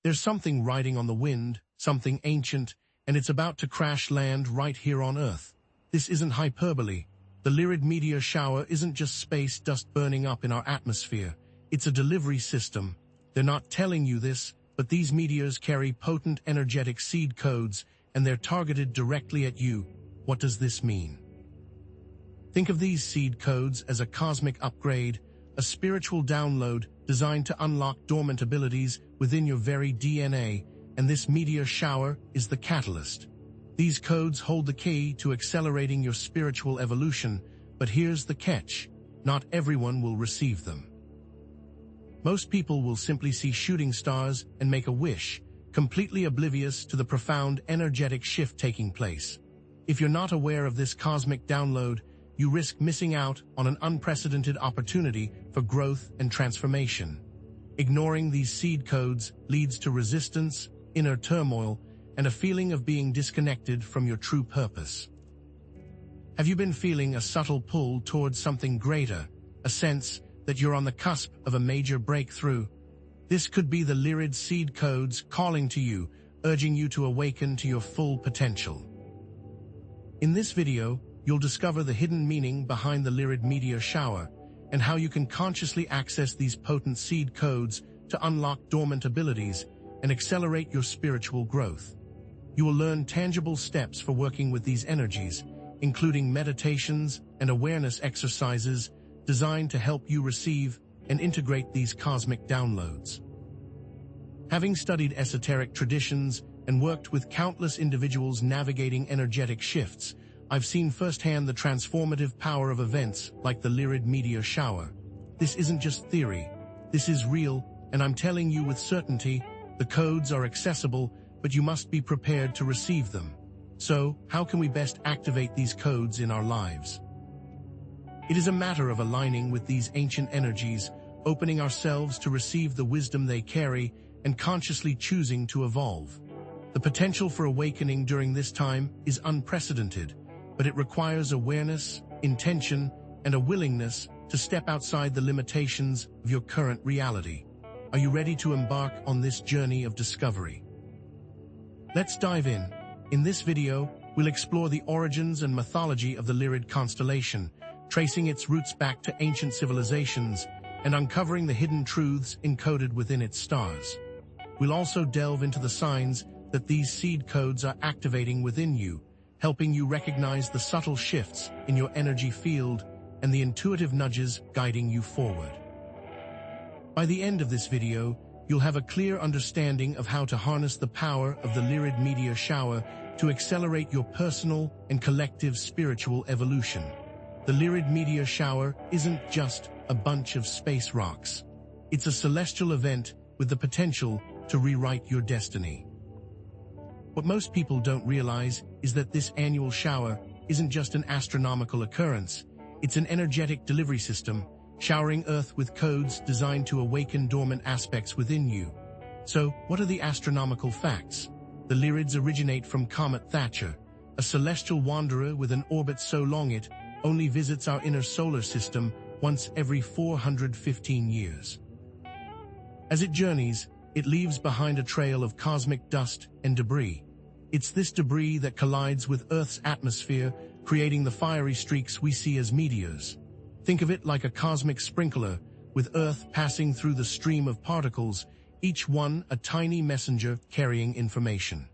There's something riding on the wind, something ancient, and it's about to crash land right here on Earth. This isn't hyperbole. The LYRID meteor shower isn't just space dust burning up in our atmosphere. It's a delivery system. They're not telling you this, but these meteors carry potent energetic seed codes, and they're targeted directly at you. What does this mean? Think of these seed codes as a cosmic upgrade, a spiritual download designed to unlock dormant abilities within your very DNA, and this meteor shower is the catalyst. These codes hold the key to accelerating your spiritual evolution, but here's the catch: not everyone will receive them. Most people will simply see shooting stars and make a wish, completely oblivious to the profound energetic shift taking place. If you're not aware of this cosmic download, you risk missing out on an unprecedented opportunity for growth and transformation. Ignoring these seed codes leads to resistance, inner turmoil, and a feeling of being disconnected from your true purpose. Have you been feeling a subtle pull towards something greater, a sense that you're on the cusp of a major breakthrough? This could be the LYRID seed codes calling to you, urging you to awaken to your full potential. In this video, you'll discover the hidden meaning behind the LYRID meteor shower and how you can consciously access these potent seed codes to unlock dormant abilities and accelerate your spiritual growth. You will learn tangible steps for working with these energies, including meditations and awareness exercises designed to help you receive and integrate these cosmic downloads. Having studied esoteric traditions and worked with countless individuals navigating energetic shifts, I've seen firsthand the transformative power of events like the LYRID meteor shower. This isn't just theory. This is real, and I'm telling you with certainty, the codes are accessible, but you must be prepared to receive them. So, how can we best activate these codes in our lives? It is a matter of aligning with these ancient energies, opening ourselves to receive the wisdom they carry, and consciously choosing to evolve. The potential for awakening during this time is unprecedented, but it requires awareness, intention, and a willingness to step outside the limitations of your current reality. Are you ready to embark on this journey of discovery? Let's dive in. In this video, we'll explore the origins and mythology of the LYRID constellation, tracing its roots back to ancient civilizations and uncovering the hidden truths encoded within its stars. We'll also delve into the signs that these seed codes are activating within you, helping you recognize the subtle shifts in your energy field and the intuitive nudges guiding you forward. By the end of this video, you'll have a clear understanding of how to harness the power of the LYRID meteor shower to accelerate your personal and collective spiritual evolution. The LYRID meteor shower isn't just a bunch of space rocks. It's a celestial event with the potential to rewrite your destiny. What most people don't realize is that this annual shower isn't just an astronomical occurrence. It's an energetic delivery system, showering Earth with codes designed to awaken dormant aspects within you. So, what are the astronomical facts? The LYRIDs originate from Comet Thatcher, a celestial wanderer with an orbit so long it only visits our inner solar system once every 415 years. As it journeys, it leaves behind a trail of cosmic dust and debris. It's this debris that collides with Earth's atmosphere, creating the fiery streaks we see as meteors. Think of it like a cosmic sprinkler, with Earth passing through the stream of particles, each one a tiny messenger carrying information.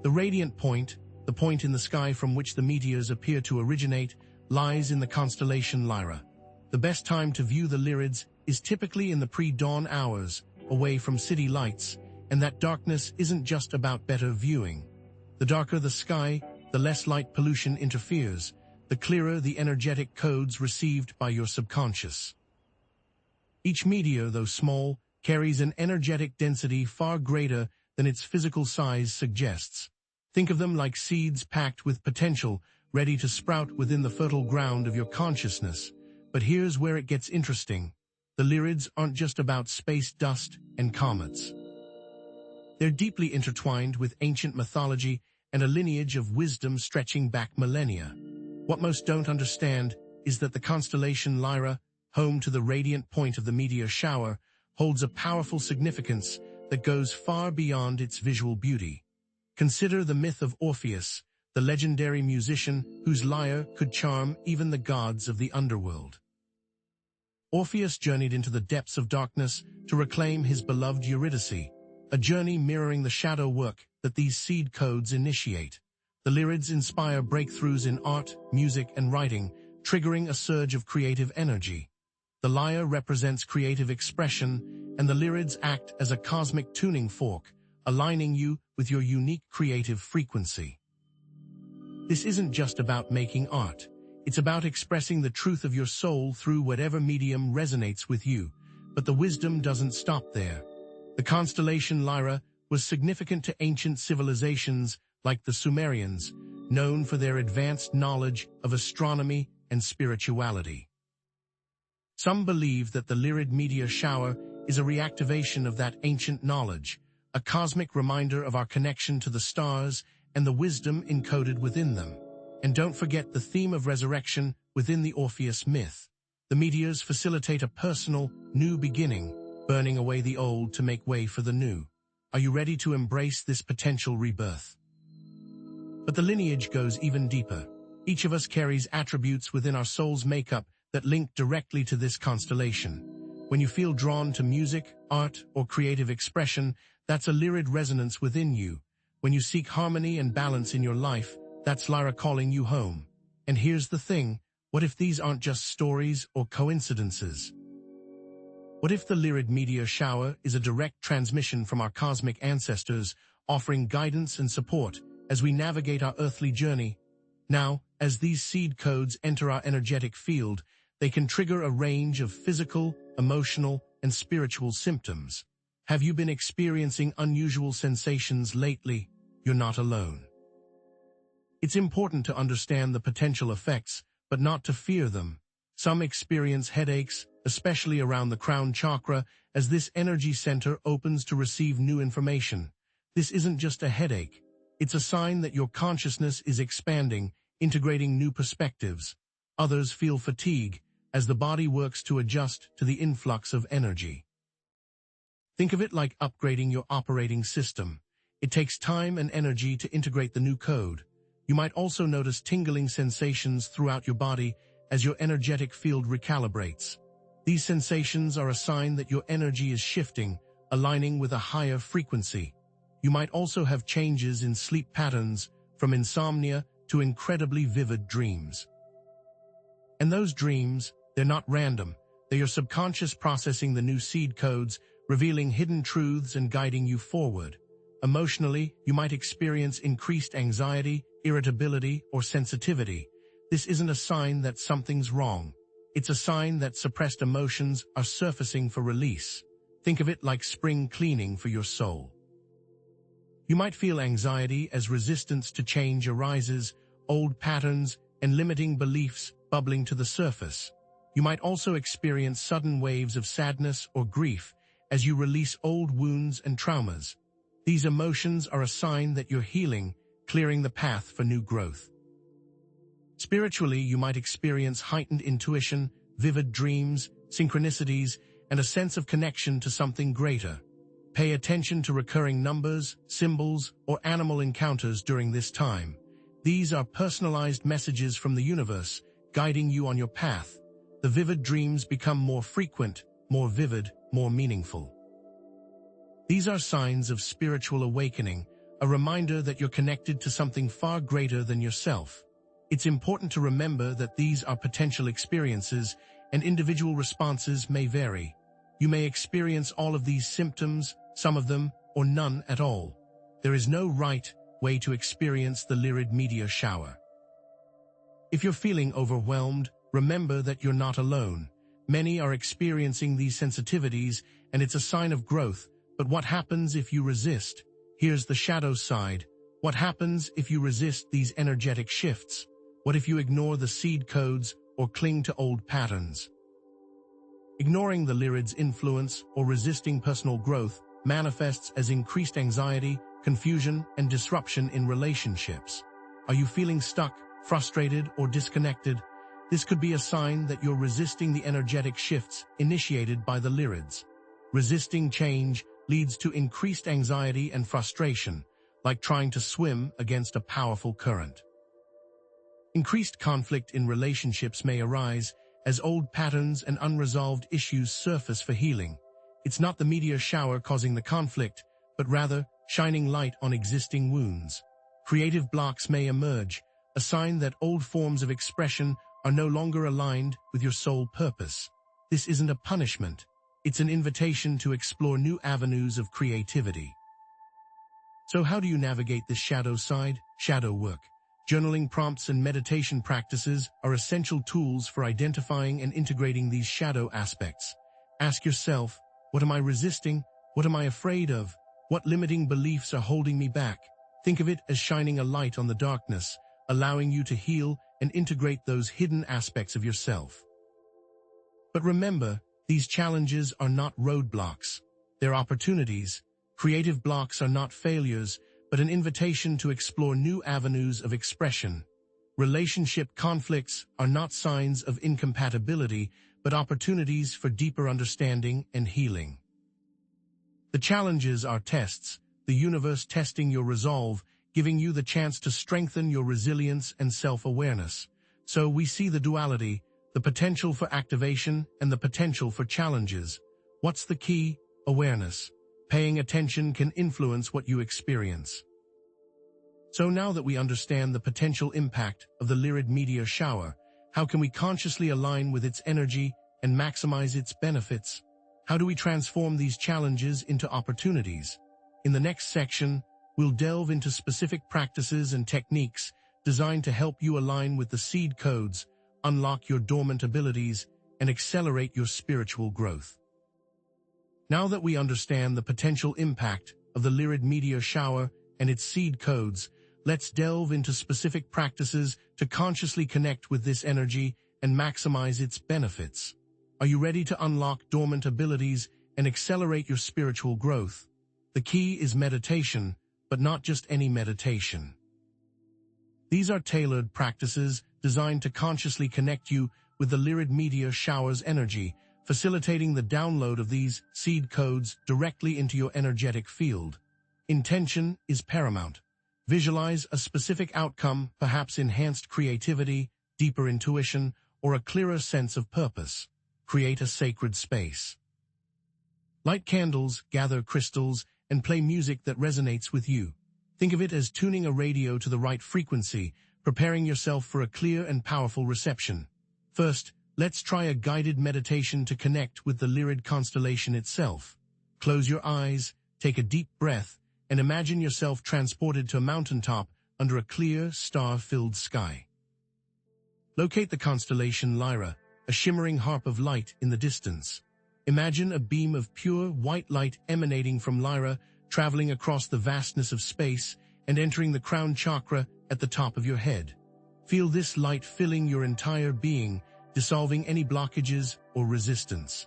The radiant point, the point in the sky from which the meteors appear to originate, lies in the constellation Lyra. The best time to view the LYRIDs is typically in the pre-dawn hours, away from city lights, and that darkness isn't just about better viewing. The darker the sky, the less light pollution interferes, the clearer the energetic codes received by your subconscious. Each meteor, though small, carries an energetic density far greater than its physical size suggests. Think of them like seeds packed with potential, ready to sprout within the fertile ground of your consciousness. But here's where it gets interesting. The LYRIDs aren't just about space dust and comets. They're deeply intertwined with ancient mythology and a lineage of wisdom stretching back millennia. What most don't understand is that the constellation Lyra, home to the radiant point of the meteor shower, holds a powerful significance that goes far beyond its visual beauty. Consider the myth of Orpheus, the legendary musician whose lyre could charm even the gods of the underworld. Orpheus journeyed into the depths of darkness to reclaim his beloved Eurydice, a journey mirroring the shadow work that these seed codes initiate. The lyrids inspire breakthroughs in art, music, and writing, triggering a surge of creative energy. The lyre represents creative expression, and the lyrids act as a cosmic tuning fork, aligning you with your unique creative frequency. This isn't just about making art. It's about expressing the truth of your soul through whatever medium resonates with you. But the wisdom doesn't stop there. The constellation Lyra was significant to ancient civilizations like the Sumerians, known for their advanced knowledge of astronomy and spirituality. Some believe that the LYRID meteor shower is a reactivation of that ancient knowledge, a cosmic reminder of our connection to the stars and the wisdom encoded within them. And don't forget the theme of resurrection within the Orpheus myth. The meteors facilitate a personal, new beginning, burning away the old to make way for the new. Are you ready to embrace this potential rebirth? But the lineage goes even deeper. Each of us carries attributes within our soul's makeup that link directly to this constellation. When you feel drawn to music, art, or creative expression, that's a LYRID resonance within you. When you seek harmony and balance in your life, that's Lyra calling you home. And here's the thing, what if these aren't just stories or coincidences? What if the LYRID meteor shower is a direct transmission from our cosmic ancestors, offering guidance and support as we navigate our earthly journey? Now, as these seed codes enter our energetic field, they can trigger a range of physical, emotional, and spiritual symptoms. Have you been experiencing unusual sensations lately? You're not alone. It's important to understand the potential effects, but not to fear them. Some experience headaches, especially around the crown chakra, as this energy center opens to receive new information. This isn't just a headache. It's a sign that your consciousness is expanding, integrating new perspectives. Others feel fatigue, as the body works to adjust to the influx of energy. Think of it like upgrading your operating system. It takes time and energy to integrate the new code. You might also notice tingling sensations throughout your body as your energetic field recalibrates. These sensations are a sign that your energy is shifting, aligning with a higher frequency. You might also have changes in sleep patterns, from insomnia to incredibly vivid dreams. And those dreams, they're not random. They're your subconscious processing the new seed codes, revealing hidden truths and guiding you forward. Emotionally, you might experience increased anxiety, irritability, or sensitivity. This isn't a sign that something's wrong. It's a sign that suppressed emotions are surfacing for release. Think of it like spring cleaning for your soul. You might feel anxiety as resistance to change arises, old patterns and limiting beliefs bubbling to the surface. You might also experience sudden waves of sadness or grief as you release old wounds and traumas. These emotions are a sign that you're healing, clearing the path for new growth. Spiritually, you might experience heightened intuition, vivid dreams, synchronicities, and a sense of connection to something greater. Pay attention to recurring numbers, symbols, or animal encounters during this time. These are personalized messages from the universe, guiding you on your path. The vivid dreams become more frequent, more vivid, more meaningful. These are signs of spiritual awakening, a reminder that you're connected to something far greater than yourself. It's important to remember that these are potential experiences, and individual responses may vary. You may experience all of these symptoms, some of them, or none at all. There is no right way to experience the LYRID meteor shower. If you're feeling overwhelmed, remember that you're not alone. Many are experiencing these sensitivities, and it's a sign of growth. But what happens if you resist? Here's the shadow side. What happens if you resist these energetic shifts? What if you ignore the seed codes or cling to old patterns? Ignoring the LYRID's influence or resisting personal growth manifests as increased anxiety, confusion, and disruption in relationships. Are you feeling stuck, frustrated, or disconnected? This could be a sign that you're resisting the energetic shifts initiated by the LYRIDs. Resisting change leads to increased anxiety and frustration, like trying to swim against a powerful current. Increased conflict in relationships may arise as old patterns and unresolved issues surface for healing. It's not the meteor shower causing the conflict, but rather shining light on existing wounds. Creative blocks may emerge, a sign that old forms of expression are no longer aligned with your sole purpose. This isn't a punishment. It's an invitation to explore new avenues of creativity. So how do you navigate this shadow side? Shadow work. Journaling prompts and meditation practices are essential tools for identifying and integrating these shadow aspects. Ask yourself, what am I resisting? What am I afraid of? What limiting beliefs are holding me back? Think of it as shining a light on the darkness, allowing you to heal and integrate those hidden aspects of yourself. But remember, these challenges are not roadblocks. They're opportunities. Creative blocks are not failures, but an invitation to explore new avenues of expression. Relationship conflicts are not signs of incompatibility, but opportunities for deeper understanding and healing. The challenges are tests, the universe testing your resolve, giving you the chance to strengthen your resilience and self-awareness. So we see the duality, the potential for activation and the potential for challenges. What's the key? Awareness. Paying attention can influence what you experience. So now that we understand the potential impact of the LYRID meteor shower, how can we consciously align with its energy and maximize its benefits? How do we transform these challenges into opportunities? In the next section, we'll delve into specific practices and techniques designed to help you align with the seed codes, unlock your dormant abilities, and accelerate your spiritual growth. Now that we understand the potential impact of the LYRID meteor shower and its seed codes, let's delve into specific practices to consciously connect with this energy and maximize its benefits. Are you ready to unlock dormant abilities and accelerate your spiritual growth? The key is meditation, but not just any meditation. These are tailored practices designed to consciously connect you with the LYRID meteor shower's energy, facilitating the download of these seed codes directly into your energetic field. Intention is paramount. Visualize a specific outcome, perhaps enhanced creativity, deeper intuition, or a clearer sense of purpose. Create a sacred space. Light candles, gather crystals, and play music that resonates with you. Think of it as tuning a radio to the right frequency, preparing yourself for a clear and powerful reception. First, let's try a guided meditation to connect with the LYRID constellation itself. Close your eyes, take a deep breath, and imagine yourself transported to a mountaintop under a clear, star-filled sky. Locate the constellation Lyra, a shimmering harp of light in the distance. Imagine a beam of pure, white light emanating from Lyra, traveling across the vastness of space and entering the crown chakra at the top of your head. Feel this light filling your entire being, dissolving any blockages or resistance.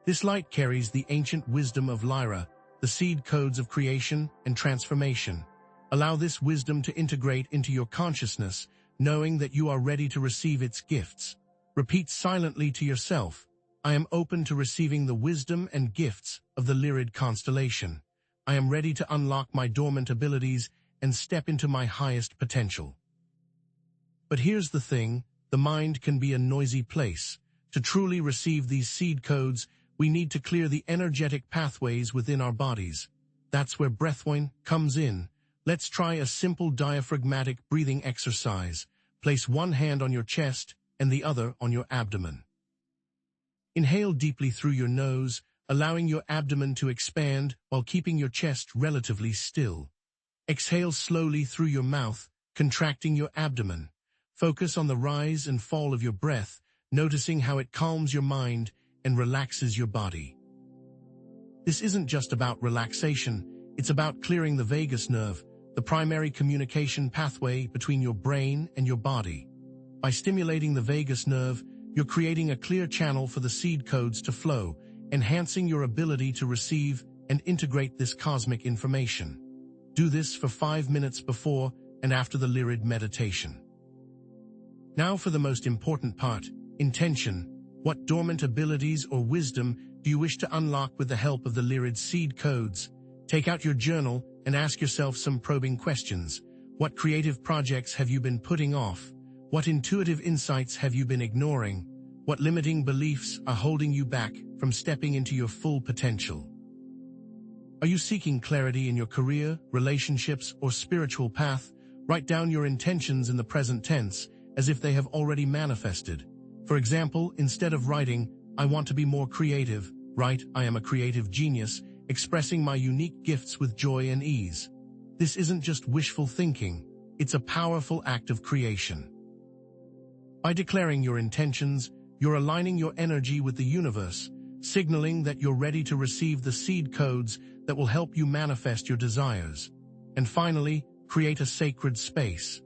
This light carries the ancient wisdom of Lyra, the seed codes of creation and transformation. Allow this wisdom to integrate into your consciousness, knowing that you are ready to receive its gifts. Repeat silently to yourself, I am open to receiving the wisdom and gifts of the LYRID constellation. I am ready to unlock my dormant abilities and step into my highest potential. But here's the thing, the mind can be a noisy place. To truly receive these seed codes, we need to clear the energetic pathways within our bodies. That's where breathwork comes in. Let's try a simple diaphragmatic breathing exercise. Place one hand on your chest and the other on your abdomen. Inhale deeply through your nose, allowing your abdomen to expand while keeping your chest relatively still. Exhale slowly through your mouth, contracting your abdomen. Focus on the rise and fall of your breath, noticing how it calms your mind and relaxes your body. This isn't just about relaxation, it's about clearing the vagus nerve, the primary communication pathway between your brain and your body. By stimulating the vagus nerve, you're creating a clear channel for the seed codes to flow, enhancing your ability to receive and integrate this cosmic information. Do this for 5 minutes before and after the LYRID meditation. Now for the most important part, intention. What dormant abilities or wisdom do do you wish to unlock with the help of the LYRID seed codes? Take out your journal and ask yourself some probing questions. What creative projects have you been putting off? What intuitive insights have you been ignoring? What limiting beliefs are holding you back from stepping into your full potential? Are you seeking clarity in your career, relationships, or spiritual path? Write down your intentions in the present tense as if they have already manifested. For example, instead of writing, "I want to be more creative," write, "I am a creative genius, expressing my unique gifts with joy and ease." This isn't just wishful thinking, it's a powerful act of creation. By declaring your intentions, you're aligning your energy with the universe, signaling that you're ready to receive the seed codes that will help you manifest your desires. And finally, create a sacred space.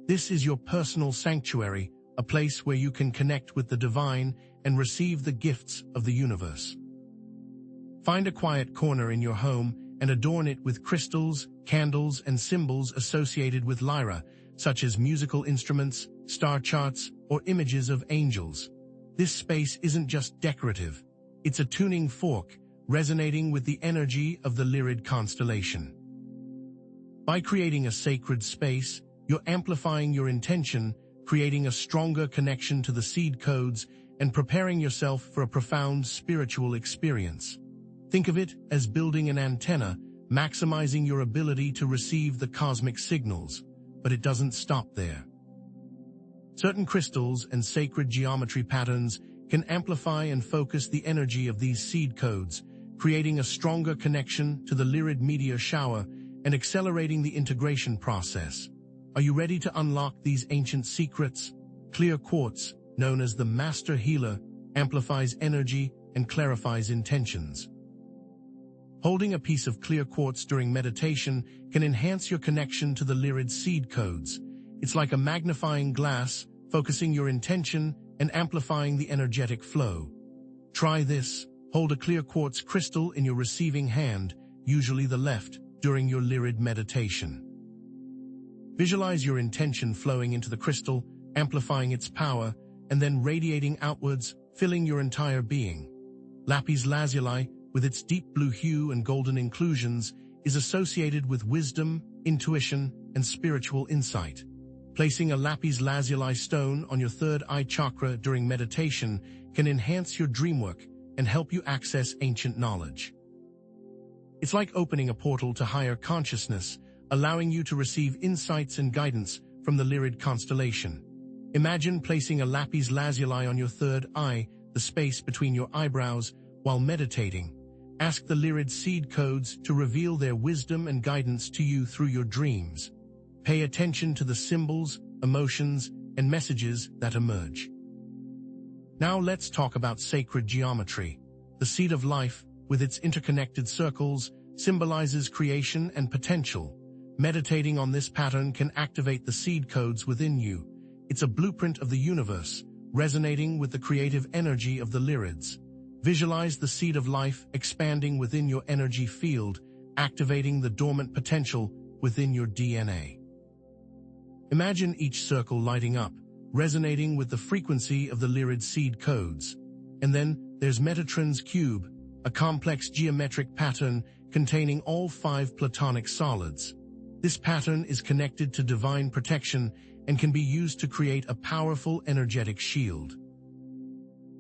This is your personal sanctuary, a place where you can connect with the divine and receive the gifts of the universe. Find a quiet corner in your home and adorn it with crystals, candles, and symbols associated with Lyra, such as musical instruments, star charts, or images of angels. This space isn't just decorative, it's a tuning fork, resonating with the energy of the LYRID constellation. By creating a sacred space, you're amplifying your intention, creating a stronger connection to the seed codes, and preparing yourself for a profound spiritual experience. Think of it as building an antenna, maximizing your ability to receive the cosmic signals, but it doesn't stop there. Certain crystals and sacred geometry patterns can amplify and focus the energy of these seed codes, creating a stronger connection to the LYRID meteor shower and accelerating the integration process. Are you ready to unlock these ancient secrets? Clear quartz, known as the master healer, amplifies energy and clarifies intentions. Holding a piece of clear quartz during meditation can enhance your connection to the LYRID seed codes. It's like a magnifying glass, focusing your intention and amplifying the energetic flow. Try this. Hold a clear quartz crystal in your receiving hand, usually the left, during your LYRID meditation. Visualize your intention flowing into the crystal, amplifying its power, and then radiating outwards, filling your entire being. Lapis lazuli, with its deep blue hue and golden inclusions, is associated with wisdom, intuition, and spiritual insight. Placing a lapis lazuli stone on your third eye chakra during meditation can enhance your dream work and help you access ancient knowledge. It's like opening a portal to higher consciousness, allowing you to receive insights and guidance from the LYRID constellation. Imagine placing a lapis lazuli on your third eye, the space between your eyebrows, while meditating. Ask the LYRID seed codes to reveal their wisdom and guidance to you through your dreams. Pay attention to the symbols, emotions, and messages that emerge. Now let's talk about sacred geometry. The seed of life, with its interconnected circles, symbolizes creation and potential. Meditating on this pattern can activate the seed codes within you. It's a blueprint of the universe, resonating with the creative energy of the LYRIDs. Visualize the seed of life expanding within your energy field, activating the dormant potential within your DNA. Imagine each circle lighting up, resonating with the frequency of the LYRID seed codes. And then there's Metatron's cube, a complex geometric pattern containing all 5 platonic solids. This pattern is connected to divine protection and can be used to create a powerful energetic shield.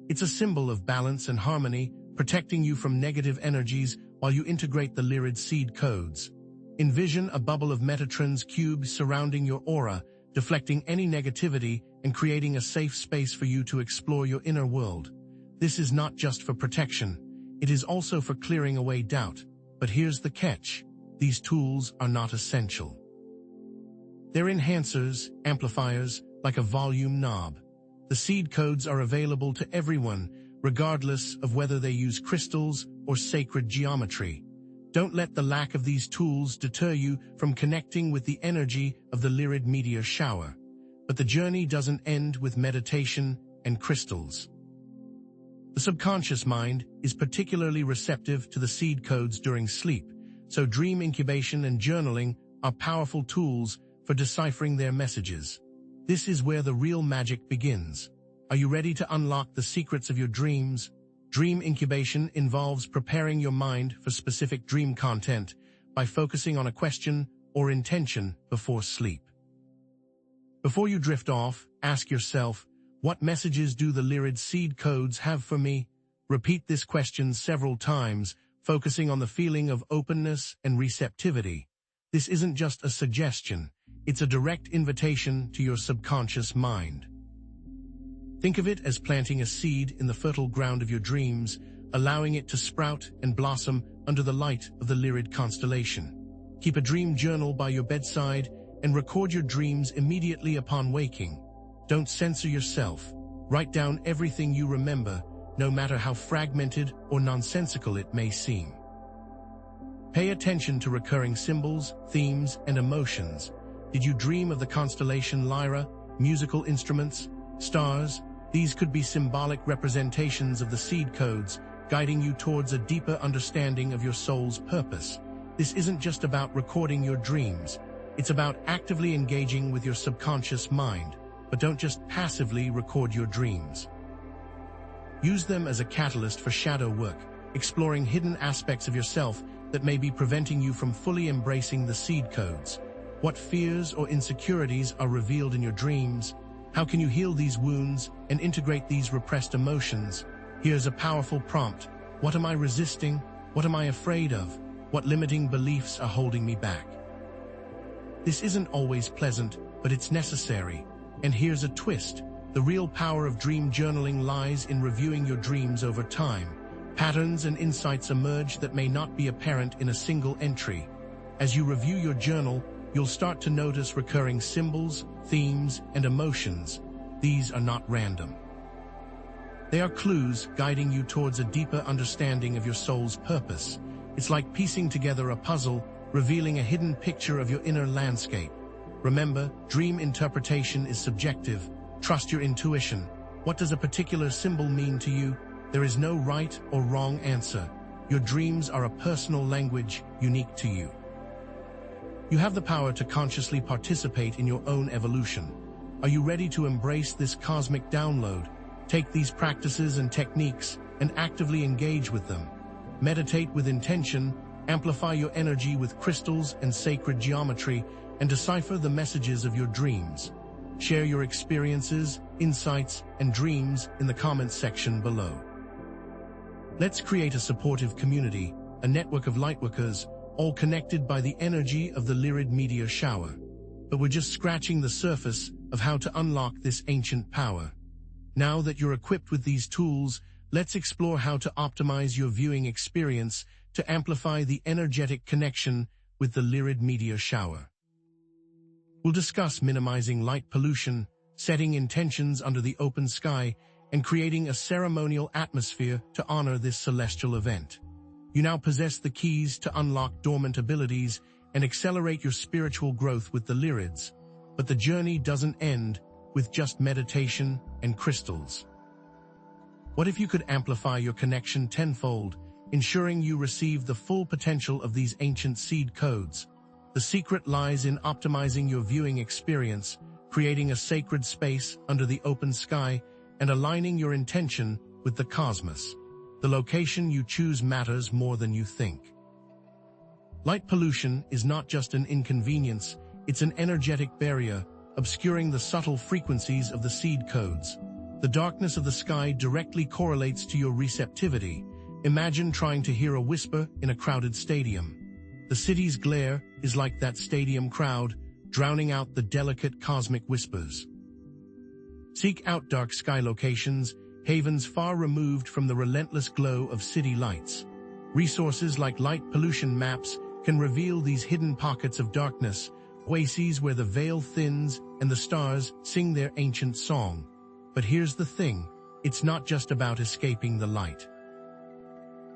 It's a symbol of balance and harmony, protecting you from negative energies while you integrate the LYRID seed codes. Envision a bubble of Metatron's cube surrounding your aura, deflecting any negativity and creating a safe space for you to explore your inner world. This is not just for protection, it is also for clearing away doubt. But here's the catch: these tools are not essential. They're enhancers, amplifiers, like a volume knob. The seed codes are available to everyone, regardless of whether they use crystals or sacred geometry. Don't let the lack of these tools deter you from connecting with the energy of the LYRID meteor shower. But the journey doesn't end with meditation and crystals. The subconscious mind is particularly receptive to the seed codes during sleep, so dream incubation and journaling are powerful tools for deciphering their messages. This is where the real magic begins. Are you ready to unlock the secrets of your dreams? Dream incubation involves preparing your mind for specific dream content by focusing on a question or intention before sleep. Before you drift off, ask yourself, what messages do the LYRID seed codes have for me? Repeat this question several times, focusing on the feeling of openness and receptivity. This isn't just a suggestion, it's a direct invitation to your subconscious mind. Think of it as planting a seed in the fertile ground of your dreams, allowing it to sprout and blossom under the light of the LYRID constellation. Keep a dream journal by your bedside and record your dreams immediately upon waking. Don't censor yourself. Write down everything you remember, no matter how fragmented or nonsensical it may seem. Pay attention to recurring symbols, themes, and emotions. Did you dream of the constellation Lyra, musical instruments, stars? These could be symbolic representations of the seed codes, guiding you towards a deeper understanding of your soul's purpose. This isn't just about recording your dreams. It's about actively engaging with your subconscious mind. But don't just passively record your dreams. Use them as a catalyst for shadow work, exploring hidden aspects of yourself that may be preventing you from fully embracing the seed codes. What fears or insecurities are revealed in your dreams? How can you heal these wounds and integrate these repressed emotions? Here's a powerful prompt. What am I resisting? What am I afraid of? What limiting beliefs are holding me back? This isn't always pleasant, but it's necessary. And here's a twist. The real power of dream journaling lies in reviewing your dreams over time. Patterns and insights emerge that may not be apparent in a single entry. As you review your journal, you'll start to notice recurring symbols, themes, and emotions. These are not random. They are clues guiding you towards a deeper understanding of your soul's purpose. It's like piecing together a puzzle, revealing a hidden picture of your inner landscape. Remember, dream interpretation is subjective. Trust your intuition. What does a particular symbol mean to you? There is no right or wrong answer. Your dreams are a personal language unique to you. You have the power to consciously participate in your own evolution. Are you ready to embrace this cosmic download? Take these practices and techniques and actively engage with them. Meditate with intention, amplify your energy with crystals and sacred geometry, and decipher the messages of your dreams. Share your experiences, insights, and dreams in the comments section below. Let's create a supportive community, a network of lightworkers, all connected by the energy of the LYRID meteor shower. But we're just scratching the surface of how to unlock this ancient power. Now that you're equipped with these tools, let's explore how to optimize your viewing experience to amplify the energetic connection with the LYRID meteor shower. We'll discuss minimizing light pollution, setting intentions under the open sky, and creating a ceremonial atmosphere to honor this celestial event. You now possess the keys to unlock dormant abilities and accelerate your spiritual growth with the LYRIDs. But the journey doesn't end with just meditation and crystals. What if you could amplify your connection tenfold, ensuring you receive the full potential of these ancient seed codes? The secret lies in optimizing your viewing experience, creating a sacred space under the open sky, and aligning your intention with the cosmos. The location you choose matters more than you think. Light pollution is not just an inconvenience, it's an energetic barrier, obscuring the subtle frequencies of the seed codes. The darkness of the sky directly correlates to your receptivity. Imagine trying to hear a whisper in a crowded stadium. The city's glare is like that stadium crowd, drowning out the delicate cosmic whispers. Seek out dark sky locations, havens far removed from the relentless glow of city lights. Resources like light pollution maps can reveal these hidden pockets of darkness, oases where the veil thins and the stars sing their ancient song. But here's the thing, it's not just about escaping the light.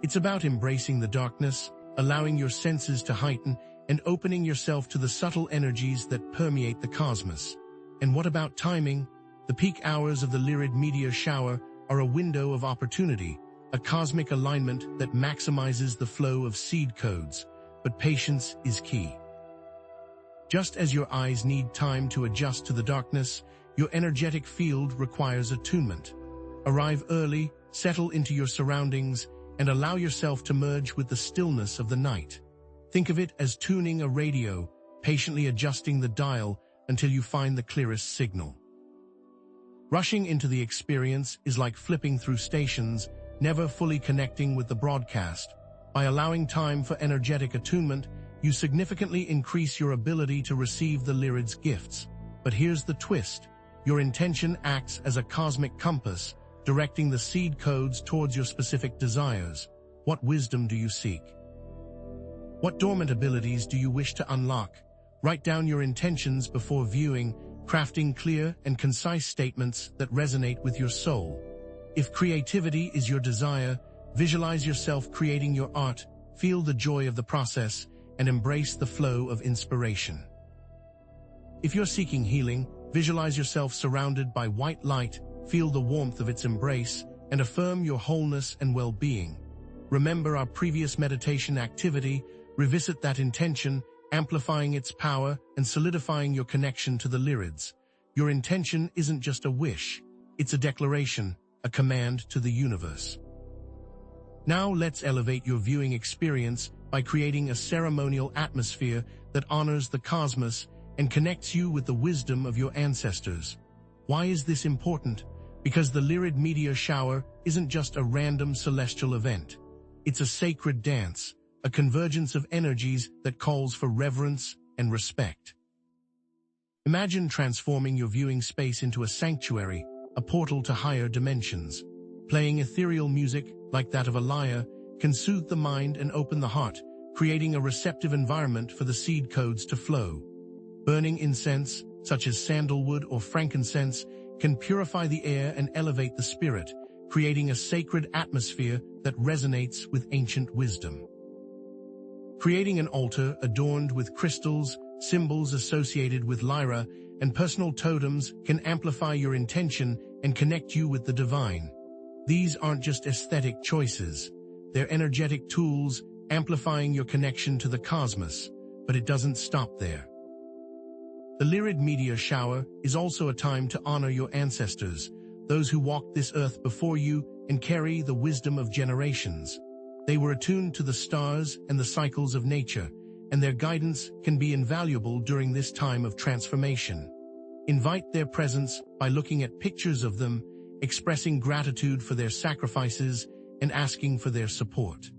It's about embracing the darkness, allowing your senses to heighten, and opening yourself to the subtle energies that permeate the cosmos. And what about timing? The peak hours of the LYRID meteor shower are a window of opportunity, a cosmic alignment that maximizes the flow of seed codes. But patience is key. Just as your eyes need time to adjust to the darkness, your energetic field requires attunement. Arrive early, settle into your surroundings, and allow yourself to merge with the stillness of the night. Think of it as tuning a radio, patiently adjusting the dial until you find the clearest signal. Rushing into the experience is like flipping through stations, never fully connecting with the broadcast. By allowing time for energetic attunement, you significantly increase your ability to receive the Lyrid's gifts. But here's the twist. Your intention acts as a cosmic compass, directing the seed codes towards your specific desires. What wisdom do you seek? What dormant abilities do you wish to unlock? Write down your intentions before viewing, crafting clear and concise statements that resonate with your soul. If creativity is your desire, visualize yourself creating your art, feel the joy of the process, and embrace the flow of inspiration. If you're seeking healing, visualize yourself surrounded by white light, feel the warmth of its embrace, and affirm your wholeness and well-being. Remember our previous meditation activity, revisit that intention, amplifying its power and solidifying your connection to the Lyrids. Your intention isn't just a wish, it's a declaration, a command to the universe. Now let's elevate your viewing experience by creating a ceremonial atmosphere that honors the cosmos and connects you with the wisdom of your ancestors. Why is this important? Because the Lyrid meteor shower isn't just a random celestial event. It's a sacred dance, a convergence of energies that calls for reverence and respect. Imagine transforming your viewing space into a sanctuary, a portal to higher dimensions. Playing ethereal music, like that of a lyre, can soothe the mind and open the heart, creating a receptive environment for the seed codes to flow. Burning incense, such as sandalwood or frankincense, can purify the air and elevate the spirit, creating a sacred atmosphere that resonates with ancient wisdom. Creating an altar adorned with crystals, symbols associated with Lyra, and personal totems can amplify your intention and connect you with the divine. These aren't just aesthetic choices. They're energetic tools, amplifying your connection to the cosmos. But it doesn't stop there. The Lyrid meteor shower is also a time to honor your ancestors, those who walked this earth before you and carry the wisdom of generations. They were attuned to the stars and the cycles of nature, and their guidance can be invaluable during this time of transformation. Invite their presence by looking at pictures of them, expressing gratitude for their sacrifices, and asking for their support.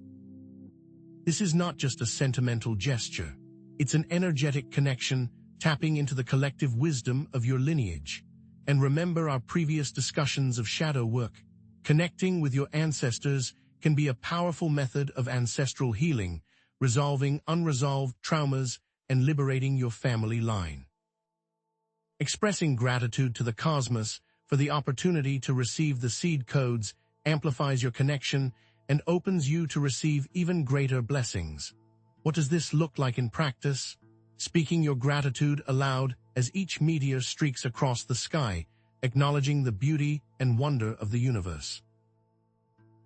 This is not just a sentimental gesture. It's an energetic connection, tapping into the collective wisdom of your lineage. And remember our previous discussions of shadow work. Connecting with your ancestors can be a powerful method of ancestral healing, resolving unresolved traumas and liberating your family line. Expressing gratitude to the cosmos for the opportunity to receive the seed codes amplifies your connection and opens you to receive even greater blessings. What does this look like in practice? Speaking your gratitude aloud as each meteor streaks across the sky, acknowledging the beauty and wonder of the universe.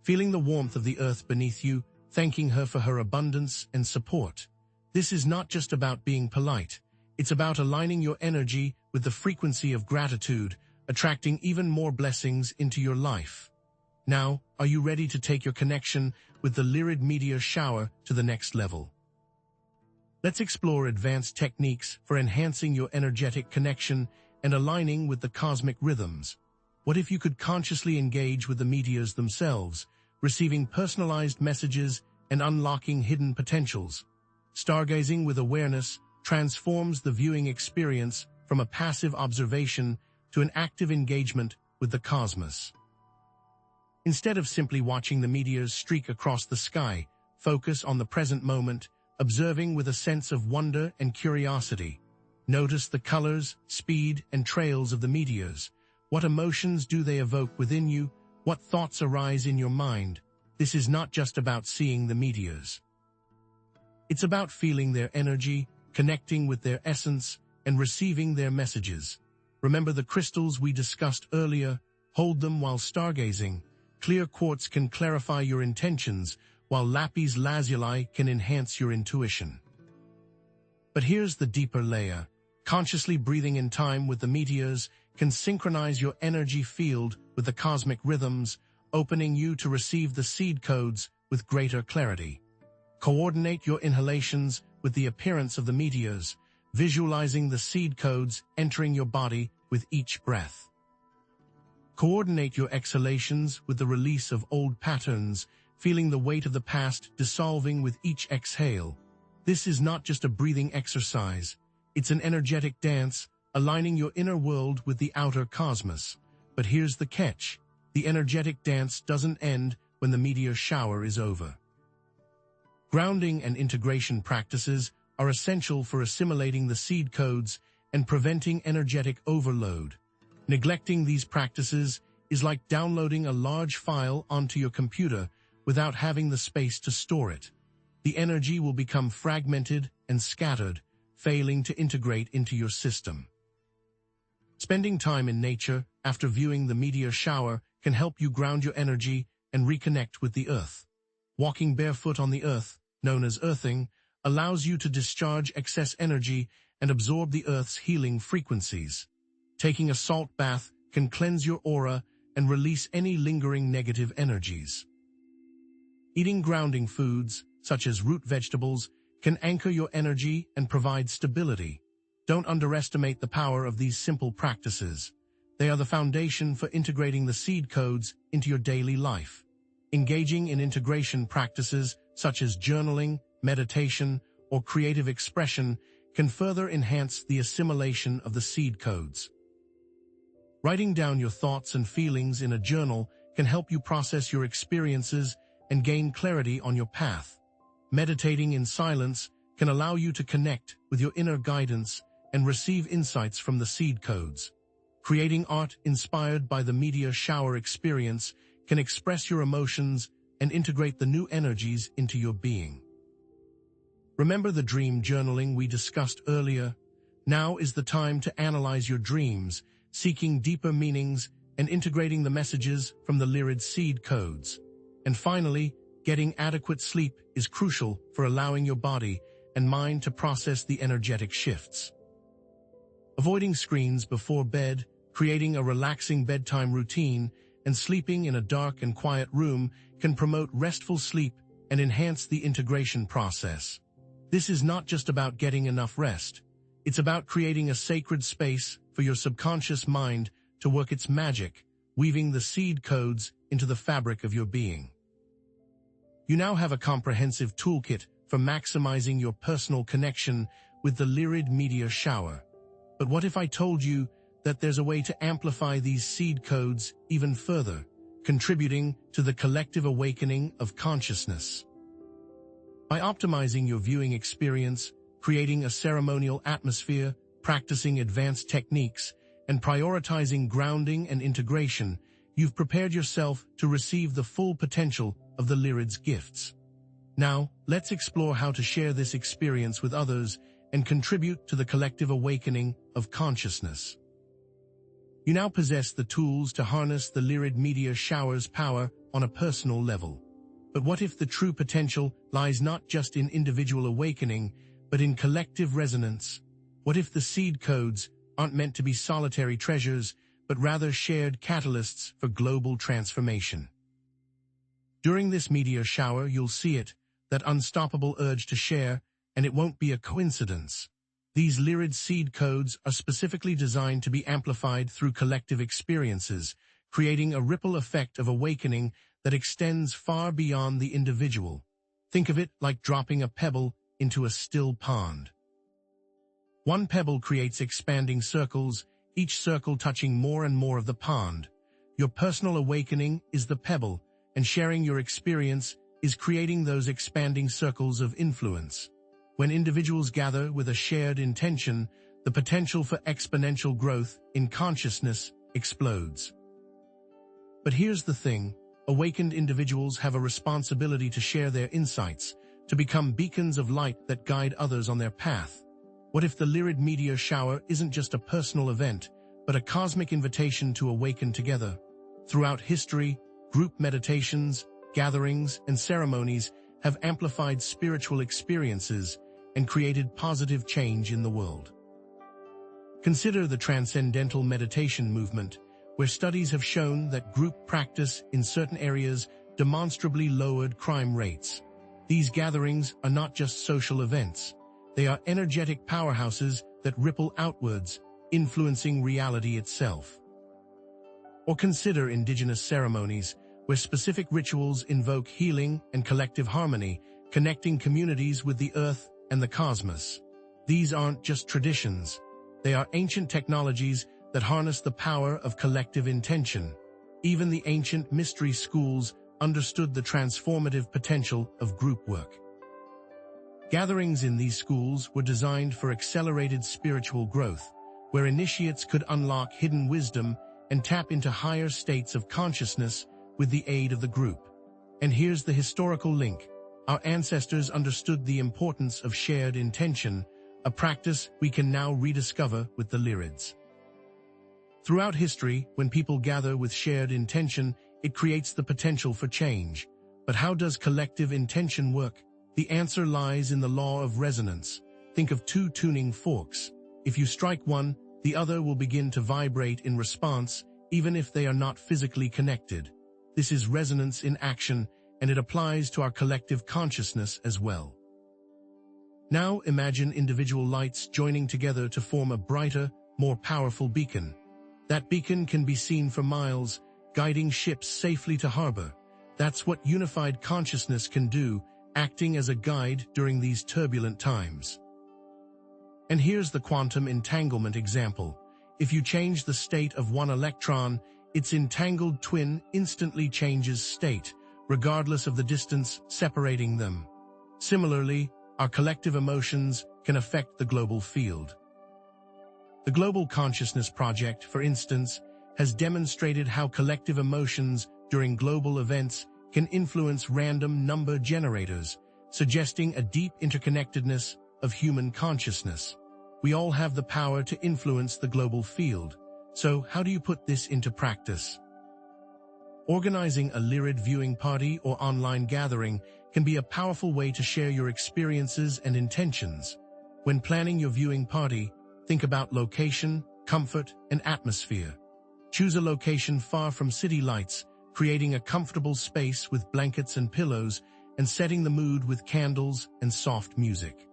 Feeling the warmth of the earth beneath you, thanking her for her abundance and support. This is not just about being polite. It's about aligning your energy with the frequency of gratitude, attracting even more blessings into your life. Now, are you ready to take your connection with the Lyrid meteor shower to the next level? Let's explore advanced techniques for enhancing your energetic connection and aligning with the cosmic rhythms. What if you could consciously engage with the meteors themselves, receiving personalized messages and unlocking hidden potentials? Stargazing with awareness transforms the viewing experience from a passive observation to an active engagement with the cosmos. Instead of simply watching the meteors streak across the sky, focus on the present moment, observing with a sense of wonder and curiosity. Notice the colors, speed, and trails of the meteors. What emotions do they evoke within you? What thoughts arise in your mind? This is not just about seeing the meteors. It's about feeling their energy, connecting with their essence, and receiving their messages. Remember the crystals we discussed earlier? Hold them while stargazing. Clear quartz can clarify your intentions, while lapis lazuli can enhance your intuition. But here's the deeper layer. Consciously breathing in time with the meteors can synchronize your energy field with the cosmic rhythms, opening you to receive the seed codes with greater clarity. Coordinate your inhalations with the appearance of the meteors, visualizing the seed codes entering your body with each breath. Coordinate your exhalations with the release of old patterns, feeling the weight of the past dissolving with each exhale. This is not just a breathing exercise, it's an energetic dance, aligning your inner world with the outer cosmos. But here's the catch: the energetic dance doesn't end when the meteor shower is over. Grounding and integration practices are essential for assimilating the seed codes and preventing energetic overload. Neglecting these practices is like downloading a large file onto your computer without having the space to store it. The energy will become fragmented and scattered, failing to integrate into your system. Spending time in nature after viewing the meteor shower can help you ground your energy and reconnect with the earth. Walking barefoot on the earth, known as earthing, allows you to discharge excess energy and absorb the earth's healing frequencies. Taking a salt bath can cleanse your aura and release any lingering negative energies. Eating grounding foods, such as root vegetables, can anchor your energy and provide stability. Don't underestimate the power of these simple practices. They are the foundation for integrating the seed codes into your daily life. Engaging in integration practices such as journaling, meditation, or creative expression can further enhance the assimilation of the seed codes. Writing down your thoughts and feelings in a journal can help you process your experiences and gain clarity on your path. Meditating in silence can allow you to connect with your inner guidance and receive insights from the seed codes. Creating art inspired by the meteor shower experience can express your emotions and integrate the new energies into your being. Remember the dream journaling we discussed earlier? Now is the time to analyze your dreams, seeking deeper meanings and integrating the messages from the LYRID seed codes. And finally, getting adequate sleep is crucial for allowing your body and mind to process the energetic shifts. Avoiding screens before bed, creating a relaxing bedtime routine, and sleeping in a dark and quiet room can promote restful sleep and enhance the integration process. This is not just about getting enough rest. It's about creating a sacred space for your subconscious mind to work its magic, weaving the seed codes into the fabric of your being. You now have a comprehensive toolkit for maximizing your personal connection with the LYRID meteor shower. But what if I told you that there's a way to amplify these seed codes even further, contributing to the collective awakening of consciousness? By optimizing your viewing experience, creating a ceremonial atmosphere, practicing advanced techniques, and prioritizing grounding and integration, you've prepared yourself to receive the full potential of the LYRID's gifts. Now, let's explore how to share this experience with others and contribute to the collective awakening of consciousness. You now possess the tools to harness the LYRID meteor shower's power on a personal level. But what if the true potential lies not just in individual awakening, but in collective resonance? What if the seed codes aren't meant to be solitary treasures, but rather shared catalysts for global transformation? During this meteor shower, you'll see it, that unstoppable urge to share, and it won't be a coincidence. These LYRID seed codes are specifically designed to be amplified through collective experiences, creating a ripple effect of awakening that extends far beyond the individual. Think of it like dropping a pebble into a still pond. One pebble creates expanding circles, each circle touching more and more of the pond. Your personal awakening is the pebble, and sharing your experience is creating those expanding circles of influence. When individuals gather with a shared intention, the potential for exponential growth in consciousness explodes. But here's the thing, awakened individuals have a responsibility to share their insights, to become beacons of light that guide others on their path. What if the LYRID meteor shower isn't just a personal event, but a cosmic invitation to awaken together? Throughout history, group meditations, gatherings, and ceremonies have amplified spiritual experiences and created positive change in the world. Consider the transcendental meditation movement, where studies have shown that group practice in certain areas demonstrably lowered crime rates. These gatherings are not just social events. They are energetic powerhouses that ripple outwards, influencing reality itself. Or consider indigenous ceremonies, where specific rituals invoke healing and collective harmony, connecting communities with the earth and the cosmos. These aren't just traditions. They are ancient technologies that harness the power of collective intention. Even the ancient mystery schools understood the transformative potential of group work. Gatherings in these schools were designed for accelerated spiritual growth, where initiates could unlock hidden wisdom and tap into higher states of consciousness with the aid of the group. And here's the historical link. Our ancestors understood the importance of shared intention, a practice we can now rediscover with the Lyrids. Throughout history, when people gather with shared intention, it creates the potential for change. But how does collective intention work? The answer lies in the law of resonance. Think of two tuning forks. If you strike one, the other will begin to vibrate in response, even if they are not physically connected. This is resonance in action, and it applies to our collective consciousness as well. Now imagine individual lights joining together to form a brighter, more powerful beacon. That beacon can be seen for miles, guiding ships safely to harbor. That's what unified consciousness can do, acting as a guide during these turbulent times. And here's the quantum entanglement example. If you change the state of one electron, its entangled twin instantly changes state, regardless of the distance separating them. Similarly, our collective emotions can affect the global field. The Global Consciousness Project, for instance, has demonstrated how collective emotions during global events can influence random number generators, suggesting a deep interconnectedness of human consciousness. We all have the power to influence the global field. So how do you put this into practice? Organizing a LYRID viewing party or online gathering can be a powerful way to share your experiences and intentions. When planning your viewing party, think about location, comfort, and atmosphere. Choose a location far from city lights, creating a comfortable space with blankets and pillows, and setting the mood with candles and soft music.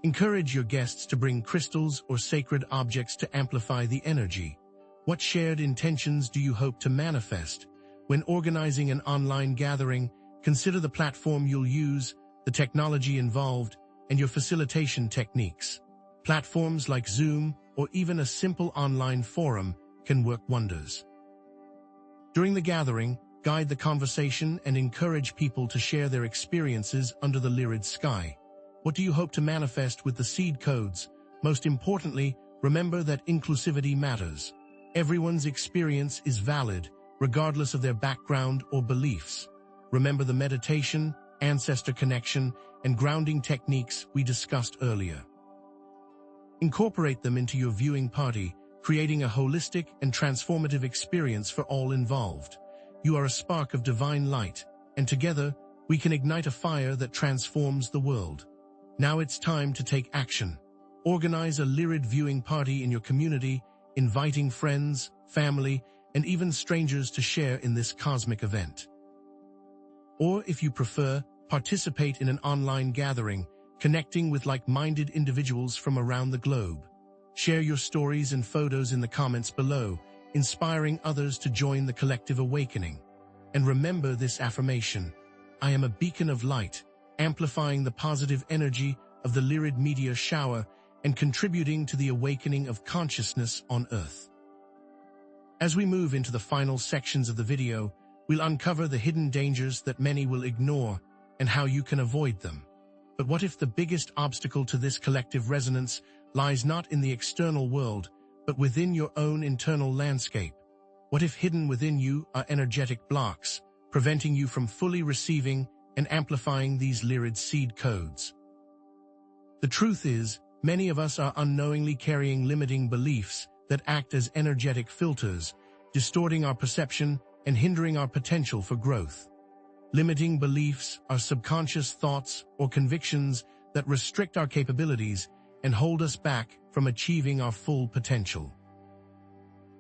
Encourage your guests to bring crystals or sacred objects to amplify the energy. What shared intentions do you hope to manifest? When organizing an online gathering, consider the platform you'll use, the technology involved, and your facilitation techniques. Platforms like Zoom or even a simple online forum can work wonders. During the gathering, guide the conversation and encourage people to share their experiences under the LYRID sky. What do you hope to manifest with the seed codes? Most importantly, remember that inclusivity matters. Everyone's experience is valid, regardless of their background or beliefs. Remember the meditation, ancestor connection, and grounding techniques we discussed earlier. Incorporate them into your viewing party, creating a holistic and transformative experience for all involved. You are a spark of divine light, and together, we can ignite a fire that transforms the world. Now it's time to take action. Organize a LYRID viewing party in your community, inviting friends, family, and even strangers to share in this cosmic event. Or, if you prefer, participate in an online gathering, connecting with like-minded individuals from around the globe. Share your stories and photos in the comments below, inspiring others to join the collective awakening. And remember this affirmation: I am a beacon of light, amplifying the positive energy of the LYRID meteor shower and contributing to the awakening of consciousness on Earth. As we move into the final sections of the video, we'll uncover the hidden dangers that many will ignore and how you can avoid them. But what if the biggest obstacle to this collective resonance lies not in the external world, but within your own internal landscape? What if hidden within you are energetic blocks, preventing you from fully receiving and amplifying these LYRID seed codes? The truth is, many of us are unknowingly carrying limiting beliefs that act as energetic filters, distorting our perception and hindering our potential for growth. Limiting beliefs are subconscious thoughts or convictions that restrict our capabilities and hold us back from achieving our full potential.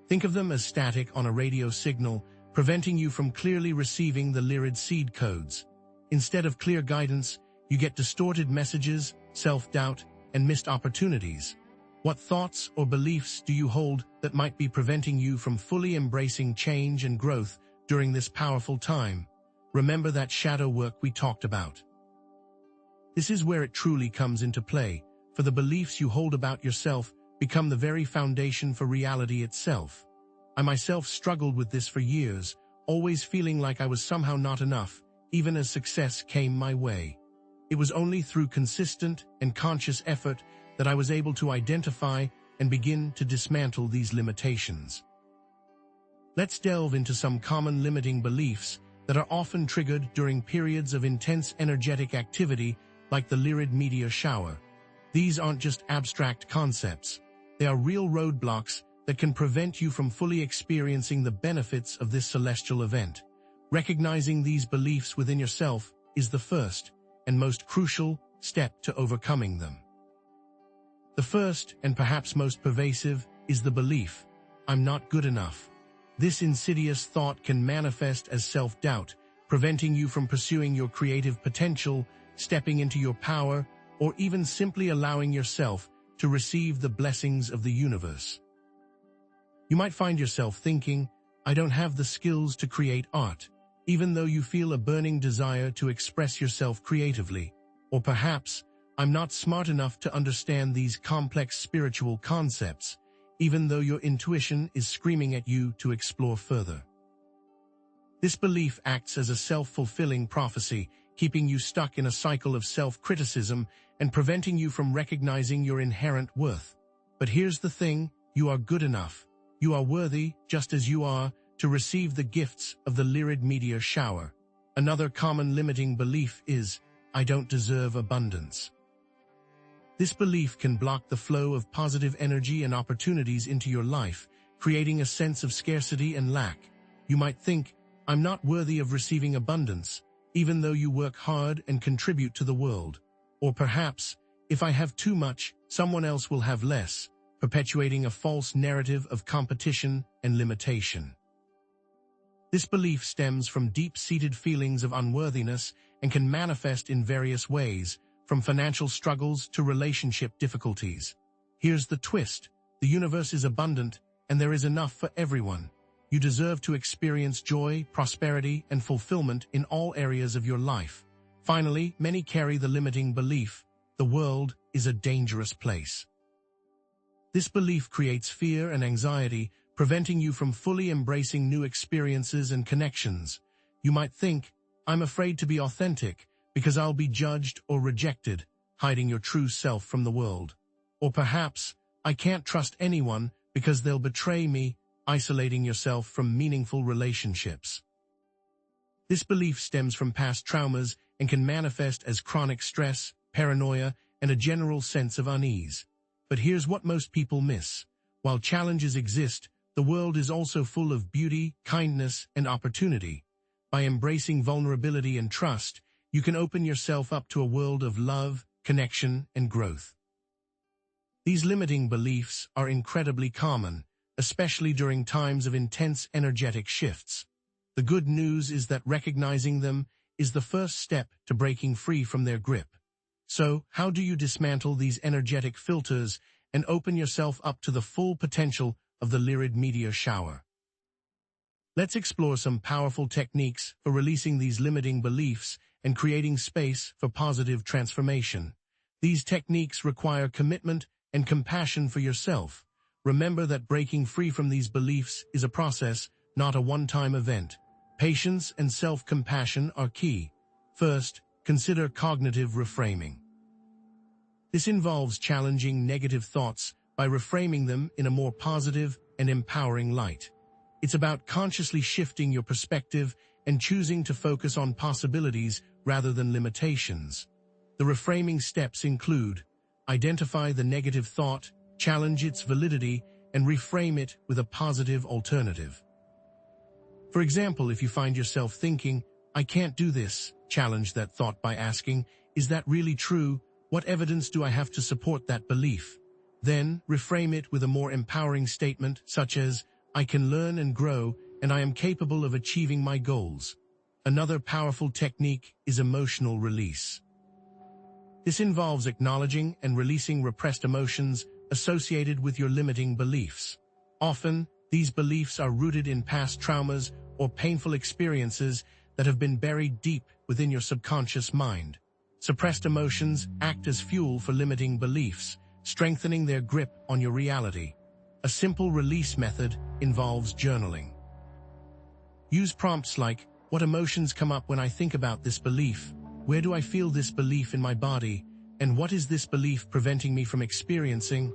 Think of them as static on a radio signal, preventing you from clearly receiving the LYRID seed codes. Instead of clear guidance, you get distorted messages, self-doubt, and missed opportunities. What thoughts or beliefs do you hold that might be preventing you from fully embracing change and growth during this powerful time? Remember that shadow work we talked about. This is where it truly comes into play, for the beliefs you hold about yourself become the very foundation for reality itself. I myself struggled with this for years, always feeling like I was somehow not enough, even as success came my way. It was only through consistent and conscious effort that I was able to identify and begin to dismantle these limitations. Let's delve into some common limiting beliefs that are often triggered during periods of intense energetic activity like the LYRID meteor shower. These aren't just abstract concepts. They are real roadblocks that can prevent you from fully experiencing the benefits of this celestial event. Recognizing these beliefs within yourself is the first and most crucial step to overcoming them. The first, and perhaps most pervasive, is the belief, "I'm not good enough." This insidious thought can manifest as self-doubt, preventing you from pursuing your creative potential, stepping into your power, or even simply allowing yourself to receive the blessings of the universe. You might find yourself thinking, "I don't have the skills to create art," even though you feel a burning desire to express yourself creatively. Or perhaps, "I'm not smart enough to understand these complex spiritual concepts," even though your intuition is screaming at you to explore further. This belief acts as a self-fulfilling prophecy, keeping you stuck in a cycle of self-criticism and preventing you from recognizing your inherent worth. But here's the thing, you are good enough. You are worthy, just as you are, to receive the gifts of the LYRID meteor shower. Another common limiting belief is, "I don't deserve abundance." This belief can block the flow of positive energy and opportunities into your life, creating a sense of scarcity and lack. You might think, "I'm not worthy of receiving abundance," even though you work hard and contribute to the world. Or perhaps, "If I have too much, someone else will have less," perpetuating a false narrative of competition and limitation. This belief stems from deep-seated feelings of unworthiness and can manifest in various ways, from financial struggles to relationship difficulties. Here's the twist: the universe is abundant, and there is enough for everyone. You deserve to experience joy, prosperity, and fulfillment in all areas of your life. Finally, many carry the limiting belief, "The world is a dangerous place." This belief creates fear and anxiety, preventing you from fully embracing new experiences and connections. You might think, "I'm afraid to be authentic because I'll be judged or rejected," hiding your true self from the world. Or perhaps, "I can't trust anyone because they'll betray me," isolating yourself from meaningful relationships. This belief stems from past traumas and can manifest as chronic stress, paranoia, and a general sense of unease. But here's what most people miss. While challenges exist, the world is also full of beauty, kindness, and opportunity. By embracing vulnerability and trust, you can open yourself up to a world of love, connection, and growth. These limiting beliefs are incredibly common, especially during times of intense energetic shifts. The good news is that recognizing them is the first step to breaking free from their grip. So, how do you dismantle these energetic filters and open yourself up to the full potential of the LYRID meteor shower? Let's explore some powerful techniques for releasing these limiting beliefs and creating space for positive transformation. These techniques require commitment and compassion for yourself. Remember that breaking free from these beliefs is a process, not a one-time event. Patience and self-compassion are key. First, consider cognitive reframing. This involves challenging negative thoughts by reframing them in a more positive and empowering light. It's about consciously shifting your perspective and choosing to focus on possibilities rather than limitations. The reframing steps include: identify the negative thought, challenge its validity, and reframe it with a positive alternative. For example, if you find yourself thinking, "I can't do this," challenge that thought by asking, "Is that really true? What evidence do I have to support that belief?" Then, reframe it with a more empowering statement, such as, I can learn and grow, and I am capable of achieving my goals. Another powerful technique is emotional release. This involves acknowledging and releasing repressed emotions associated with your limiting beliefs. Often, these beliefs are rooted in past traumas or painful experiences that have been buried deep within your subconscious mind. Suppressed emotions act as fuel for limiting beliefs, strengthening their grip on your reality. A simple release method involves journaling. Use prompts like, "What emotions come up when I think about this belief? Where do I feel this belief in my body? And what is this belief preventing me from experiencing?"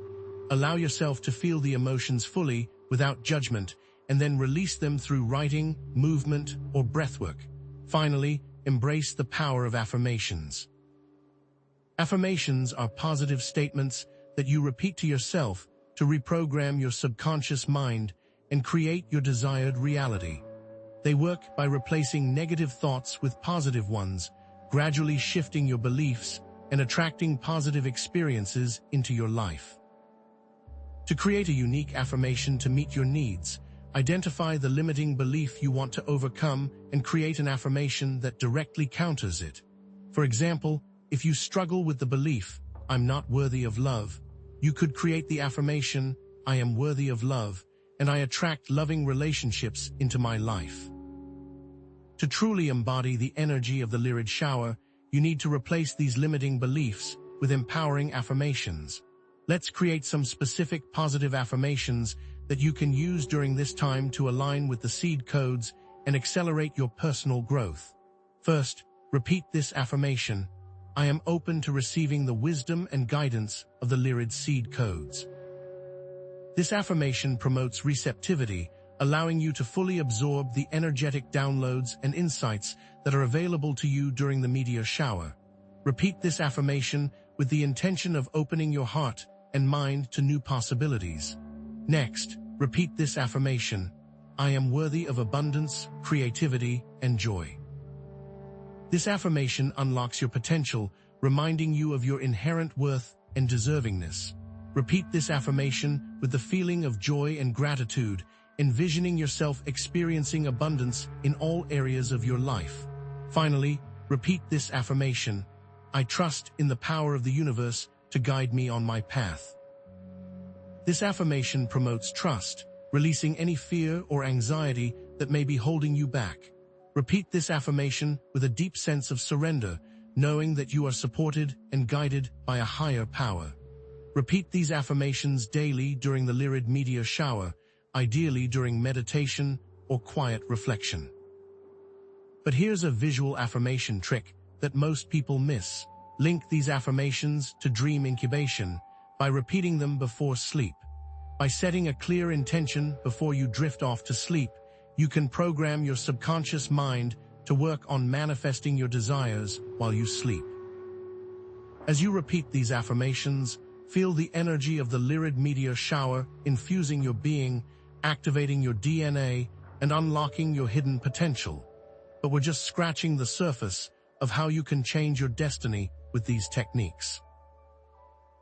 Allow yourself to feel the emotions fully, without judgment, and then release them through writing, movement, or breathwork. Finally, embrace the power of affirmations. Affirmations are positive statements that you repeat to yourself to reprogram your subconscious mind and create your desired reality. They work by replacing negative thoughts with positive ones, gradually shifting your beliefs and attracting positive experiences into your life. To create a unique affirmation to meet your needs, identify the limiting belief you want to overcome and create an affirmation that directly counters it. For example, if you struggle with the belief, "I'm not worthy of love," you could create the affirmation, "I am worthy of love, and I attract loving relationships into my life." To truly embody the energy of the LYRID shower, you need to replace these limiting beliefs with empowering affirmations. Let's create some specific positive affirmations that you can use during this time to align with the seed codes and accelerate your personal growth. First, repeat this affirmation: "I am open to receiving the wisdom and guidance of the LYRID seed codes." This affirmation promotes receptivity, allowing you to fully absorb the energetic downloads and insights that are available to you during the meteor shower. Repeat this affirmation with the intention of opening your heart and mind to new possibilities. Next, repeat this affirmation: "I am worthy of abundance, creativity, and joy." This affirmation unlocks your potential, reminding you of your inherent worth and deservingness. Repeat this affirmation with the feeling of joy and gratitude, envisioning yourself experiencing abundance in all areas of your life. Finally, repeat this affirmation: "I trust in the power of the universe to guide me on my path." This affirmation promotes trust, releasing any fear or anxiety that may be holding you back. Repeat this affirmation with a deep sense of surrender, knowing that you are supported and guided by a higher power. Repeat these affirmations daily during the LYRID meteor shower, ideally during meditation or quiet reflection. But here's a visual affirmation trick that most people miss. Link these affirmations to dream incubation by repeating them before sleep. By setting a clear intention before you drift off to sleep, you can program your subconscious mind to work on manifesting your desires while you sleep. As you repeat these affirmations, feel the energy of the LYRID meteor shower infusing your being, activating your DNA, and unlocking your hidden potential. But we're just scratching the surface of how you can change your destiny with these techniques.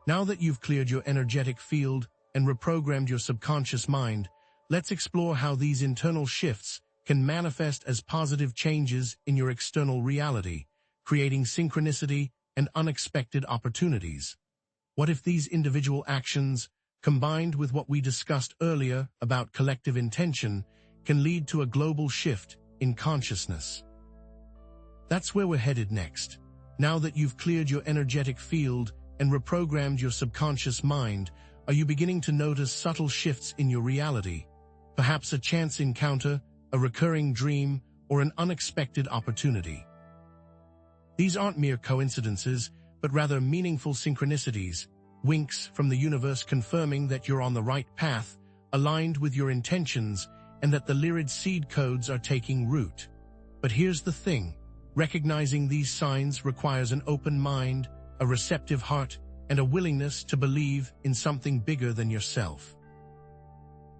Now that you've cleared your energetic field and reprogrammed your subconscious mind, let's explore how these internal shifts can manifest as positive changes in your external reality, creating synchronicity and unexpected opportunities. What if these individual actions, combined with what we discussed earlier about collective intention, can lead to a global shift in consciousness? That's where we're headed next. Now that you've cleared your energetic field and reprogrammed your subconscious mind, are you beginning to notice subtle shifts in your reality? Perhaps a chance encounter, a recurring dream, or an unexpected opportunity. These aren't mere coincidences, but rather meaningful synchronicities, winks from the universe confirming that you're on the right path, aligned with your intentions, and that the LYRID seed codes are taking root. But here's the thing. Recognizing these signs requires an open mind, a receptive heart, and a willingness to believe in something bigger than yourself.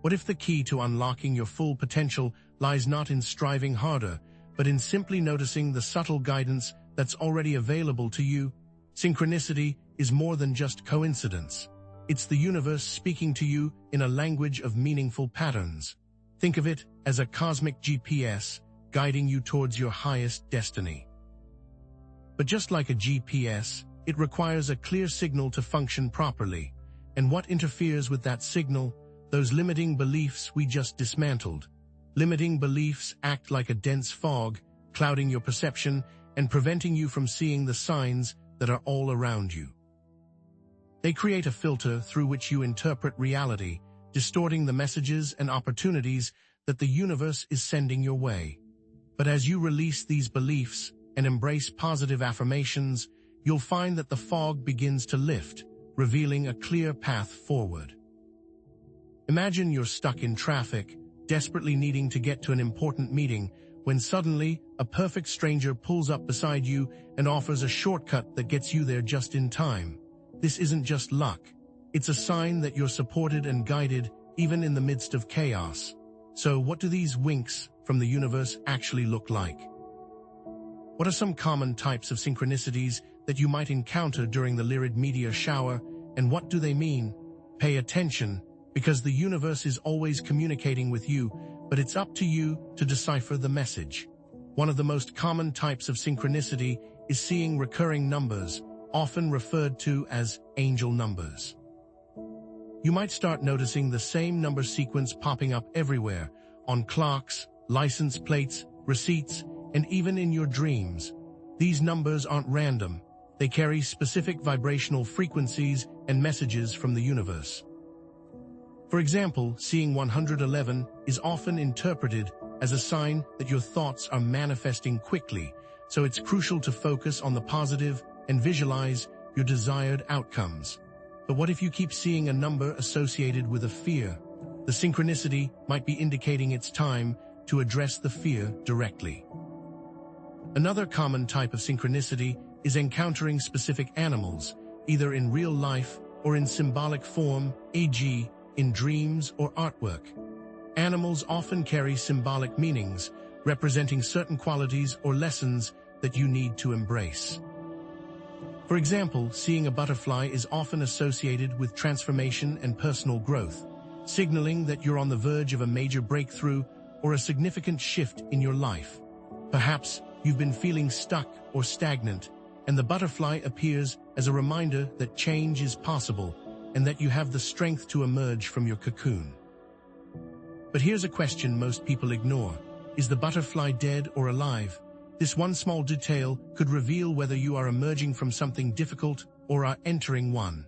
What if the key to unlocking your full potential lies not in striving harder, but in simply noticing the subtle guidance that's already available to you? Synchronicity is more than just coincidence. It's the universe speaking to you in a language of meaningful patterns. Think of it as a cosmic GPS guiding you towards your highest destiny. But just like a GPS, it requires a clear signal to function properly. And what interferes with that signal? Those limiting beliefs we just dismantled. Limiting beliefs act like a dense fog, clouding your perception and preventing you from seeing the signs that are all around you. They create a filter through which you interpret reality, distorting the messages and opportunities that the universe is sending your way. But as you release these beliefs and embrace positive affirmations, you'll find that the fog begins to lift, revealing a clear path forward. Imagine you're stuck in traffic, desperately needing to get to an important meeting, when suddenly a perfect stranger pulls up beside you and offers a shortcut that gets you there just in time. This isn't just luck. It's a sign that you're supported and guided even in the midst of chaos. So what do these winks from the universe actually look like? What are some common types of synchronicities that you might encounter during the LYRID meteor shower, and what do they mean? Pay attention, because the universe is always communicating with you, but it's up to you to decipher the message. One of the most common types of synchronicity is seeing recurring numbers, often referred to as angel numbers. You might start noticing the same number sequence popping up everywhere, on clocks, license plates, receipts, and even in your dreams. These numbers aren't random. They carry specific vibrational frequencies and messages from the universe. For example, seeing 111 is often interpreted as a sign that your thoughts are manifesting quickly, so it's crucial to focus on the positive and visualize your desired outcomes. But what if you keep seeing a number associated with a fear? The synchronicity might be indicating it's time to address the fear directly. Another common type of synchronicity is encountering specific animals, either in real life or in symbolic form, e.g., in dreams or artwork. Animals often carry symbolic meanings, representing certain qualities or lessons that you need to embrace. For example, seeing a butterfly is often associated with transformation and personal growth, signaling that you're on the verge of a major breakthrough or a significant shift in your life. Perhaps you've been feeling stuck or stagnant, and the butterfly appears as a reminder that change is possible and that you have the strength to emerge from your cocoon. But here's a question most people ignore. Is the butterfly dead or alive? This one small detail could reveal whether you are emerging from something difficult or are entering one.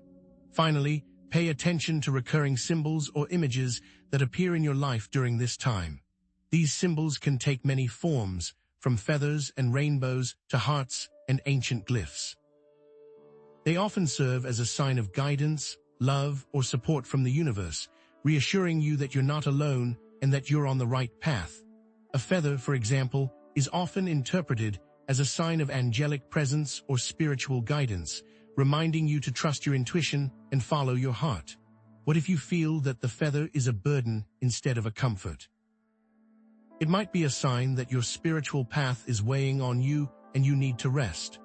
Finally, pay attention to recurring symbols or images that appear in your life during this time. These symbols can take many forms, from feathers and rainbows to hearts and ancient glyphs. They often serve as a sign of guidance, love, or support from the universe, reassuring you that you're not alone and that you're on the right path. A feather, for example, is often interpreted as a sign of angelic presence or spiritual guidance, reminding you to trust your intuition and follow your heart. What if you feel that the feather is a burden instead of a comfort? It might be a sign that your spiritual path is weighing on you and you need to rest.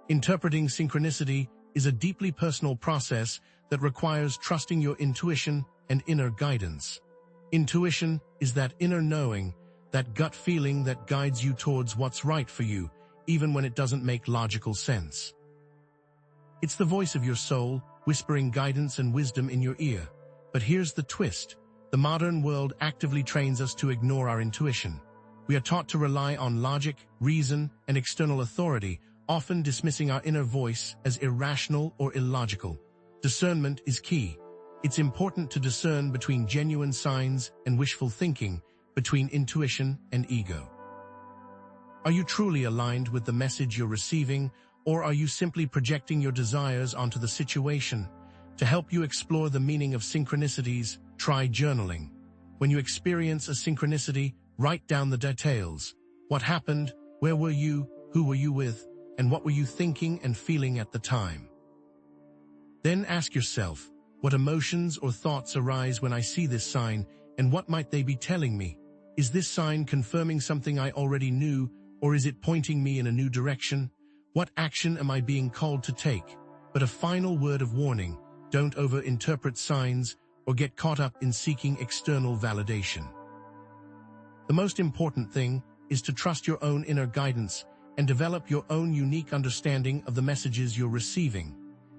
Interpreting synchronicity is a deeply personal process that requires trusting your intuition and inner guidance. Intuition is that inner knowing, that gut feeling that guides you towards what's right for you, even when it doesn't make logical sense. It's the voice of your soul, whispering guidance and wisdom in your ear. But here's the twist. The modern world actively trains us to ignore our intuition. We are taught to rely on logic, reason, and external authority, often dismissing our inner voice as irrational or illogical. Discernment is key. It's important to discern between genuine signs and wishful thinking, between intuition and ego. Are you truly aligned with the message you're receiving, or are you simply projecting your desires onto the situation? To help you explore the meaning of synchronicities, try journaling. When you experience a synchronicity, write down the details. What happened? Where were you? Who were you with? And what were you thinking and feeling at the time? Then ask yourself, what emotions or thoughts arise when I see this sign, and what might they be telling me? Is this sign confirming something I already knew, or is it pointing me in a new direction? What action am I being called to take? But a final word of warning, don't over-interpret signs or get caught up in seeking external validation. The most important thing is to trust your own inner guidance and develop your own unique understanding of the messages you're receiving.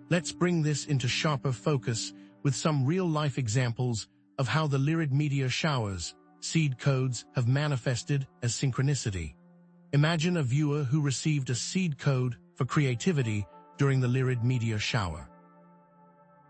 Let's bring this into sharper focus with some real-life examples of how the LYRID meteor showers, seed codes, have manifested as synchronicity. Imagine a viewer who received a seed code for creativity during the LYRID meteor shower.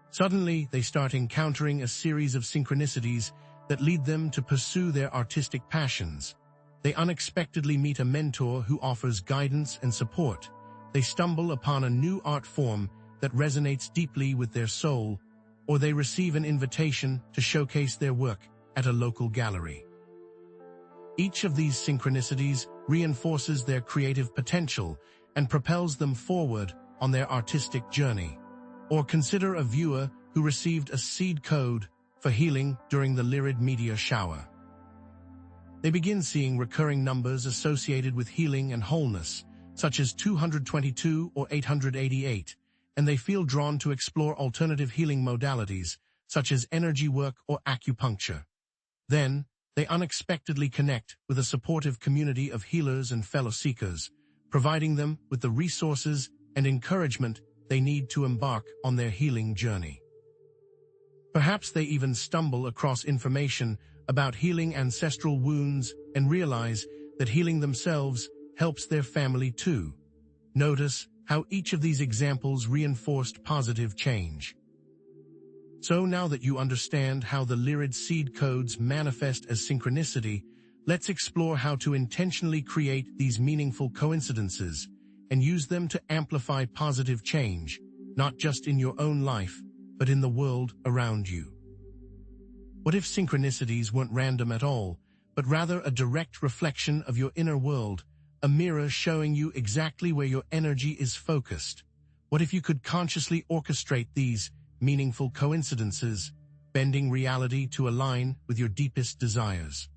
Suddenly, they start encountering a series of synchronicities that lead them to pursue their artistic passions. They unexpectedly meet a mentor who offers guidance and support. They stumble upon a new art form that resonates deeply with their soul, or they receive an invitation to showcase their work at a local gallery. Each of these synchronicities reinforces their creative potential and propels them forward on their artistic journey. Or consider a viewer who received a seed code for healing during the LYRID meteor shower. They begin seeing recurring numbers associated with healing and wholeness, such as 222 or 888, and they feel drawn to explore alternative healing modalities, such as energy work or acupuncture. Then, they unexpectedly connect with a supportive community of healers and fellow seekers, providing them with the resources and encouragement they need to embark on their healing journey. Perhaps they even stumble across information about healing ancestral wounds and realize that healing themselves helps their family too. Notice how each of these examples reinforced positive change. So now that you understand how the LYRID seed codes manifest as synchronicity, let's explore how to intentionally create these meaningful coincidences and use them to amplify positive change, not just in your own life, but in the world around you. What if synchronicities weren't random at all, but rather a direct reflection of your inner world, a mirror showing you exactly where your energy is focused? What if you could consciously orchestrate these meaningful coincidences, bending reality to align with your deepest desires?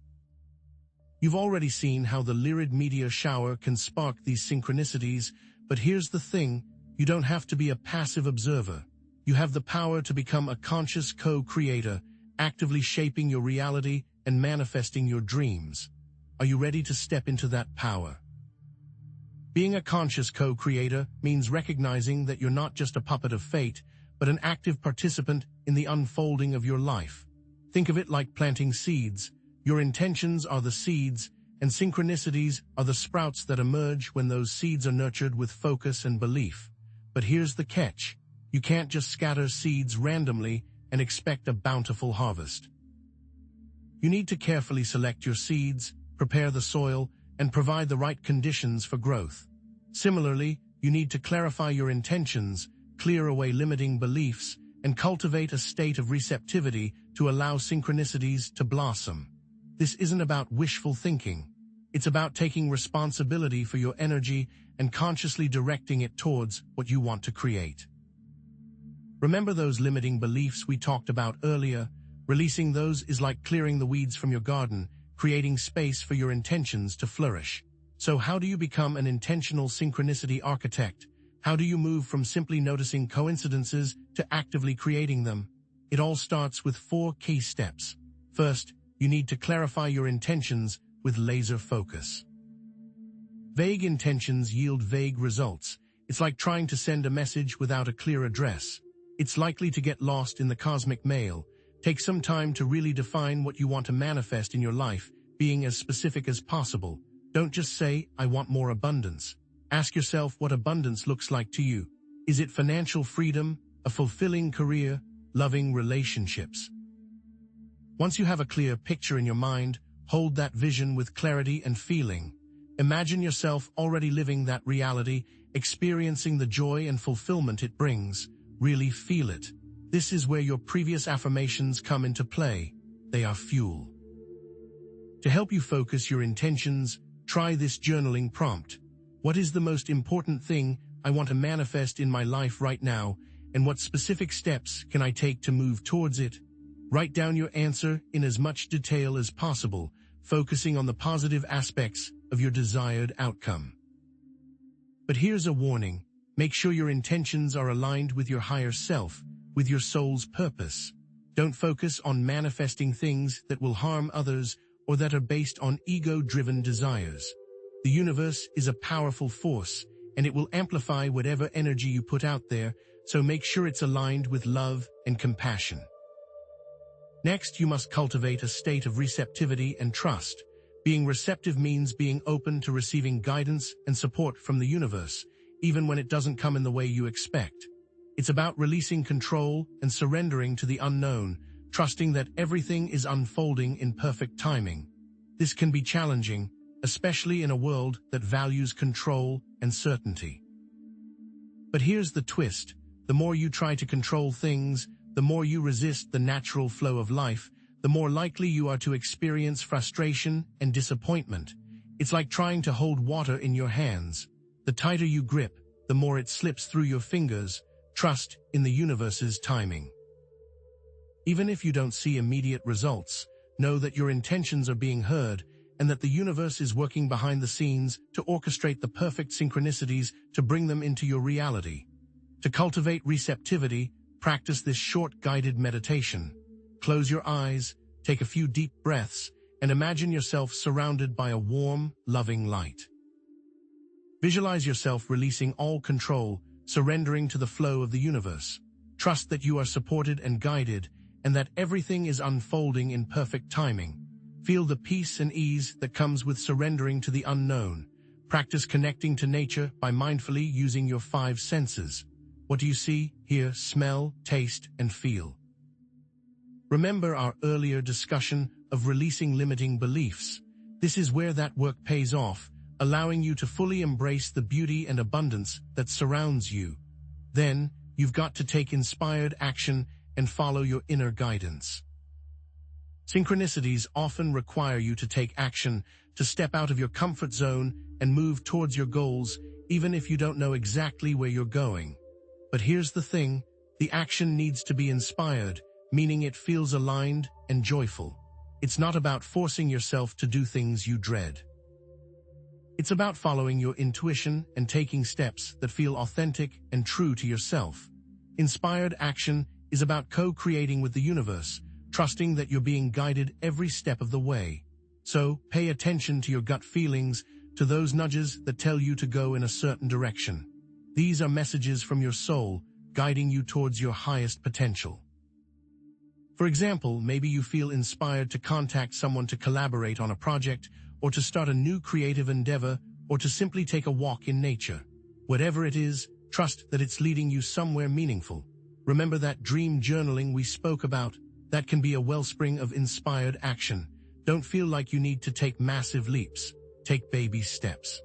You've already seen how the LYRID meteor shower can spark these synchronicities, but here's the thing, you don't have to be a passive observer. You have the power to become a conscious co-creator, actively shaping your reality and manifesting your dreams. Are you ready to step into that power? Being a conscious co-creator means recognizing that you're not just a puppet of fate, but an active participant in the unfolding of your life. Think of it like planting seeds. Your intentions are the seeds, and synchronicities are the sprouts that emerge when those seeds are nurtured with focus and belief. But here's the catch. You can't just scatter seeds randomly and expect a bountiful harvest. You need to carefully select your seeds, prepare the soil, and provide the right conditions for growth. Similarly, you need to clarify your intentions, clear away limiting beliefs, and cultivate a state of receptivity to allow synchronicities to blossom. This isn't about wishful thinking. It's about taking responsibility for your energy and consciously directing it towards what you want to create. Remember those limiting beliefs we talked about earlier? Releasing those is like clearing the weeds from your garden, creating space for your intentions to flourish. So how do you become an intentional synchronicity architect? How do you move from simply noticing coincidences to actively creating them? It all starts with 4 key steps. First, you need to clarify your intentions with laser focus. Vague intentions yield vague results. It's like trying to send a message without a clear address. It's likely to get lost in the cosmic mail. Take some time to really define what you want to manifest in your life, being as specific as possible. Don't just say, I want more abundance. Ask yourself what abundance looks like to you. Is it financial freedom, a fulfilling career, loving relationships? Once you have a clear picture in your mind, hold that vision with clarity and feeling. Imagine yourself already living that reality, experiencing the joy and fulfillment it brings. Really feel it. This is where your previous affirmations come into play. They are fuel. To help you focus your intentions, try this journaling prompt. What is the most important thing I want to manifest in my life right now, and what specific steps can I take to move towards it? Write down your answer in as much detail as possible, focusing on the positive aspects of your desired outcome. But here's a warning. Make sure your intentions are aligned with your higher self, with your soul's purpose. Don't focus on manifesting things that will harm others or that are based on ego-driven desires. The universe is a powerful force, and it will amplify whatever energy you put out there, so make sure it's aligned with love and compassion. Next, you must cultivate a state of receptivity and trust. Being receptive means being open to receiving guidance and support from the universe, even when it doesn't come in the way you expect. It's about releasing control and surrendering to the unknown, trusting that everything is unfolding in perfect timing. This can be challenging, especially in a world that values control and certainty. But here's the twist. The more you try to control things, the more you resist the natural flow of life, the more likely you are to experience frustration and disappointment. It's like trying to hold water in your hands. The tighter you grip, the more it slips through your fingers. Trust in the universe's timing. Even if you don't see immediate results, know that your intentions are being heard and that the universe is working behind the scenes to orchestrate the perfect synchronicities to bring them into your reality. To cultivate receptivity, practice this short guided meditation. Close your eyes, take a few deep breaths, and imagine yourself surrounded by a warm, loving light. Visualize yourself releasing all control, surrendering to the flow of the universe. Trust that you are supported and guided, and that everything is unfolding in perfect timing. Feel the peace and ease that comes with surrendering to the unknown. Practice connecting to nature by mindfully using your 5 senses. What do you see, hear, smell, taste, and feel? Remember our earlier discussion of releasing limiting beliefs. This is where that work pays off, allowing you to fully embrace the beauty and abundance that surrounds you. Then, you've got to take inspired action and follow your inner guidance. Synchronicities often require you to take action, to step out of your comfort zone and move towards your goals, even if you don't know exactly where you're going. But here's the thing, the action needs to be inspired, meaning it feels aligned and joyful. It's not about forcing yourself to do things you dread. It's about following your intuition and taking steps that feel authentic and true to yourself. Inspired action is about co-creating with the universe, trusting that you're being guided every step of the way. So, pay attention to your gut feelings, to those nudges that tell you to go in a certain direction. These are messages from your soul, guiding you towards your highest potential. For example, maybe you feel inspired to contact someone to collaborate on a project, or to start a new creative endeavor, or to simply take a walk in nature. Whatever it is, trust that it's leading you somewhere meaningful. Remember that dream journaling we spoke about? That can be a wellspring of inspired action. Don't feel like you need to take massive leaps. Take baby steps.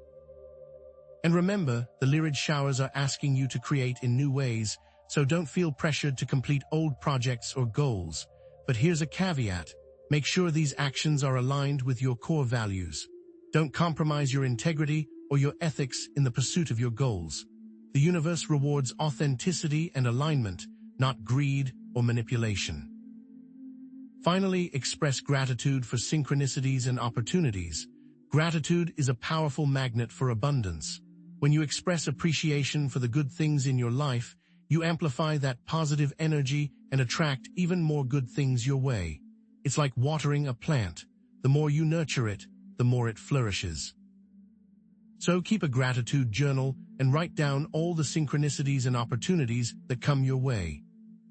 And remember, the LYRID showers are asking you to create in new ways, so don't feel pressured to complete old projects or goals. But here's a caveat. Make sure these actions are aligned with your core values. Don't compromise your integrity or your ethics in the pursuit of your goals. The universe rewards authenticity and alignment, not greed or manipulation. Finally, express gratitude for synchronicities and opportunities. Gratitude is a powerful magnet for abundance. When you express appreciation for the good things in your life, you amplify that positive energy and attract even more good things your way. It's like watering a plant. The more you nurture it, the more it flourishes. So keep a gratitude journal and write down all the synchronicities and opportunities that come your way.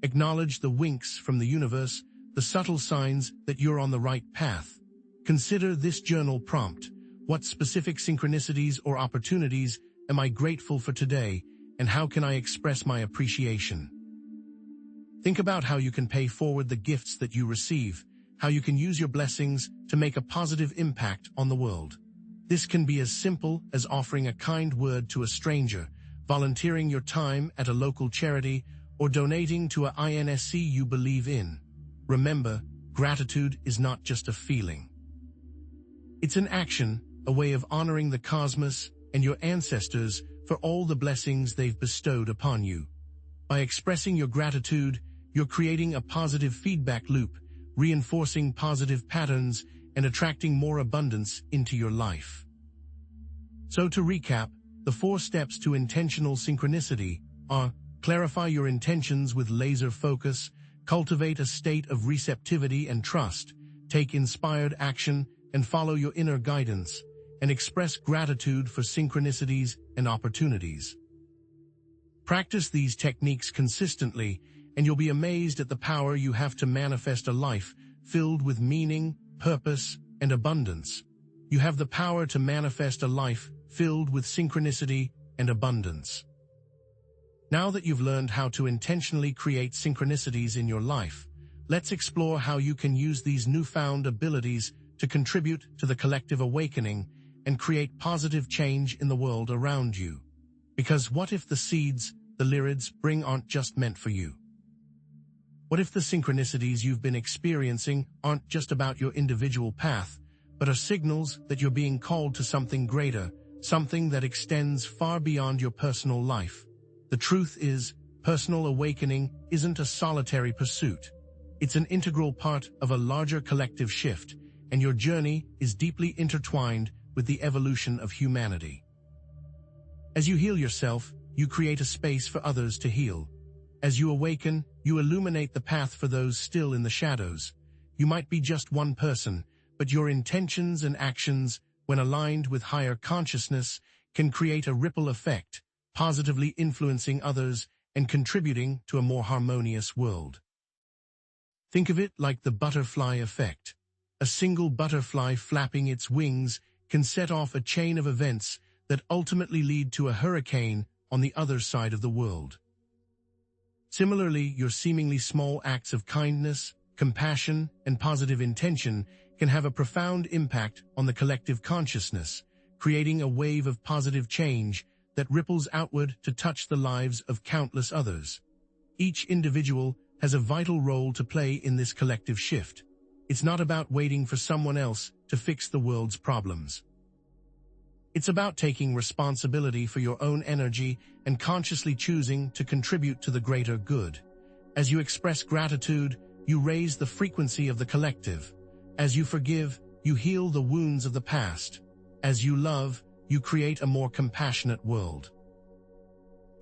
Acknowledge the winks from the universe, the subtle signs that you're on the right path. Consider this journal prompt. What specific synchronicities or opportunities am I grateful for today, and how can I express my appreciation? Think about how you can pay forward the gifts that you receive, how you can use your blessings to make a positive impact on the world. This can be as simple as offering a kind word to a stranger, volunteering your time at a local charity, or donating to a INSC you believe in. Remember, gratitude is not just a feeling. It's an action, a way of honoring the cosmos and your ancestors for all the blessings they've bestowed upon you. By expressing your gratitude, you're creating a positive feedback loop, reinforcing positive patterns and attracting more abundance into your life. So to recap, the 4 steps to intentional synchronicity are: clarify your intentions with laser focus, cultivate a state of receptivity and trust, take inspired action, and follow your inner guidance, and express gratitude for synchronicities and opportunities. Practice these techniques consistently, and you'll be amazed at the power you have to manifest a life filled with meaning, purpose, and abundance. You have the power to manifest a life filled with synchronicity and abundance. Now that you've learned how to intentionally create synchronicities in your life, let's explore how you can use these newfound abilities to contribute to the collective awakening and create positive change in the world around you. Because what if the seeds the lyrids bring aren't just meant for you? What if the synchronicities you've been experiencing aren't just about your individual path, but are signals that you're being called to something greater, something that extends far beyond your personal life? The truth is, personal awakening isn't a solitary pursuit. It's an integral part of a larger collective shift, and your journey is deeply intertwined with the evolution of humanity. As you heal yourself, you create a space for others to heal. As you awaken, you illuminate the path for those still in the shadows. You might be just one person, but your intentions and actions, when aligned with higher consciousness, can create a ripple effect, positively influencing others and contributing to a more harmonious world. Think of it like the butterfly effect. A single butterfly flapping its wings can set off a chain of events that ultimately lead to a hurricane on the other side of the world. Similarly, your seemingly small acts of kindness, compassion, and positive intention can have a profound impact on the collective consciousness, creating a wave of positive change that ripples outward to touch the lives of countless others. Each individual has a vital role to play in this collective shift. It's not about waiting for someone else to fix the world's problems. It's about taking responsibility for your own energy and consciously choosing to contribute to the greater good. As you express gratitude, you raise the frequency of the collective. As you forgive, you heal the wounds of the past. As you love, you create a more compassionate world.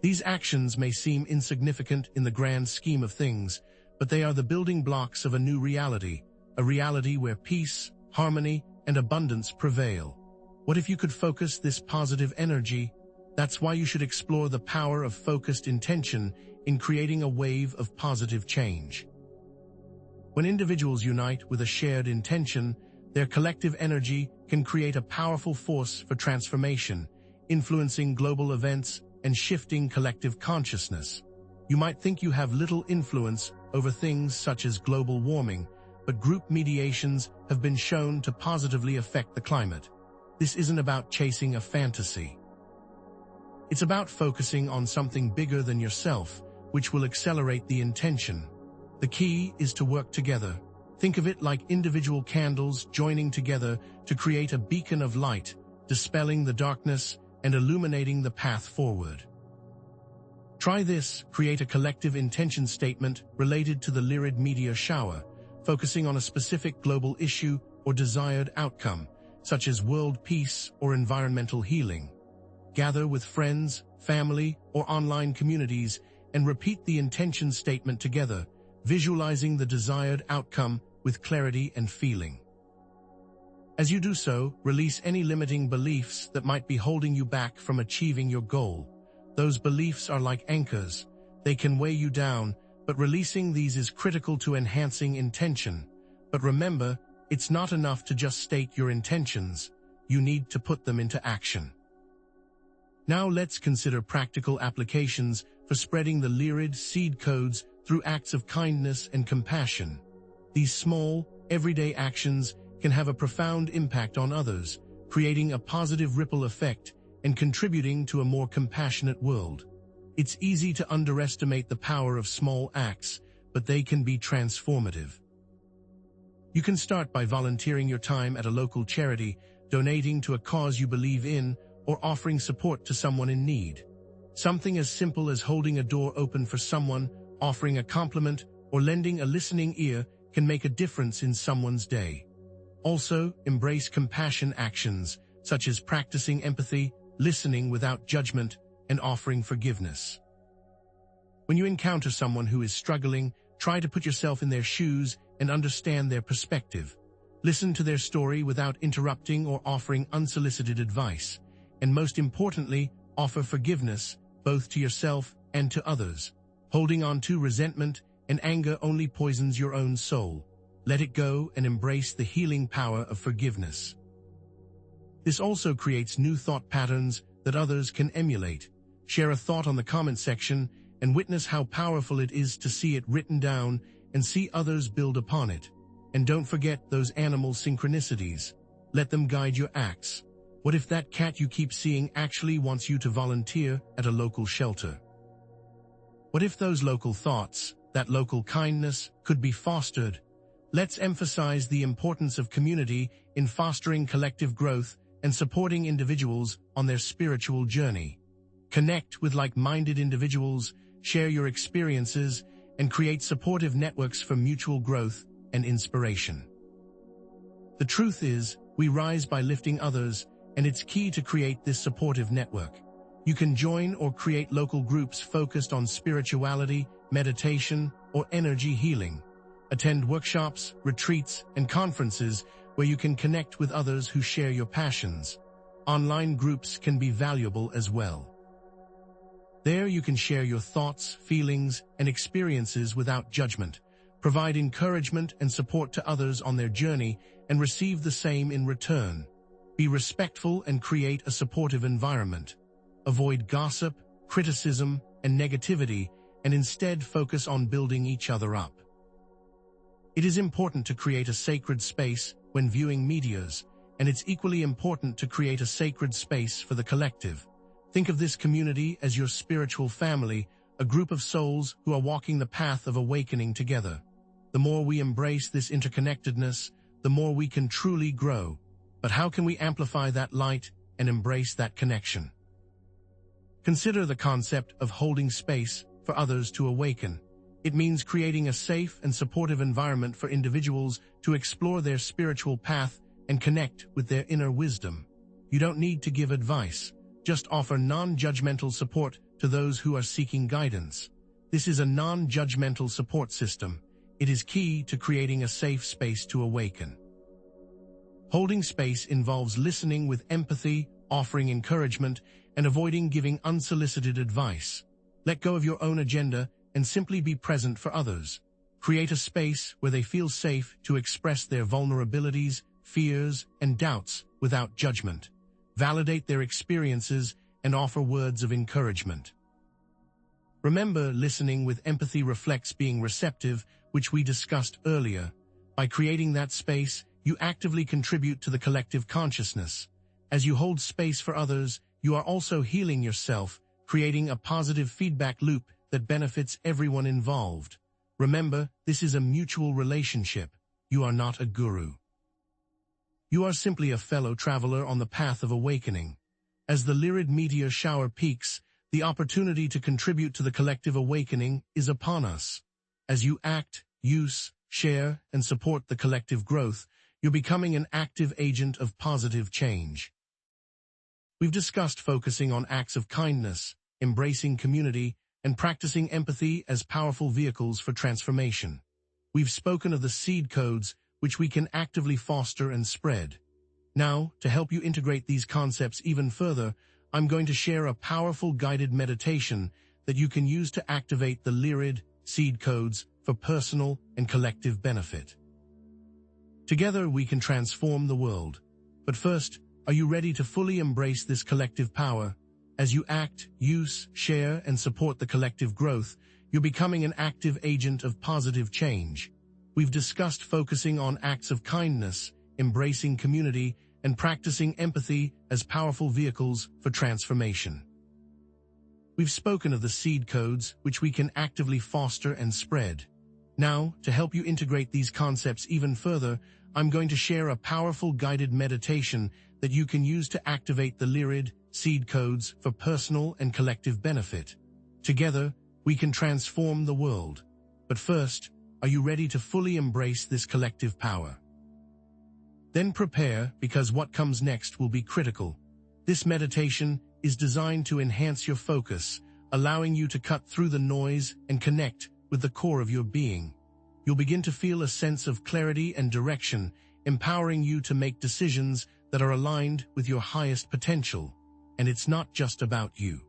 These actions may seem insignificant in the grand scheme of things, but they are the building blocks of a new reality, a reality where peace, harmony, and abundance prevail. What if you could focus this positive energy? That's why you should explore the power of focused intention in creating a wave of positive change. When individuals unite with a shared intention, their collective energy can create a powerful force for transformation, influencing global events and shifting collective consciousness. You might think you have little influence over things such as global warming, but group mediations have been shown to positively affect the climate. This isn't about chasing a fantasy. It's about focusing on something bigger than yourself, which will accelerate the intention. The key is to work together. Think of it like individual candles joining together to create a beacon of light, dispelling the darkness and illuminating the path forward. Try this: create a collective intention statement related to the LYRID meteor shower, focusing on a specific global issue or desired outcome, such as world peace or environmental healing. Gather with friends, family, or online communities and repeat the intention statement together, visualizing the desired outcome with clarity and feeling. As you do so, release any limiting beliefs that might be holding you back from achieving your goal. Those beliefs are like anchors. They can weigh you down, but releasing these is critical to enhancing intention. But remember, it's not enough to just state your intentions. You need to put them into action. Now let's consider practical applications for spreading the LYRID seed codes through acts of kindness and compassion. These small, everyday actions can have a profound impact on others, creating a positive ripple effect and contributing to a more compassionate world. It's easy to underestimate the power of small acts, but they can be transformative. You can start by volunteering your time at a local charity, donating to a cause you believe in, or offering support to someone in need. Something as simple as holding a door open for someone, offering a compliment, or lending a listening ear can make a difference in someone's day. Also, embrace compassion actions, such as practicing empathy, listening without judgment, and offering forgiveness. When you encounter someone who is struggling, try to put yourself in their shoes and understand their perspective. Listen to their story without interrupting or offering unsolicited advice. And most importantly, offer forgiveness, both to yourself and to others. Holding on to resentment and anger only poisons your own soul. Let it go and embrace the healing power of forgiveness. This also creates new thought patterns that others can emulate. Share a thought on the comment section and witness how powerful it is to see it written down and see others build upon it. And don't forget those animal synchronicities. Let them guide your acts. What if that cat you keep seeing actually wants you to volunteer at a local shelter? What if those local thoughts, that local kindness, could be fostered? Let's emphasize the importance of community in fostering collective growth and supporting individuals on their spiritual journey. Connect with like-minded individuals, share your experiences, and create supportive networks for mutual growth and inspiration. The truth is, we rise by lifting others, and it's key to create this supportive network. You can join or create local groups focused on spirituality, meditation, or energy healing. Attend workshops, retreats, and conferences where you can connect with others who share your passions. Online groups can be valuable as well. There you can share your thoughts, feelings, and experiences without judgment, provide encouragement and support to others on their journey, and receive the same in return. Be respectful and create a supportive environment. Avoid gossip, criticism, and negativity, and instead focus on building each other up. It is important to create a sacred space when viewing meteors, and it's equally important to create a sacred space for the collective. Think of this community as your spiritual family, a group of souls who are walking the path of awakening together. The more we embrace this interconnectedness, the more we can truly grow. But how can we amplify that light and embrace that connection? Consider the concept of holding space for others to awaken. It means creating a safe and supportive environment for individuals to explore their spiritual path and connect with their inner wisdom. You don't need to give advice. Just offer non-judgmental support to those who are seeking guidance. This is a non-judgmental support system. It is key to creating a safe space to awaken. Holding space involves listening with empathy, offering encouragement, and avoiding giving unsolicited advice. Let go of your own agenda and simply be present for others. Create a space where they feel safe to express their vulnerabilities, fears, and doubts without judgment. Validate their experiences and offer words of encouragement. Remember, listening with empathy reflects being receptive, which we discussed earlier. By creating that space, you actively contribute to the collective consciousness. As you hold space for others, you are also healing yourself, creating a positive feedback loop that benefits everyone involved. Remember, this is a mutual relationship. You are not a guru. You are simply a fellow traveler on the path of awakening. As the LYRID meteor shower peaks, the opportunity to contribute to the collective awakening is upon us. As you act, use, share, and support the collective growth, you're becoming an active agent of positive change. We've discussed focusing on acts of kindness, embracing community, and practicing empathy as powerful vehicles for transformation. We've spoken of the seed codes, which we can actively foster and spread. Now, to help you integrate these concepts even further, I'm going to share a powerful guided meditation that you can use to activate the LYRID seed codes for personal and collective benefit. Together, we can transform the world. But first, are you ready to fully embrace this collective power? As you act, use, share, and support the collective growth, you're becoming an active agent of positive change. We've discussed focusing on acts of kindness, embracing community, and practicing empathy as powerful vehicles for transformation. We've spoken of the seed codes, which we can actively foster and spread. Now, to help you integrate these concepts even further, I'm going to share a powerful guided meditation that you can use to activate the LYRID seed codes for personal and collective benefit. Together, we can transform the world. But first, are you ready to fully embrace this collective power? Then prepare, because what comes next will be critical. This meditation is designed to enhance your focus, allowing you to cut through the noise and connect with the core of your being. You'll begin to feel a sense of clarity and direction, empowering you to make decisions that are aligned with your highest potential. And it's not just about you.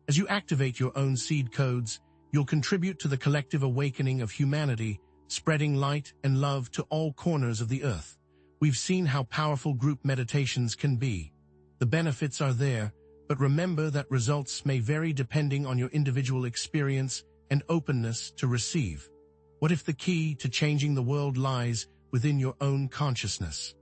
As you activate your own seed codes, you'll contribute to the collective awakening of humanity, spreading light and love to all corners of the earth. We've seen how powerful group meditations can be. The benefits are there, but remember that results may vary depending on your individual experience and openness to receive. What if the key to changing the world lies within your own consciousness?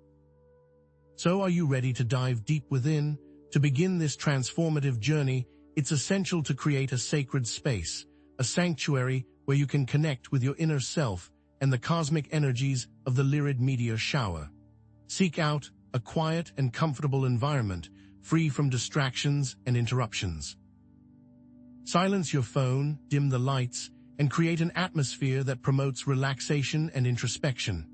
So are you ready to dive deep within? To begin this transformative journey, it's essential to create a sacred space, a sanctuary where you can connect with your inner self and the cosmic energies of the LYRID meteor shower. Seek out a quiet and comfortable environment, free from distractions and interruptions. Silence your phone, dim the lights, and create an atmosphere that promotes relaxation and introspection.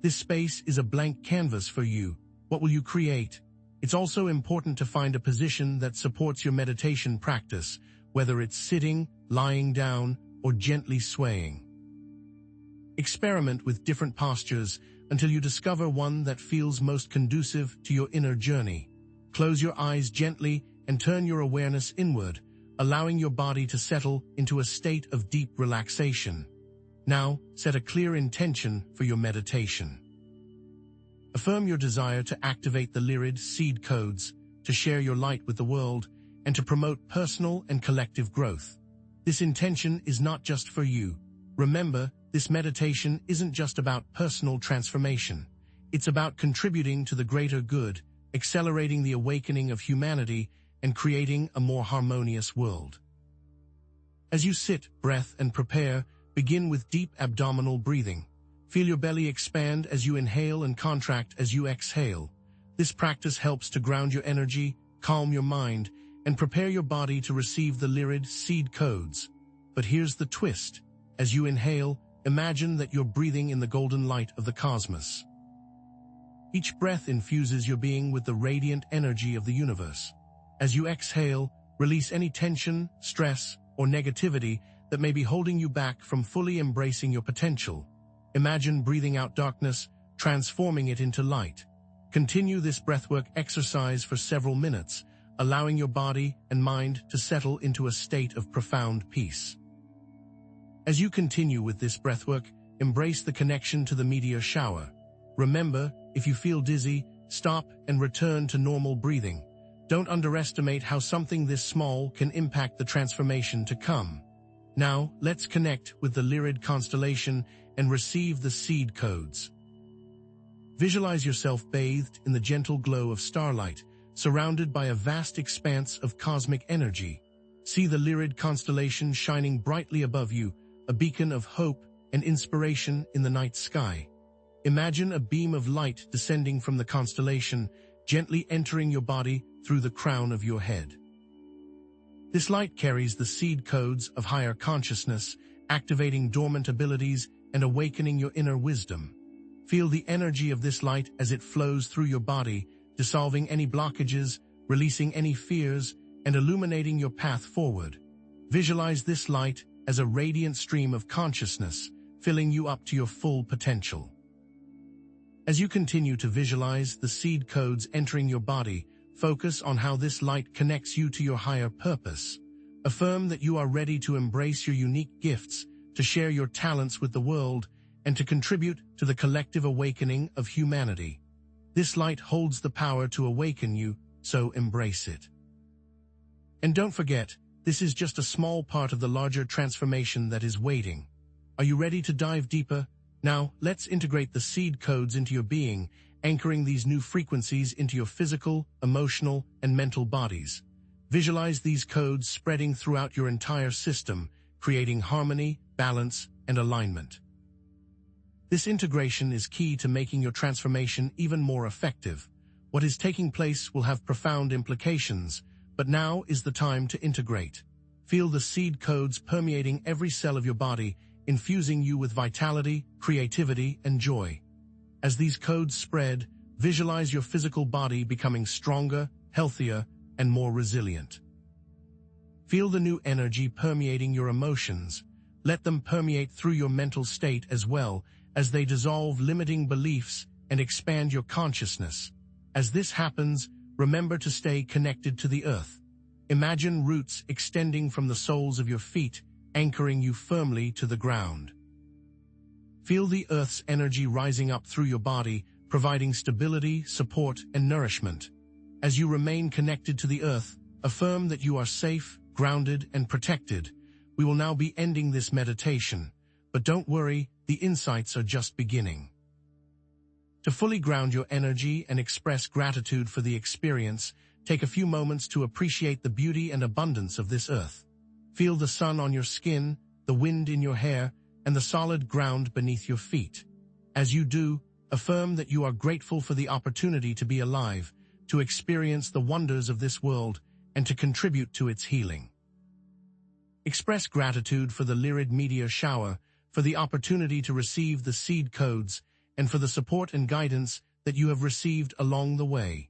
This space is a blank canvas for you. What will you create? It's also important to find a position that supports your meditation practice, whether it's sitting, lying down, or gently swaying. Experiment with different postures until you discover one that feels most conducive to your inner journey. Close your eyes gently and turn your awareness inward, allowing your body to settle into a state of deep relaxation. Now, set a clear intention for your meditation. Affirm your desire to activate the LYRID seed codes, to share your light with the world, and to promote personal and collective growth. This intention is not just for you. Remember, this meditation isn't just about personal transformation. It's about contributing to the greater good, accelerating the awakening of humanity, and creating a more harmonious world. As you sit, breath, and prepare, begin with deep abdominal breathing. Feel your belly expand as you inhale and contract as you exhale. This practice helps to ground your energy, calm your mind, and prepare your body to receive the LYRID seed codes. But here's the twist. As you inhale, imagine that you're breathing in the golden light of the cosmos. Each breath infuses your being with the radiant energy of the universe. As you exhale, release any tension, stress, or negativity that may be holding you back from fully embracing your potential. Imagine breathing out darkness, transforming it into light. Continue this breathwork exercise for several minutes, allowing your body and mind to settle into a state of profound peace. As you continue with this breathwork, embrace the connection to the meteor shower. Remember, if you feel dizzy, stop and return to normal breathing. Don't underestimate how something this small can impact the transformation to come. Now, let's connect with the LYRID constellation and receive the seed codes. Visualize yourself bathed in the gentle glow of starlight, surrounded by a vast expanse of cosmic energy. See the LYRID constellation shining brightly above you, a beacon of hope and inspiration in the night sky. Imagine a beam of light descending from the constellation, gently entering your body through the crown of your head. This light carries the seed codes of higher consciousness, activating dormant abilities and awakening your inner wisdom. Feel the energy of this light as it flows through your body, dissolving any blockages, releasing any fears, and illuminating your path forward. Visualize this light as a radiant stream of consciousness, filling you up to your full potential. As you continue to visualize the seed codes entering your body, focus on how this light connects you to your higher purpose. Affirm that you are ready to embrace your unique gifts, to share your talents with the world, and to contribute to the collective awakening of humanity. This light holds the power to awaken you, so embrace it. And don't forget, this is just a small part of the larger transformation that is waiting. Are you ready to dive deeper? Now, let's integrate the seed codes into your being, anchoring these new frequencies into your physical, emotional, and mental bodies. Visualize these codes spreading throughout your entire system, creating harmony, balance, and alignment. This integration is key to making your transformation even more effective. What is taking place will have profound implications, but now is the time to integrate. Feel the seed codes permeating every cell of your body, infusing you with vitality, creativity, and joy. As these codes spread, visualize your physical body becoming stronger, healthier, and more resilient. Feel the new energy permeating your emotions. Let them permeate through your mental state as well, as they dissolve limiting beliefs and expand your consciousness. As this happens, remember to stay connected to the earth. Imagine roots extending from the soles of your feet, anchoring you firmly to the ground. Feel the earth's energy rising up through your body, providing stability, support, and nourishment. As you remain connected to the earth, affirm that you are safe, grounded, and protected. We will now be ending this meditation, but don't worry, the insights are just beginning. To fully ground your energy and express gratitude for the experience, take a few moments to appreciate the beauty and abundance of this earth. Feel the sun on your skin, the wind in your hair, and the solid ground beneath your feet. As you do, affirm that you are grateful for the opportunity to be alive, to experience the wonders of this world, and to contribute to its healing. Express gratitude for the LYRID meteor shower, for the opportunity to receive the seed codes, and for the support and guidance that you have received along the way.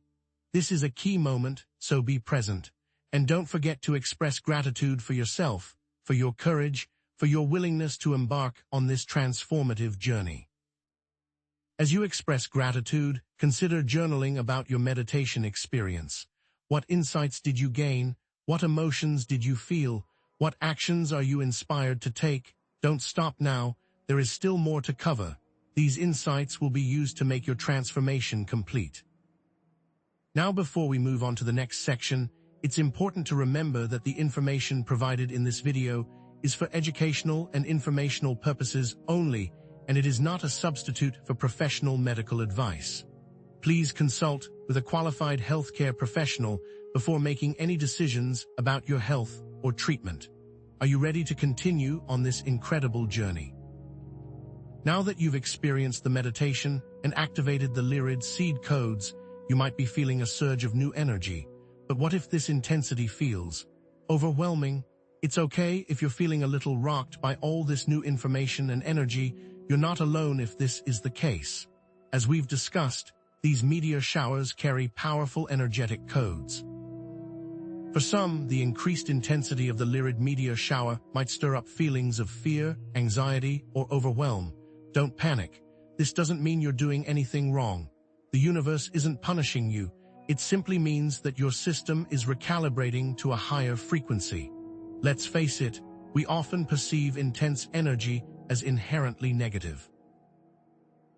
This is a key moment, so be present. And don't forget to express gratitude for yourself, for your courage, for your willingness to embark on this transformative journey. As you express gratitude, consider journaling about your meditation experience. What insights did you gain? What emotions did you feel? What actions are you inspired to take? Don't stop now. There is still more to cover. These insights will be used to make your transformation complete. Now, before we move on to the next section, it's important to remember that the information provided in this video is for educational and informational purposes only, and it is not a substitute for professional medical advice. Please consult with a qualified healthcare professional before making any decisions about your health or treatment. Are you ready to continue on this incredible journey? Now that you've experienced the meditation and activated the LYRID seed codes, you might be feeling a surge of new energy. But what if this intensity feels overwhelming? It's okay if you're feeling a little rocked by all this new information and energy. You're not alone if this is the case. As we've discussed, these meteor showers carry powerful energetic codes. For some, the increased intensity of the LYRID meteor shower might stir up feelings of fear, anxiety, or overwhelm. Don't panic. This doesn't mean you're doing anything wrong. The universe isn't punishing you. It simply means that your system is recalibrating to a higher frequency. Let's face it, we often perceive intense energy as inherently negative.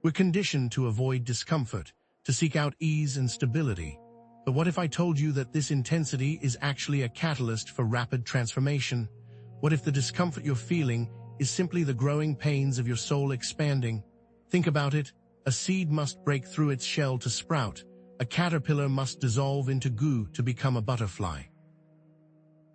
We're conditioned to avoid discomfort, to seek out ease and stability. But what if I told you that this intensity is actually a catalyst for rapid transformation? What if the discomfort you're feeling is simply the growing pains of your soul expanding? Think about it. A seed must break through its shell to sprout. A caterpillar must dissolve into goo to become a butterfly.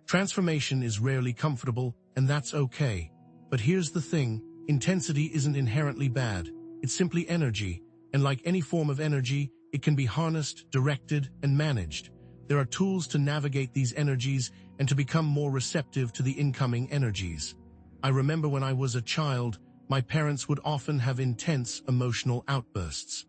Transformation is rarely comfortable, and that's okay. But here's the thing, intensity isn't inherently bad. It's simply energy, and like any form of energy, it can be harnessed, directed, and managed. There are tools to navigate these energies and to become more receptive to the incoming energies. I remember when I was a child, my parents would often have intense emotional outbursts.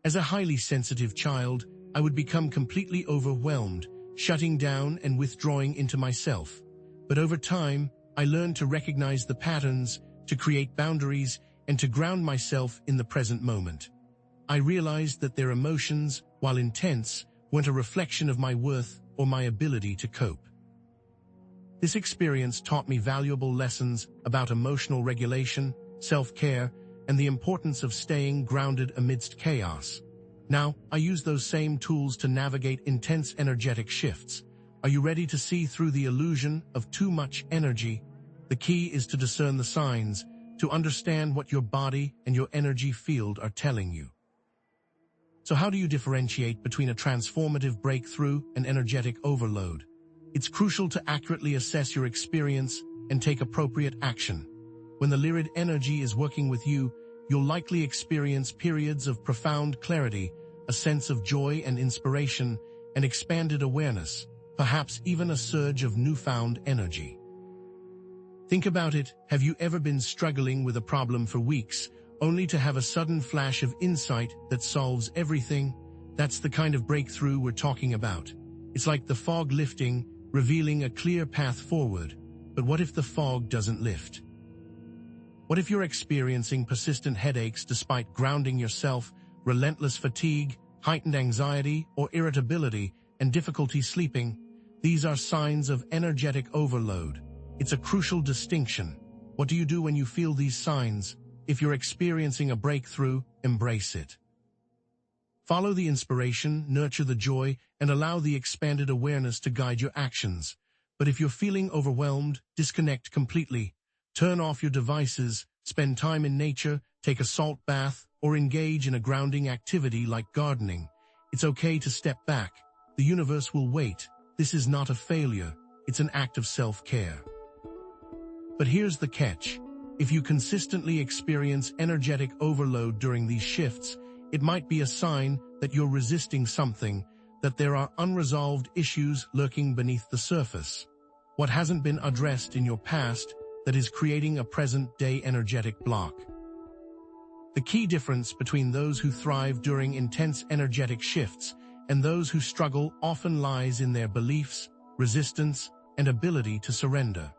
As a highly sensitive child, I would become completely overwhelmed, shutting down and withdrawing into myself. But over time, I learned to recognize the patterns, to create boundaries, and to ground myself in the present moment. I realized that their emotions, while intense, weren't a reflection of my worth or my ability to cope. This experience taught me valuable lessons about emotional regulation, self-care, and the importance of staying grounded amidst chaos. Now, I use those same tools to navigate intense energetic shifts. Are you ready to see through the illusion of too much energy? The key is to discern the signs, to understand what your body and your energy field are telling you. So how do you differentiate between a transformative breakthrough and energetic overload? It's crucial to accurately assess your experience and take appropriate action. When the LYRID energy is working with you, you'll likely experience periods of profound clarity, a sense of joy and inspiration, and expanded awareness, perhaps even a surge of newfound energy. Think about it. Have you ever been struggling with a problem for weeks, only to have a sudden flash of insight that solves everything? That's the kind of breakthrough we're talking about. It's like the fog lifting, revealing a clear path forward. But what if the fog doesn't lift? What if you're experiencing persistent headaches despite grounding yourself, relentless fatigue, heightened anxiety or irritability, and difficulty sleeping? These are signs of energetic overload. It's a crucial distinction. What do you do when you feel these signs? If you're experiencing a breakthrough, embrace it. Follow the inspiration, nurture the joy, and allow the expanded awareness to guide your actions. But if you're feeling overwhelmed, disconnect completely. Turn off your devices, spend time in nature, take a salt bath, or engage in a grounding activity like gardening. It's okay to step back. The universe will wait. This is not a failure. It's an act of self-care. But here's the catch. If you consistently experience energetic overload during these shifts, it might be a sign that you're resisting something, that there are unresolved issues lurking beneath the surface. What hasn't been addressed in your past that is creating a present-day energetic block. The key difference between those who thrive during intense energetic shifts and those who struggle often lies in their beliefs, resistance, and ability to surrender.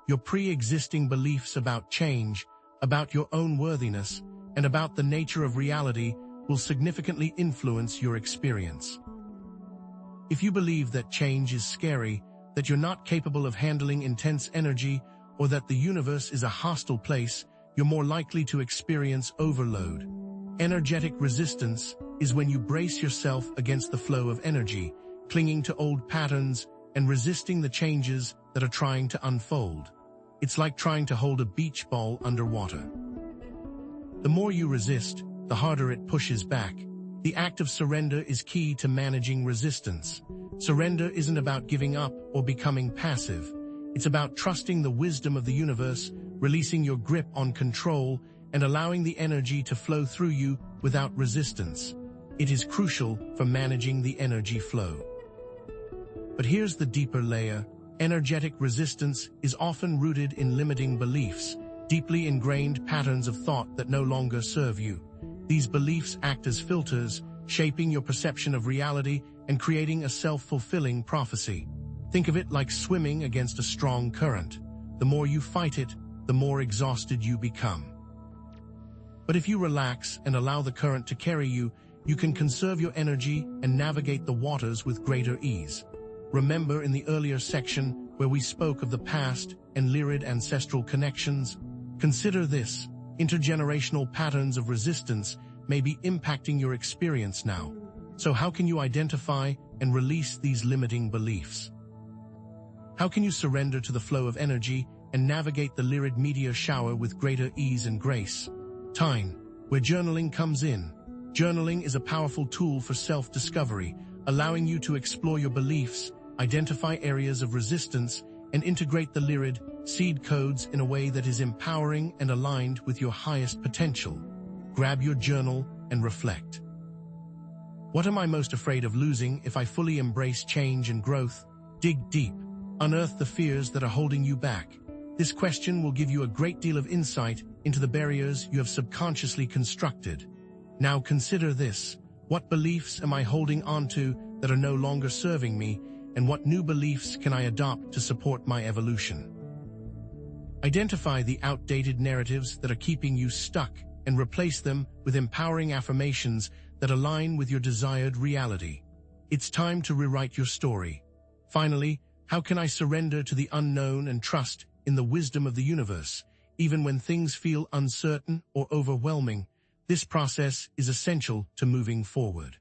Your pre-existing beliefs about change, about your own worthiness, and about the nature of reality will significantly influence your experience. If you believe that change is scary, that you're not capable of handling intense energy, or that the universe is a hostile place, you're more likely to experience overload. Energetic resistance is when you brace yourself against the flow of energy, clinging to old patterns and resisting the changes that are trying to unfold. It's like trying to hold a beach ball underwater. The more you resist, the harder it pushes back. The act of surrender is key to managing resistance. Surrender isn't about giving up or becoming passive. It's about trusting the wisdom of the universe, releasing your grip on control, and allowing the energy to flow through you without resistance. It is crucial for managing the energy flow. But here's the deeper layer. Energetic resistance is often rooted in limiting beliefs, deeply ingrained patterns of thought that no longer serve you. These beliefs act as filters, shaping your perception of reality and creating a self-fulfilling prophecy. Think of it like swimming against a strong current. The more you fight it, the more exhausted you become. But if you relax and allow the current to carry you, you can conserve your energy and navigate the waters with greater ease. Remember in the earlier section where we spoke of the past and LYRID ancestral connections? Consider this. Intergenerational patterns of resistance may be impacting your experience now. So how can you identify and release these limiting beliefs? How can you surrender to the flow of energy and navigate the LYRID meteor shower with greater ease and grace? Time, where journaling comes in. Journaling is a powerful tool for self-discovery, allowing you to explore your beliefs, identify areas of resistance, and integrate the LYRID seed codes in a way that is empowering and aligned with your highest potential. Grab your journal and reflect. What am I most afraid of losing if I fully embrace change and growth? Dig deep. Unearth the fears that are holding you back. This question will give you a great deal of insight into the barriers you have subconsciously constructed. Now consider this. What beliefs am I holding onto that are no longer serving me, and what new beliefs can I adopt to support my evolution? Identify the outdated narratives that are keeping you stuck and replace them with empowering affirmations that align with your desired reality. It's time to rewrite your story. Finally, how can I surrender to the unknown and trust in the wisdom of the universe, even when things feel uncertain or overwhelming? This process is essential to moving forward.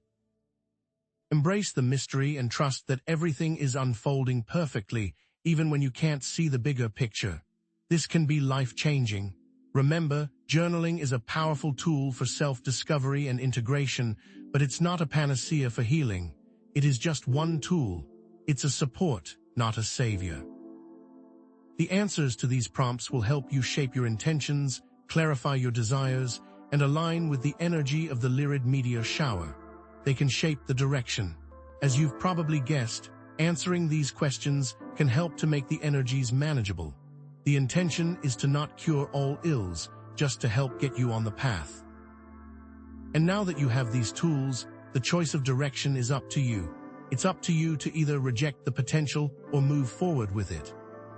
Embrace the mystery and trust that everything is unfolding perfectly, even when you can't see the bigger picture. This can be life-changing. Remember, journaling is a powerful tool for self-discovery and integration, but it's not a panacea for healing. It is just one tool. It's a support, not a savior. The answers to these prompts will help you shape your intentions, clarify your desires, and align with the energy of the LYRID meteor shower. They can shape the direction. As you've probably guessed, answering these questions can help to make the energies manageable. The intention is to not cure all ills, just to help get you on the path. And now that you have these tools, the choice of direction is up to you. It's up to you to either reject the potential or move forward with it.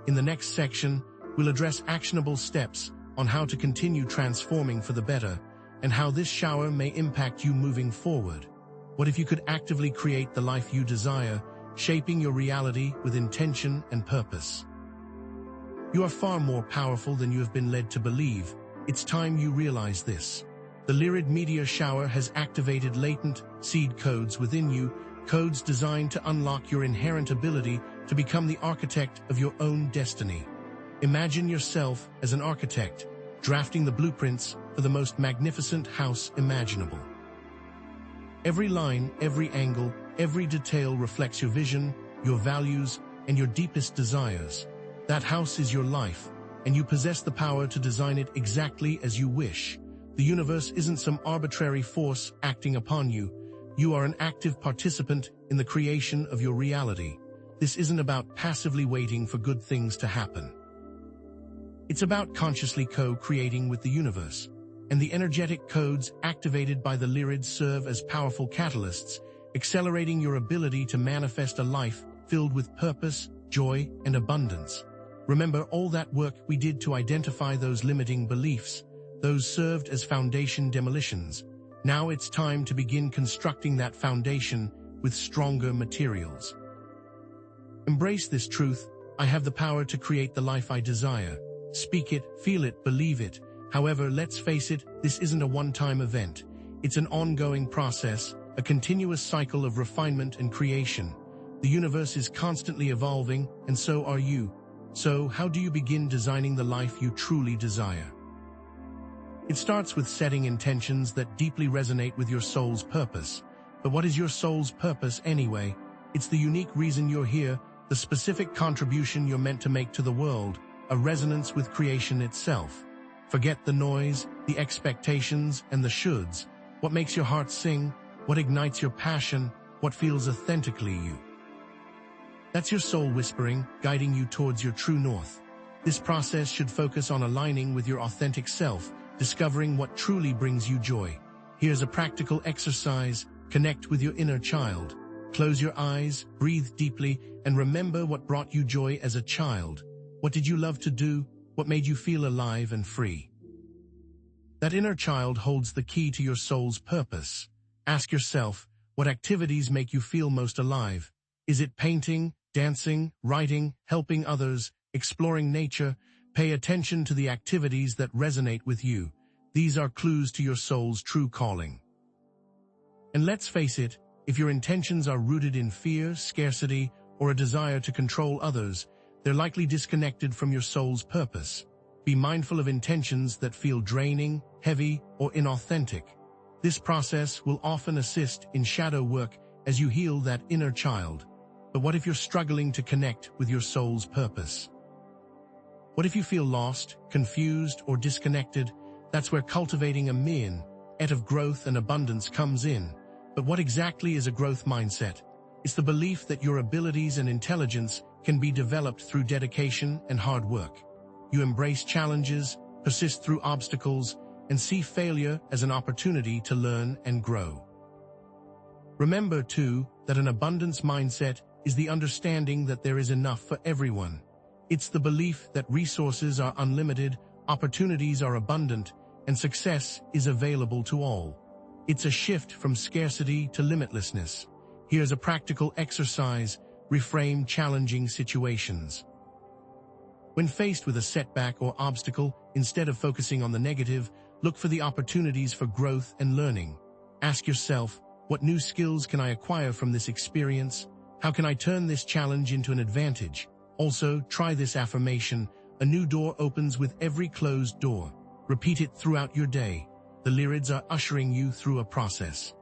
In the next section, we'll address actionable steps on how to continue transforming for the better and how this shower may impact you moving forward. What if you could actively create the life you desire, shaping your reality with intention and purpose? You are far more powerful than you have been led to believe. It's time you realize this. The LYRID Meteor Shower has activated latent seed codes within you, codes designed to unlock your inherent ability to become the architect of your own destiny. Imagine yourself as an architect, drafting the blueprints for the most magnificent house imaginable. Every line, every angle, every detail reflects your vision, your values, and your deepest desires. That house is your life, and you possess the power to design it exactly as you wish. The universe isn't some arbitrary force acting upon you. You are an active participant in the creation of your reality. This isn't about passively waiting for good things to happen. It's about consciously co-creating with the universe. And the energetic codes activated by the LYRID serve as powerful catalysts, accelerating your ability to manifest a life filled with purpose, joy, and abundance. Remember all that work we did to identify those limiting beliefs. Those served as foundation demolitions. Now it's time to begin constructing that foundation with stronger materials. Embrace this truth. I have the power to create the life I desire. Speak it, feel it, believe it. However, let's face it, this isn't a one-time event. It's an ongoing process, a continuous cycle of refinement and creation. The universe is constantly evolving, and so are you. So, how do you begin designing the life you truly desire? It starts with setting intentions that deeply resonate with your soul's purpose. But what is your soul's purpose anyway? It's the unique reason you're here, the specific contribution you're meant to make to the world, a resonance with creation itself. Forget the noise, the expectations, and the shoulds. What makes your heart sing? What ignites your passion? What feels authentically you? That's your soul whispering, guiding you towards your true north. This process should focus on aligning with your authentic self, discovering what truly brings you joy. Here's a practical exercise. Connect with your inner child. Close your eyes, breathe deeply, and remember what brought you joy as a child. What did you love to do? What made you feel alive and free? That inner child holds the key to your soul's purpose. Ask yourself, what activities make you feel most alive? Is it painting, dancing, writing, helping others, exploring nature? Pay attention to the activities that resonate with you. These are clues to your soul's true calling. And let's face it, if your intentions are rooted in fear, scarcity, or a desire to control others, they're likely disconnected from your soul's purpose. Be mindful of intentions that feel draining, heavy, or inauthentic. This process will often assist in shadow work as you heal that inner child. But what if you're struggling to connect with your soul's purpose? What if you feel lost, confused, or disconnected? That's where cultivating a mindset of growth and abundance comes in. But what exactly is a growth mindset? It's the belief that your abilities and intelligence can be developed through dedication and hard work. You embrace challenges, persist through obstacles, and see failure as an opportunity to learn and grow. Remember, too, that an abundance mindset is the understanding that there is enough for everyone. It's the belief that resources are unlimited, opportunities are abundant, and success is available to all. It's a shift from scarcity to limitlessness. Here's a practical exercise. Reframe challenging situations. When faced with a setback or obstacle, instead of focusing on the negative, look for the opportunities for growth and learning. Ask yourself, what new skills can I acquire from this experience? How can I turn this challenge into an advantage? Also, try this affirmation: a new door opens with every closed door. Repeat it throughout your day. The LYRIDs are ushering you through a process.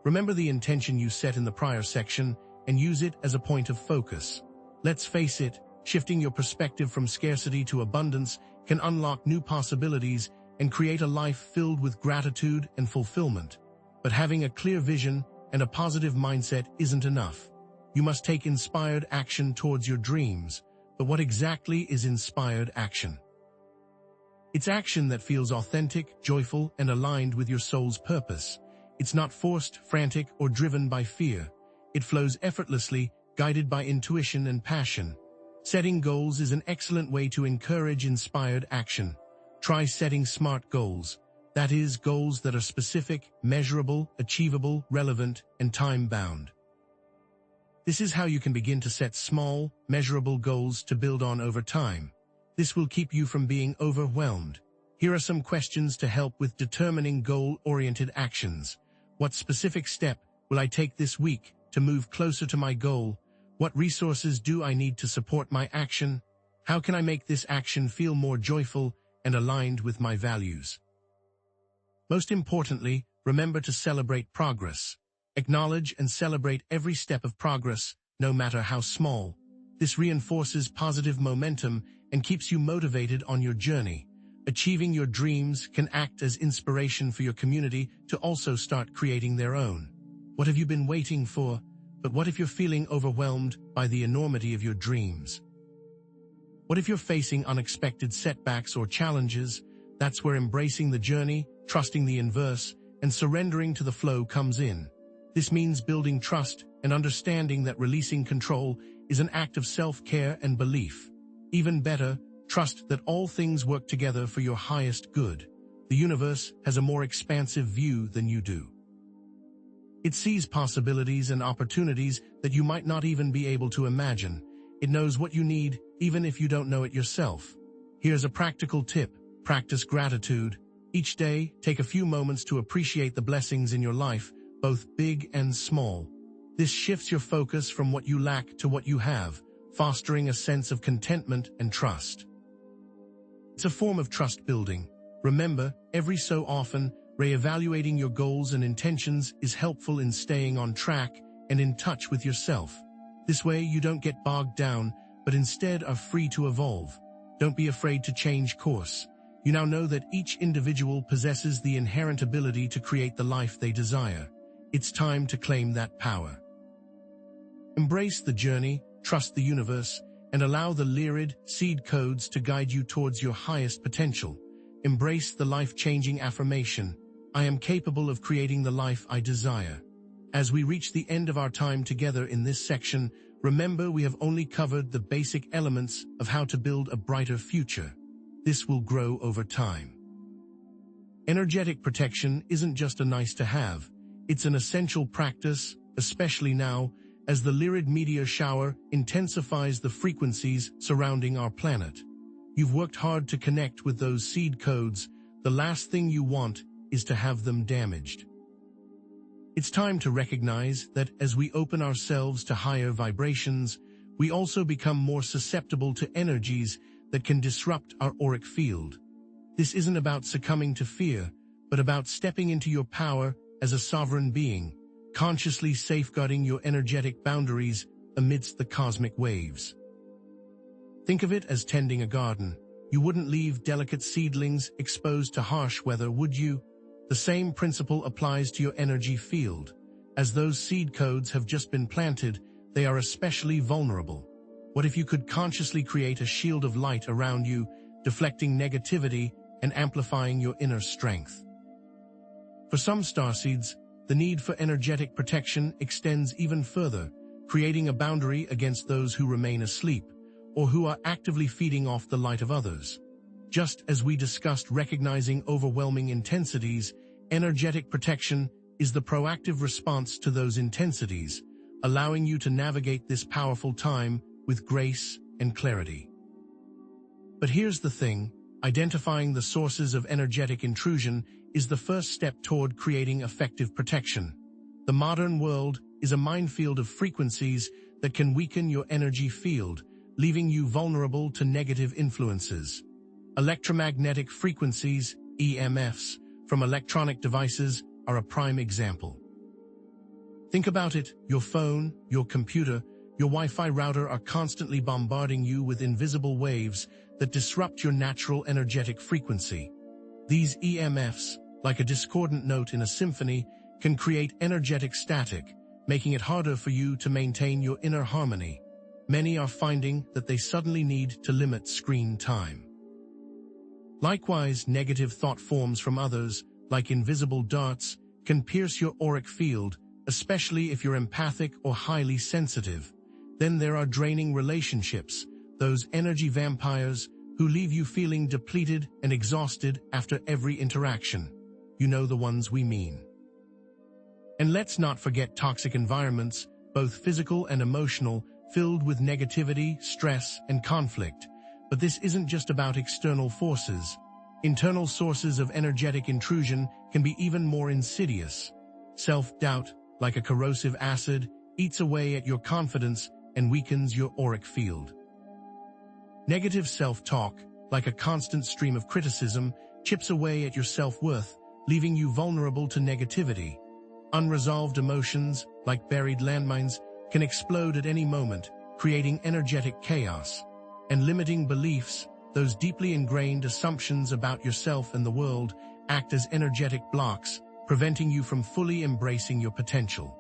Remember the intention you set in the prior section and use it as a point of focus. Let's face it, shifting your perspective from scarcity to abundance can unlock new possibilities and create a life filled with gratitude and fulfillment. But having a clear vision and a positive mindset isn't enough. You must take inspired action towards your dreams. But what exactly is inspired action? It's action that feels authentic, joyful, and aligned with your soul's purpose. It's not forced, frantic, or driven by fear. It flows effortlessly, guided by intuition and passion. Setting goals is an excellent way to encourage inspired action. try setting SMART goals. That is, goals that are specific, measurable, achievable, relevant, and time-bound. This is how you can begin to set small, measurable goals to build on over time. This will keep you from being overwhelmed. Here are some questions to help with determining goal-oriented actions. What specific step will I take this week to move closer to my goal? What resources do I need to support my action? How can I make this action feel more joyful and aligned with my values? Most importantly, remember to celebrate progress. Acknowledge and celebrate every step of progress, no matter how small. This reinforces positive momentum and keeps you motivated on your journey. Achieving your dreams can act as inspiration for your community to also start creating their own. What have you been waiting for? But what if you're feeling overwhelmed by the enormity of your dreams? What if you're facing unexpected setbacks or challenges? That's where embracing the journey, trusting the universe, and surrendering to the flow comes in. This means building trust and understanding that releasing control is an act of self-care and belief. Even better, trust that all things work together for your highest good. The universe has a more expansive view than you do. It sees possibilities and opportunities that you might not even be able to imagine. It knows what you need, even if you don't know it yourself. Here's a practical tip. Practice gratitude. Each day, take a few moments to appreciate the blessings in your life, both big and small. This shifts your focus from what you lack to what you have, fostering a sense of contentment and trust. It's a form of trust building. Remember, every so often, reevaluating your goals and intentions is helpful in staying on track and in touch with yourself. This way, you don't get bogged down, but instead are free to evolve. Don't be afraid to change course. You now know that each individual possesses the inherent ability to create the life they desire. It's time to claim that power. Embrace the journey, trust the universe, and allow the LYRID seed codes to guide you towards your highest potential. Embrace the life-changing affirmation, I am capable of creating the life I desire. As we reach the end of our time together in this section, remember we have only covered the basic elements of how to build a brighter future. This will grow over time. Energetic protection isn't just a nice-to-have. It's an essential practice, especially now, as the LYRID meteor shower intensifies the frequencies surrounding our planet. You've worked hard to connect with those seed codes. The last thing you want is to have them damaged. It's time to recognize that as we open ourselves to higher vibrations, we also become more susceptible to energies that can disrupt our auric field. This isn't about succumbing to fear, but about stepping into your power as a sovereign being, consciously safeguarding your energetic boundaries amidst the cosmic waves. Think of it as tending a garden. You wouldn't leave delicate seedlings exposed to harsh weather, would you? The same principle applies to your energy field. As those seed codes have just been planted, they are especially vulnerable. What if you could consciously create a shield of light around you, deflecting negativity and amplifying your inner strength? For some starseeds, the need for energetic protection extends even further, creating a boundary against those who remain asleep or who are actively feeding off the light of others. Just as we discussed recognizing overwhelming intensities, energetic protection is the proactive response to those intensities, allowing you to navigate this powerful time with grace and clarity. But here's the thing, identifying the sources of energetic intrusion is the first step toward creating effective protection. The modern world is a minefield of frequencies that can weaken your energy field, leaving you vulnerable to negative influences. Electromagnetic frequencies, EMFs, from electronic devices are a prime example. Think about it, your phone, your computer, your Wi-Fi router are constantly bombarding you with invisible waves that disrupt your natural energetic frequency. These EMFs, like a discordant note in a symphony, can create energetic static, making it harder for you to maintain your inner harmony. Many are finding that they suddenly need to limit screen time. Likewise, negative thought forms from others, like invisible darts, can pierce your auric field, especially if you're empathic or highly sensitive. Then there are draining relationships, those energy vampires who leave you feeling depleted and exhausted after every interaction. You know the ones we mean. And let's not forget toxic environments, both physical and emotional, filled with negativity, stress, and conflict. But this isn't just about external forces. Internal sources of energetic intrusion can be even more insidious. Self-doubt, like a corrosive acid, eats away at your confidence and weakens your auric field. Negative self-talk, like a constant stream of criticism, chips away at your self-worth, leaving you vulnerable to negativity. Unresolved emotions, like buried landmines, can explode at any moment, creating energetic chaos. And limiting beliefs, those deeply ingrained assumptions about yourself and the world, act as energetic blocks, preventing you from fully embracing your potential.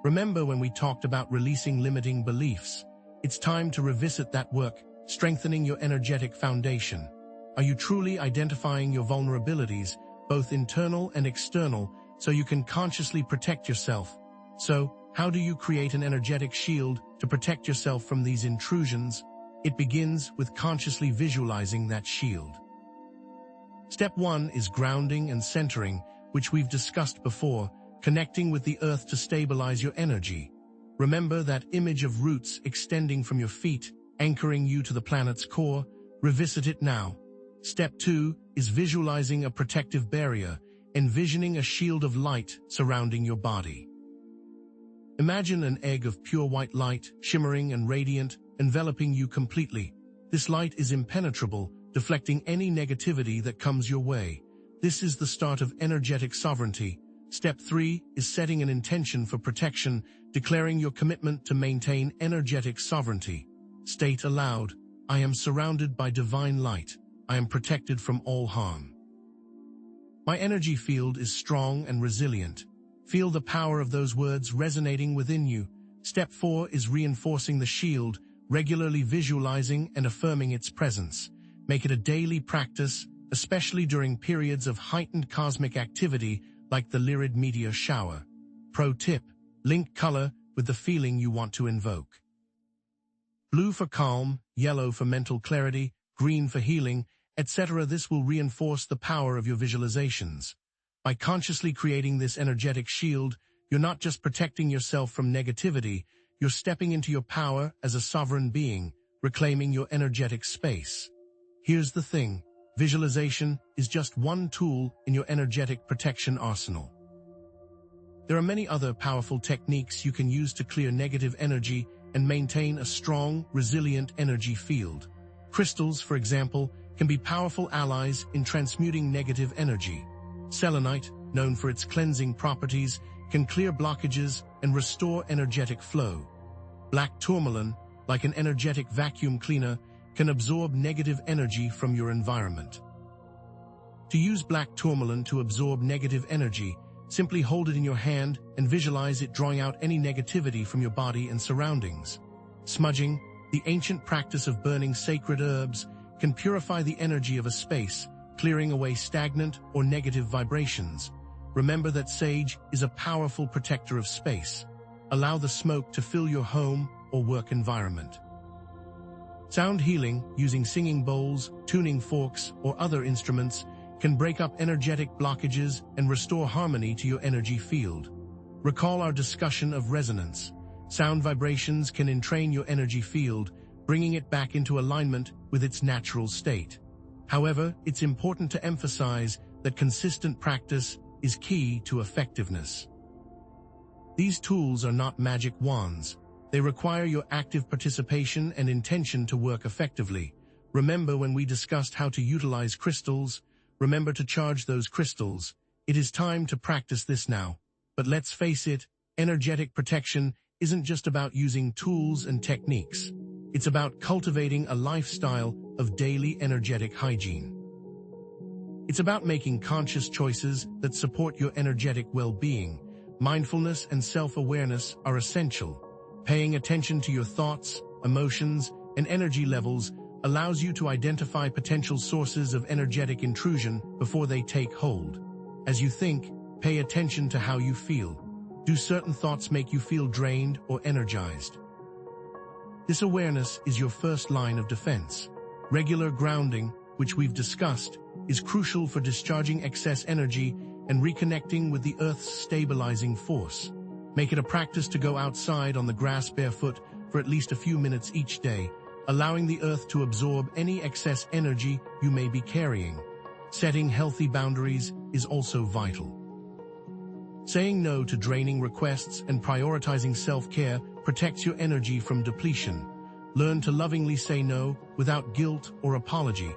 Remember when we talked about releasing limiting beliefs? It's time to revisit that work, strengthening your energetic foundation. Are you truly identifying your vulnerabilities, both internal and external, so you can consciously protect yourself? So, how do you create an energetic shield to protect yourself from these intrusions? It begins with consciously visualizing that shield. Step 1 is grounding and centering, which we've discussed before, connecting with the earth to stabilize your energy. Remember that image of roots extending from your feet, anchoring you to the planet's core? Revisit it now. Step 2 is visualizing a protective barrier, envisioning a shield of light surrounding your body. Imagine an egg of pure white light, shimmering and radiant, enveloping you completely. This light is impenetrable, deflecting any negativity that comes your way. This is the start of energetic sovereignty. Step 3 is setting an intention for protection, declaring your commitment to maintain energetic sovereignty. State aloud, I am surrounded by divine light. I am protected from all harm. My energy field is strong and resilient. Feel the power of those words resonating within you. Step 4 is reinforcing the shield, regularly visualizing and affirming its presence. Make it a daily practice, especially during periods of heightened cosmic activity like the LYRID meteor shower. Pro tip, link color with the feeling you want to invoke. Blue for calm, yellow for mental clarity, green for healing, etc. This will reinforce the power of your visualizations. By consciously creating this energetic shield, you're not just protecting yourself from negativity, you're stepping into your power as a sovereign being, reclaiming your energetic space. Here's the thing, visualization is just one tool in your energetic protection arsenal. There are many other powerful techniques you can use to clear negative energy and maintain a strong, resilient energy field. Crystals, for example, can be powerful allies in transmuting negative energy. Selenite, known for its cleansing properties, can clear blockages and restore energetic flow. Black tourmaline, like an energetic vacuum cleaner, can absorb negative energy from your environment. To use black tourmaline to absorb negative energy, simply hold it in your hand and visualize it drawing out any negativity from your body and surroundings. Smudging, the ancient practice of burning sacred herbs, can purify the energy of a space, clearing away stagnant or negative vibrations. Remember that sage is a powerful protector of space. Allow the smoke to fill your home or work environment. Sound healing, using singing bowls, tuning forks, or other instruments, can break up energetic blockages and restore harmony to your energy field. Recall our discussion of resonance. Sound vibrations can entrain your energy field, bringing it back into alignment with its natural state. However, it's important to emphasize that consistent practice is key to effectiveness. These tools are not magic wands. They require your active participation and intention to work effectively. Remember when we discussed how to utilize crystals? Remember to charge those crystals. It is time to practice this now. But let's face it, energetic protection isn't just about using tools and techniques. It's about cultivating a lifestyle of daily energetic hygiene. It's about making conscious choices that support your energetic well-being. Mindfulness and self-awareness are essential. Paying attention to your thoughts, emotions, and energy levels allows you to identify potential sources of energetic intrusion before they take hold. As you think, pay attention to how you feel. Do certain thoughts make you feel drained or energized? This awareness is your first line of defense. Regular grounding, which we've discussed, is crucial for discharging excess energy and reconnecting with the Earth's stabilizing force. Make it a practice to go outside on the grass barefoot for at least a few minutes each day, allowing the Earth to absorb any excess energy you may be carrying. Setting healthy boundaries is also vital. Saying no to draining requests and prioritizing self-care protects your energy from depletion. Learn to lovingly say no without guilt or apology.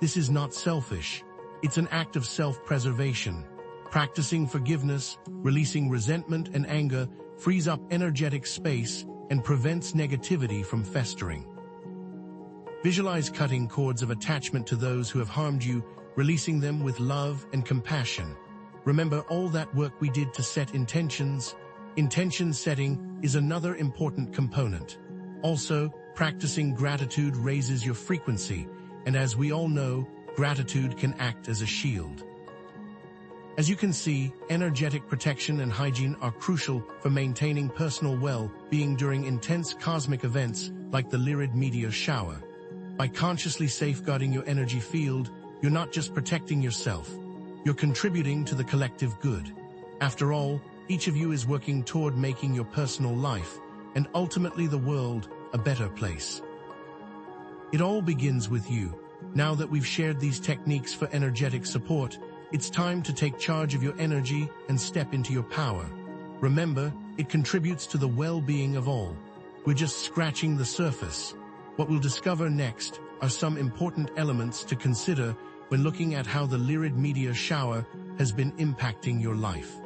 This is not selfish. It's an act of self-preservation. Practicing forgiveness, releasing resentment and anger frees up energetic space and prevents negativity from festering. Visualize cutting cords of attachment to those who have harmed you, releasing them with love and compassion. Remember all that work we did to set intentions. Intention setting is another important component. Also, practicing gratitude raises your frequency, and as we all know, gratitude can act as a shield. As you can see, energetic protection and hygiene are crucial for maintaining personal well-being during intense cosmic events like the LYRID meteor shower. By consciously safeguarding your energy field, you're not just protecting yourself, you're contributing to the collective good. After all, each of you is working toward making your personal life, and ultimately the world, a better place. It all begins with you. Now that we've shared these techniques for energetic support, it's time to take charge of your energy and step into your power. Remember, it contributes to the well-being of all. We're just scratching the surface. What we'll discover next are some important elements to consider when looking at how the LYRID meteor shower has been impacting your life.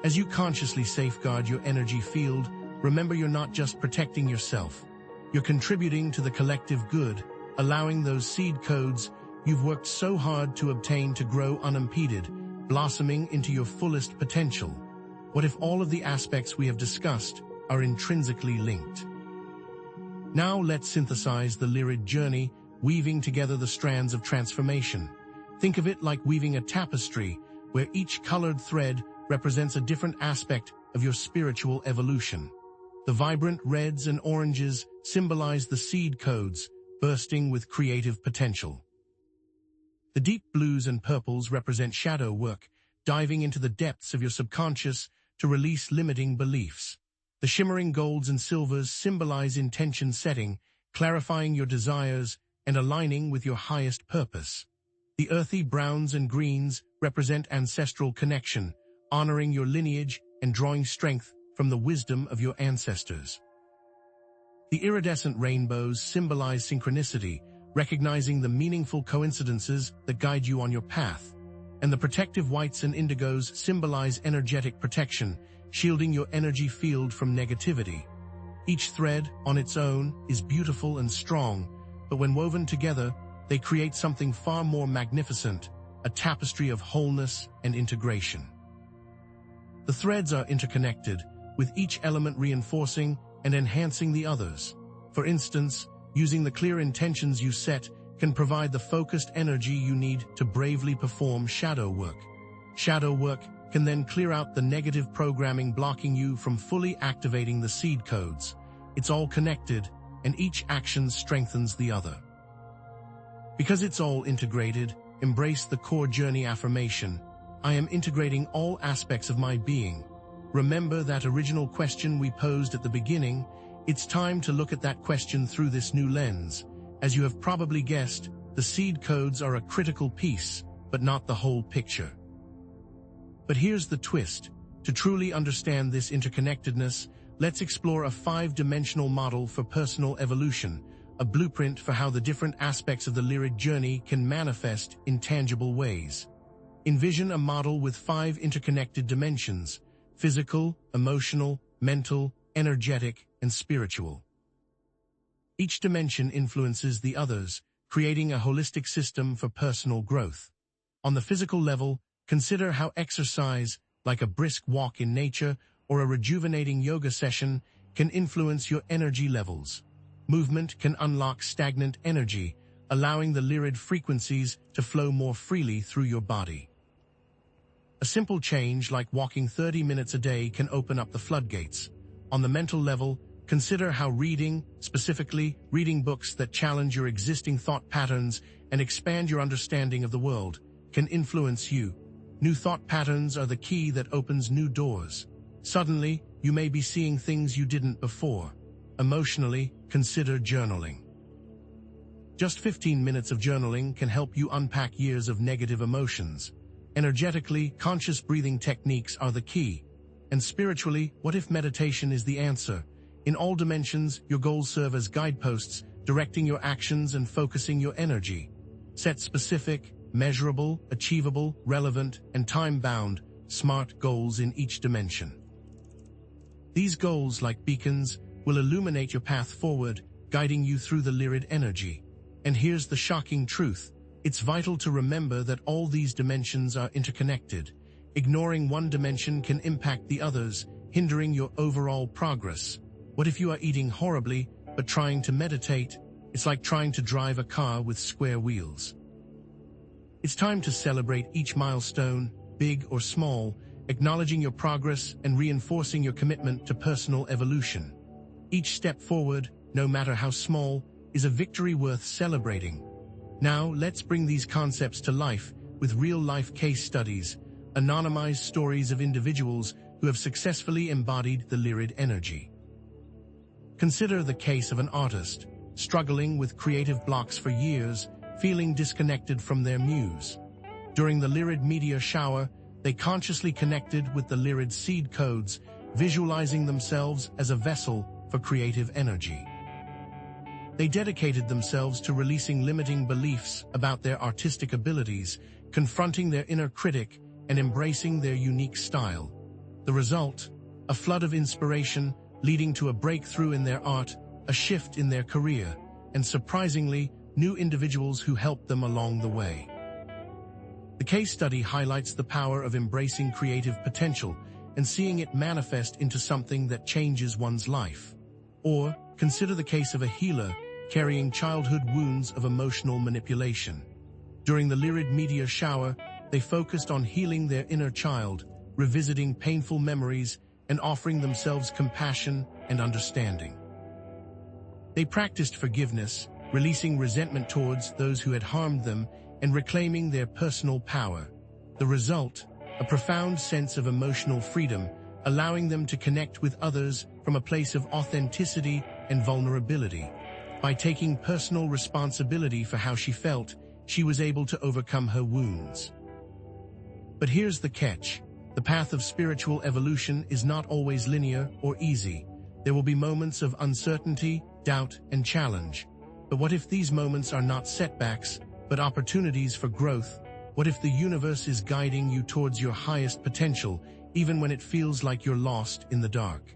As you consciously safeguard your energy field, remember you're not just protecting yourself. You're contributing to the collective good, allowing those seed codes you've worked so hard to obtain to grow unimpeded, blossoming into your fullest potential. What if all of the aspects we have discussed are intrinsically linked? Now let's synthesize the LYRID journey, weaving together the strands of transformation. Think of it like weaving a tapestry, where each colored thread represents a different aspect of your spiritual evolution. The vibrant reds and oranges symbolize the seed codes, bursting with creative potential. The deep blues and purples represent shadow work, diving into the depths of your subconscious to release limiting beliefs. The shimmering golds and silvers symbolize intention setting, clarifying your desires and aligning with your highest purpose. The earthy browns and greens represent ancestral connection, honoring your lineage and drawing strength from the wisdom of your ancestors. The iridescent rainbows symbolize synchronicity, recognizing the meaningful coincidences that guide you on your path. And the protective whites and indigos symbolize energetic protection, shielding your energy field from negativity. Each thread, on its own, is beautiful and strong, but when woven together, they create something far more magnificent, a tapestry of wholeness and integration. The threads are interconnected, with each element reinforcing and enhancing the others. For instance, using the clear intentions you set can provide the focused energy you need to bravely perform shadow work. Shadow work can then clear out the negative programming blocking you from fully activating the seed codes. It's all connected, and each action strengthens the other. Because it's all integrated, embrace the core journey affirmation. I am integrating all aspects of my being. Remember that original question we posed at the beginning? It's time to look at that question through this new lens. As you have probably guessed, the seed codes are a critical piece, but not the whole picture. But here's the twist. To truly understand this interconnectedness, let's explore a 5-dimensional model for personal evolution, a blueprint for how the different aspects of the LYRID journey can manifest in tangible ways. Envision a model with 5 interconnected dimensions: physical, emotional, mental, energetic, and spiritual. Each dimension influences the others, creating a holistic system for personal growth. On the physical level, consider how exercise, like a brisk walk in nature or a rejuvenating yoga session, can influence your energy levels. Movement can unlock stagnant energy, allowing the LYRID frequencies to flow more freely through your body. A simple change like walking 30 minutes a day can open up the floodgates. On the mental level, Consider how reading, specifically reading books that challenge your existing thought patterns and expand your understanding of the world, can influence you. New thought patterns are the key that opens new doors. Suddenly, you may be seeing things you didn't before. Emotionally, consider journaling. Just 15 minutes of journaling can help you unpack years of negative emotions. Energetically, conscious breathing techniques are the key. And spiritually, what if meditation is the answer? In all dimensions, your goals serve as guideposts, directing your actions and focusing your energy. Set specific, measurable, achievable, relevant, and time-bound, SMART goals in each dimension. These goals, like beacons, will illuminate your path forward, guiding you through the LYRID energy. And here's the shocking truth. It's vital to remember that all these dimensions are interconnected. Ignoring one dimension can impact the others, hindering your overall progress. What if you are eating horribly, but trying to meditate? It's like trying to drive a car with square wheels. It's time to celebrate each milestone, big or small, acknowledging your progress and reinforcing your commitment to personal evolution. Each step forward, no matter how small, is a victory worth celebrating. Now, let's bring these concepts to life with real-life case studies, anonymized stories of individuals who have successfully embodied the LYRID energy. Consider the case of an artist, struggling with creative blocks for years, feeling disconnected from their muse. During the LYRID meteor shower, they consciously connected with the LYRID seed codes, visualizing themselves as a vessel for creative energy. They dedicated themselves to releasing limiting beliefs about their artistic abilities, confronting their inner critic, and embracing their unique style. The result? A flood of inspiration, leading to a breakthrough in their art, a shift in their career, and surprisingly, new individuals who helped them along the way. The case study highlights the power of embracing creative potential and seeing it manifest into something that changes one's life. Or, consider the case of a healer carrying childhood wounds of emotional manipulation. During the LYRID meteor shower, they focused on healing their inner child, revisiting painful memories, and offering themselves compassion and understanding. They practiced forgiveness, releasing resentment towards those who had harmed them, and reclaiming their personal power. The result? A profound sense of emotional freedom, allowing them to connect with others from a place of authenticity and vulnerability. By taking personal responsibility for how she felt, she was able to overcome her wounds. But here's the catch. The path of spiritual evolution is not always linear or easy. There will be moments of uncertainty, doubt, and challenge. But what if these moments are not setbacks, but opportunities for growth? What if the universe is guiding you towards your highest potential, even when it feels like you're lost in the dark?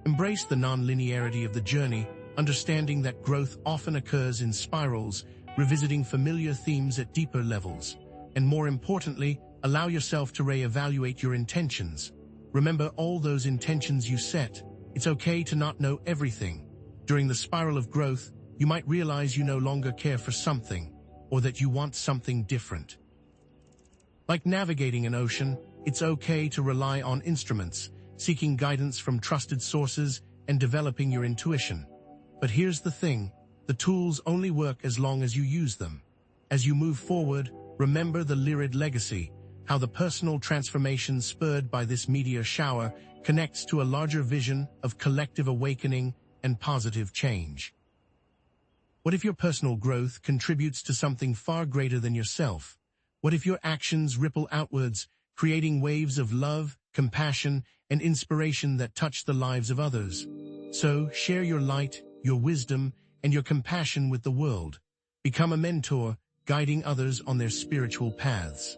Embrace the non-linearity of the journey, understanding that growth often occurs in spirals, revisiting familiar themes at deeper levels. And more importantly, allow yourself to reevaluate your intentions. Remember all those intentions you set. It's okay to not know everything. During the spiral of growth, you might realize you no longer care for something, or that you want something different. Like navigating an ocean, it's okay to rely on instruments, seeking guidance from trusted sources, and developing your intuition. But here's the thing, the tools only work as long as you use them. As you move forward, remember the LYRID legacy, how the personal transformation spurred by this meteor shower connects to a larger vision of collective awakening and positive change. What if your personal growth contributes to something far greater than yourself? What if your actions ripple outwards, creating waves of love, compassion, and inspiration that touch the lives of others? So, share your light, your wisdom, and your compassion with the world. Become a mentor, guiding others on their spiritual paths.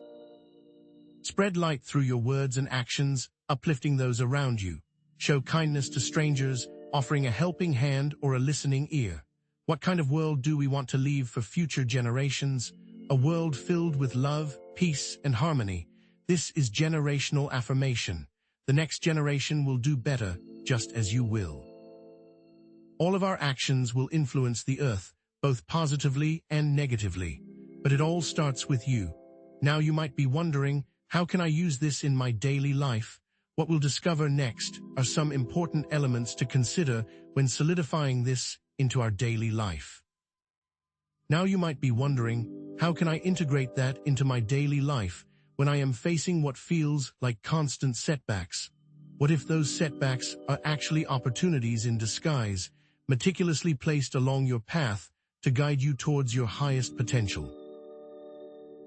Spread light through your words and actions, uplifting those around you. Show kindness to strangers, offering a helping hand or a listening ear. What kind of world do we want to leave for future generations? A world filled with love, peace, and harmony. This is generational affirmation. The next generation will do better, just as you will. All of our actions will influence the earth, both positively and negatively. But it all starts with you. Now you might be wondering, how can I use this in my daily life? What we'll discover next are some important elements to consider when solidifying this into our daily life. Now you might be wondering, how can I integrate that into my daily life when I am facing what feels like constant setbacks? What if those setbacks are actually opportunities in disguise, meticulously placed along your path to guide you towards your highest potential?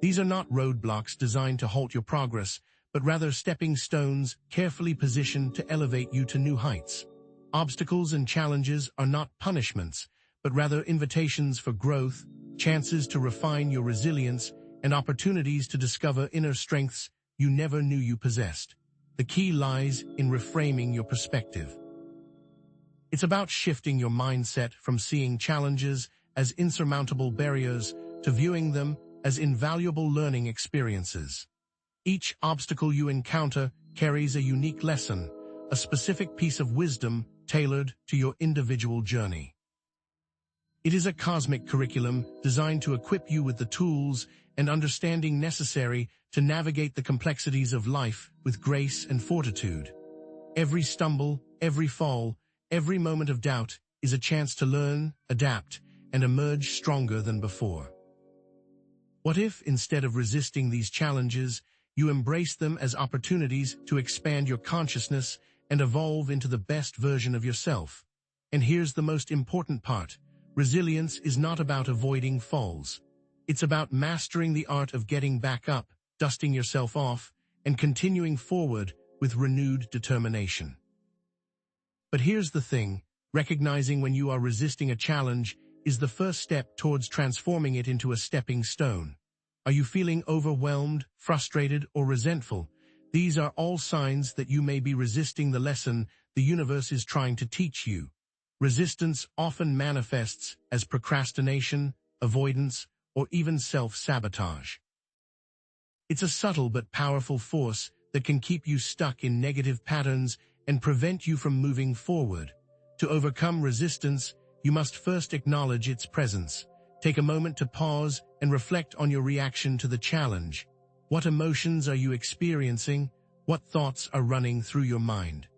These are not roadblocks designed to halt your progress, but rather stepping stones carefully positioned to elevate you to new heights. Obstacles and challenges are not punishments, but rather invitations for growth, chances to refine your resilience, and opportunities to discover inner strengths you never knew you possessed. The key lies in reframing your perspective. It's about shifting your mindset from seeing challenges as insurmountable barriers to viewing them as invaluable learning experiences. Each obstacle you encounter carries a unique lesson, a specific piece of wisdom tailored to your individual journey. It is a cosmic curriculum designed to equip you with the tools and understanding necessary to navigate the complexities of life with grace and fortitude. Every stumble, every fall, every moment of doubt is a chance to learn, adapt, and emerge stronger than before. What if, instead of resisting these challenges, you embrace them as opportunities to expand your consciousness and evolve into the best version of yourself? And here's the most important part. Resilience is not about avoiding falls. It's about mastering the art of getting back up, dusting yourself off, and continuing forward with renewed determination. But here's the thing, recognizing when you are resisting a challenge is the first step towards transforming it into a stepping stone. Are you feeling overwhelmed, frustrated, or resentful? These are all signs that you may be resisting the lesson the universe is trying to teach you. Resistance often manifests as procrastination, avoidance, or even self-sabotage. It's a subtle but powerful force that can keep you stuck in negative patterns and prevent you from moving forward. To overcome resistance, you must first acknowledge its presence. Take a moment to pause and reflect on your reaction to the challenge. What emotions are you experiencing? What thoughts are running through your mind?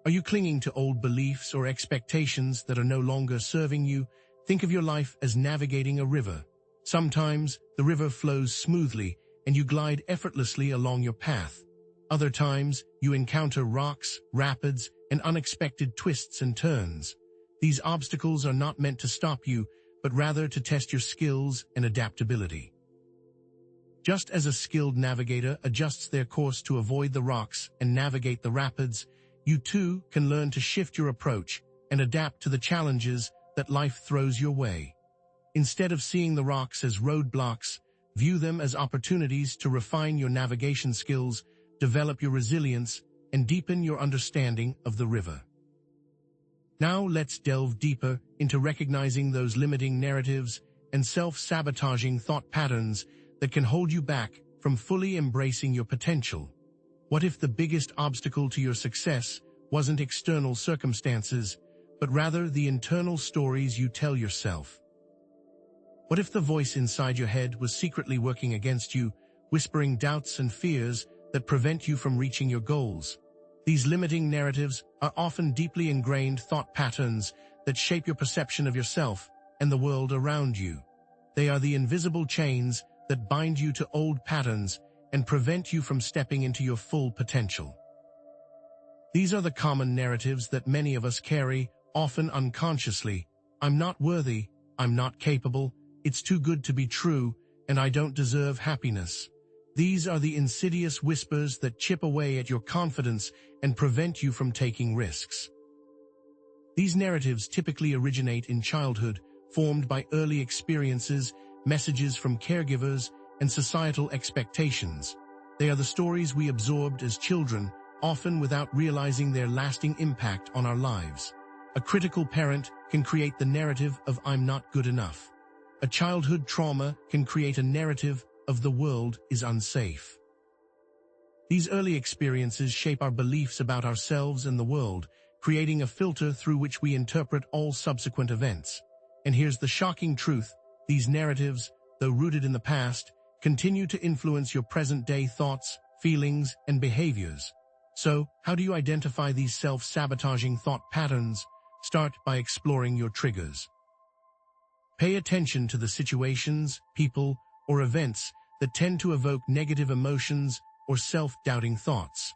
Are you clinging to old beliefs or expectations that are no longer serving you? Think of your life as navigating a river. Sometimes the river flows smoothly and you glide effortlessly along your path. Other times you encounter rocks, rapids, and unexpected twists and turns. These obstacles are not meant to stop you, but rather to test your skills and adaptability. Just as a skilled navigator adjusts their course to avoid the rocks and navigate the rapids, you too can learn to shift your approach and adapt to the challenges that life throws your way. Instead of seeing the rocks as roadblocks, view them as opportunities to refine your navigation skills, develop your resilience, and deepen your understanding of the river. Now let's delve deeper into recognizing those limiting narratives and self-sabotaging thought patterns that can hold you back from fully embracing your potential. What if the biggest obstacle to your success wasn't external circumstances, but rather the internal stories you tell yourself? What if the voice inside your head was secretly working against you, whispering doubts and fears that prevent you from reaching your goals? These limiting narratives are often deeply ingrained thought patterns that shape your perception of yourself and the world around you. They are the invisible chains that bind you to old patterns and prevent you from stepping into your full potential. These are the common narratives that many of us carry, often unconsciously. I'm not worthy, I'm not capable, it's too good to be true, and I don't deserve happiness. These are the insidious whispers that chip away at your confidence and prevent you from taking risks. These narratives typically originate in childhood, formed by early experiences, messages from caregivers, and societal expectations. They are the stories we absorbed as children, often without realizing their lasting impact on our lives. A critical parent can create the narrative of "I'm not good enough." A childhood trauma can create a narrative of "the world is unsafe." These early experiences shape our beliefs about ourselves and the world, creating a filter through which we interpret all subsequent events. And here's the shocking truth: these narratives, though rooted in the past, continue to influence your present-day thoughts, feelings, and behaviors. So, how do you identify these self-sabotaging thought patterns? Start by exploring your triggers. Pay attention to the situations, people, or events that tend to evoke negative emotions or self-doubting thoughts.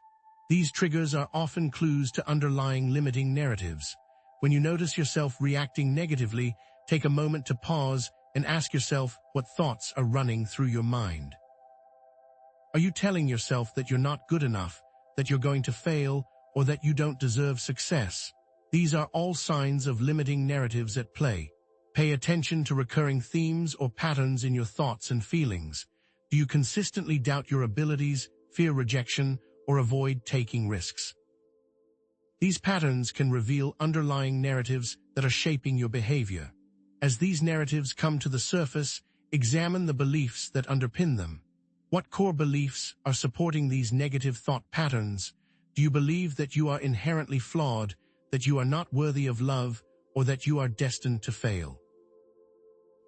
These triggers are often clues to underlying limiting narratives. When you notice yourself reacting negatively, take a moment to pause and ask yourself what thoughts are running through your mind. Are you telling yourself that you're not good enough, that you're going to fail, or that you don't deserve success? These are all signs of limiting narratives at play. Pay attention to recurring themes or patterns in your thoughts and feelings. Do you consistently doubt your abilities, fear rejection, or avoid taking risks? These patterns can reveal underlying narratives that are shaping your behavior. As these narratives come to the surface, examine the beliefs that underpin them. What core beliefs are supporting these negative thought patterns? Do you believe that you are inherently flawed, that you are not worthy of love, or that you are destined to fail?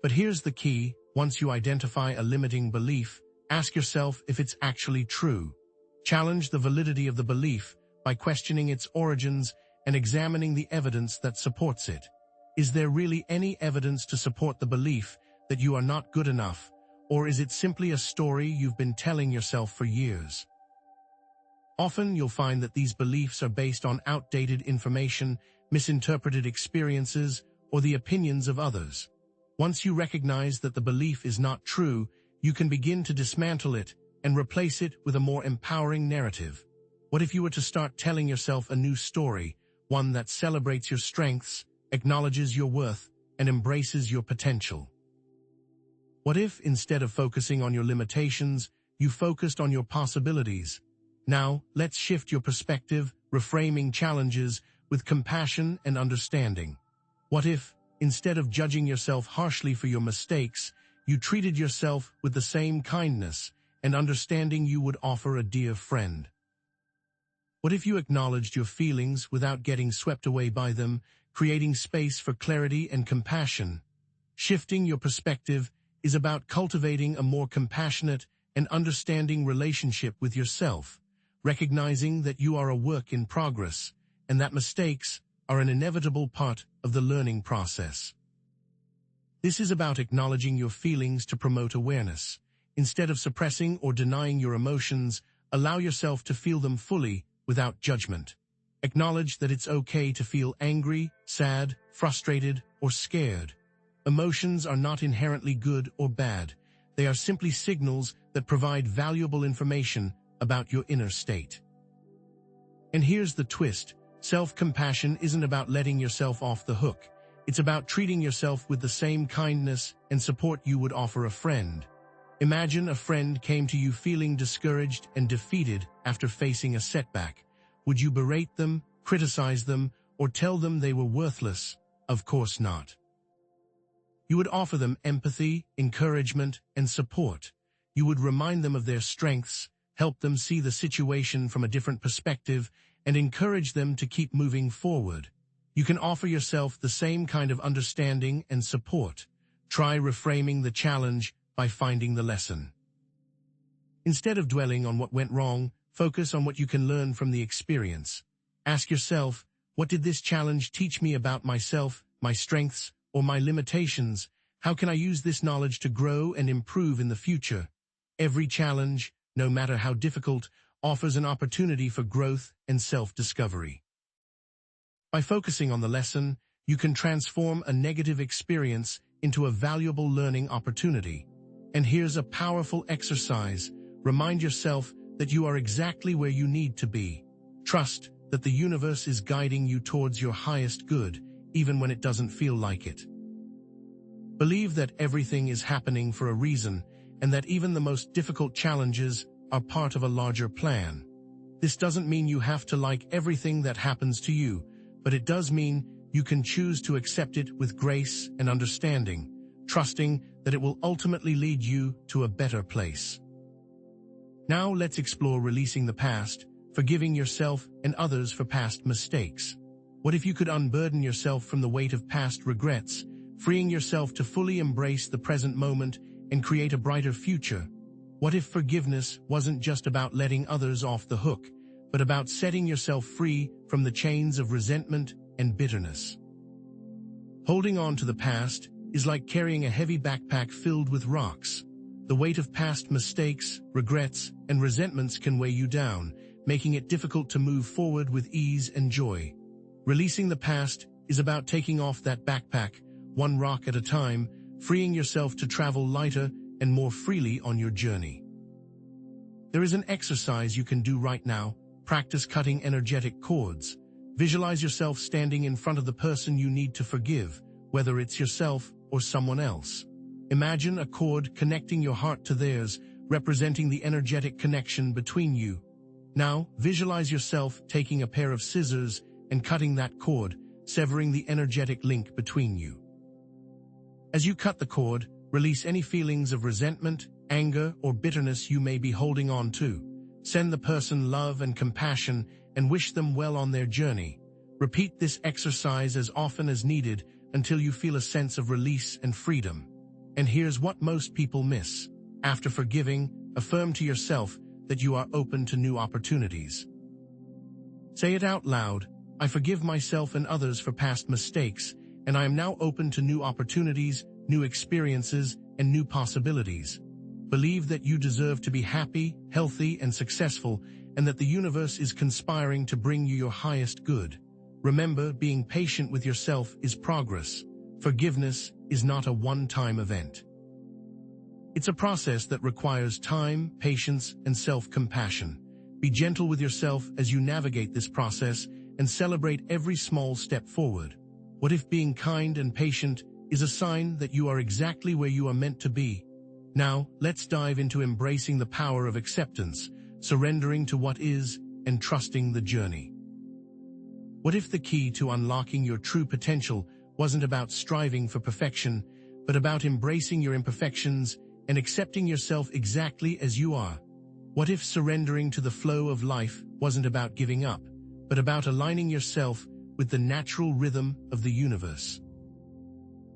But here's the key: once you identify a limiting belief, ask yourself if it's actually true. Challenge the validity of the belief by questioning its origins and examining the evidence that supports it. Is there really any evidence to support the belief that you are not good enough, or is it simply a story you've been telling yourself for years? Often you'll find that these beliefs are based on outdated information, misinterpreted experiences, or the opinions of others. Once you recognize that the belief is not true, you can begin to dismantle it and replace it with a more empowering narrative. What if you were to start telling yourself a new story, one that celebrates your strengths, acknowledges your worth, and embraces your potential? What if, instead of focusing on your limitations, you focused on your possibilities? Now, let's shift your perspective, reframing challenges with compassion and understanding. What if, instead of judging yourself harshly for your mistakes, you treated yourself with the same kindness and understanding you would offer a dear friend? What if you acknowledged your feelings without getting swept away by them, creating space for clarity and compassion? Shifting your perspective is about cultivating a more compassionate and understanding relationship with yourself, recognizing that you are a work in progress and that mistakes are an inevitable part of the learning process. This is about acknowledging your feelings to promote awareness. Instead of suppressing or denying your emotions, allow yourself to feel them fully without judgment. Acknowledge that it's okay to feel angry, sad, frustrated, or scared. Emotions are not inherently good or bad. They are simply signals that provide valuable information about your inner state. And here's the twist: self-compassion isn't about letting yourself off the hook. It's about treating yourself with the same kindness and support you would offer a friend. Imagine a friend came to you feeling discouraged and defeated after facing a setback. Would you berate them, criticize them, or tell them they were worthless? Of course not. You would offer them empathy, encouragement, and support. You would remind them of their strengths, help them see the situation from a different perspective, and encourage them to keep moving forward. You can offer yourself the same kind of understanding and support. Try reframing the challenge by finding the lesson. Instead of dwelling on what went wrong, focus on what you can learn from the experience. Ask yourself, what did this challenge teach me about myself, my strengths, or my limitations? How can I use this knowledge to grow and improve in the future? Every challenge, no matter how difficult, offers an opportunity for growth and self-discovery. By focusing on the lesson, you can transform a negative experience into a valuable learning opportunity. And here's a powerful exercise. Remind yourself that you are exactly where you need to be. Trust that the universe is guiding you towards your highest good, even when it doesn't feel like it. Believe that everything is happening for a reason, and that even the most difficult challenges are part of a larger plan. This doesn't mean you have to like everything that happens to you, but it does mean you can choose to accept it with grace and understanding, trusting that it will ultimately lead you to a better place. Now let's explore releasing the past, forgiving yourself and others for past mistakes. What if you could unburden yourself from the weight of past regrets, freeing yourself to fully embrace the present moment and create a brighter future? What if forgiveness wasn't just about letting others off the hook, but about setting yourself free from the chains of resentment and bitterness. Holding on to the past is like carrying a heavy backpack filled with rocks. The weight of past mistakes, regrets, and resentments can weigh you down, making it difficult to move forward with ease and joy. Releasing the past is about taking off that backpack, one rock at a time, freeing yourself to travel lighter and more freely on your journey. There is an exercise you can do right now. Practice cutting energetic cords. Visualize yourself standing in front of the person you need to forgive, whether it's yourself or someone else. Imagine a cord connecting your heart to theirs, representing the energetic connection between you. Now, visualize yourself taking a pair of scissors and cutting that cord, severing the energetic link between you. As you cut the cord, release any feelings of resentment, anger, or bitterness you may be holding on to. Send the person love and compassion and wish them well on their journey. Repeat this exercise as often as needed until you feel a sense of release and freedom. And here's what most people miss. After forgiving, affirm to yourself that you are open to new opportunities. Say it out loud. I forgive myself and others for past mistakes, and I am now open to new opportunities, new experiences, and new possibilities. Believe that you deserve to be happy, healthy, and successful, and that the universe is conspiring to bring you your highest good. Remember, being patient with yourself is progress. Forgiveness is not a one-time event. It's a process that requires time, patience, and self-compassion. Be gentle with yourself as you navigate this process and celebrate every small step forward. What if being kind and patient is a sign that you are exactly where you are meant to be? Now, let's dive into embracing the power of acceptance, surrendering to what is, and trusting the journey. What if the key to unlocking your true potential wasn't about striving for perfection, but about embracing your imperfections and accepting yourself exactly as you are? What if surrendering to the flow of life wasn't about giving up, but about aligning yourself with the natural rhythm of the universe?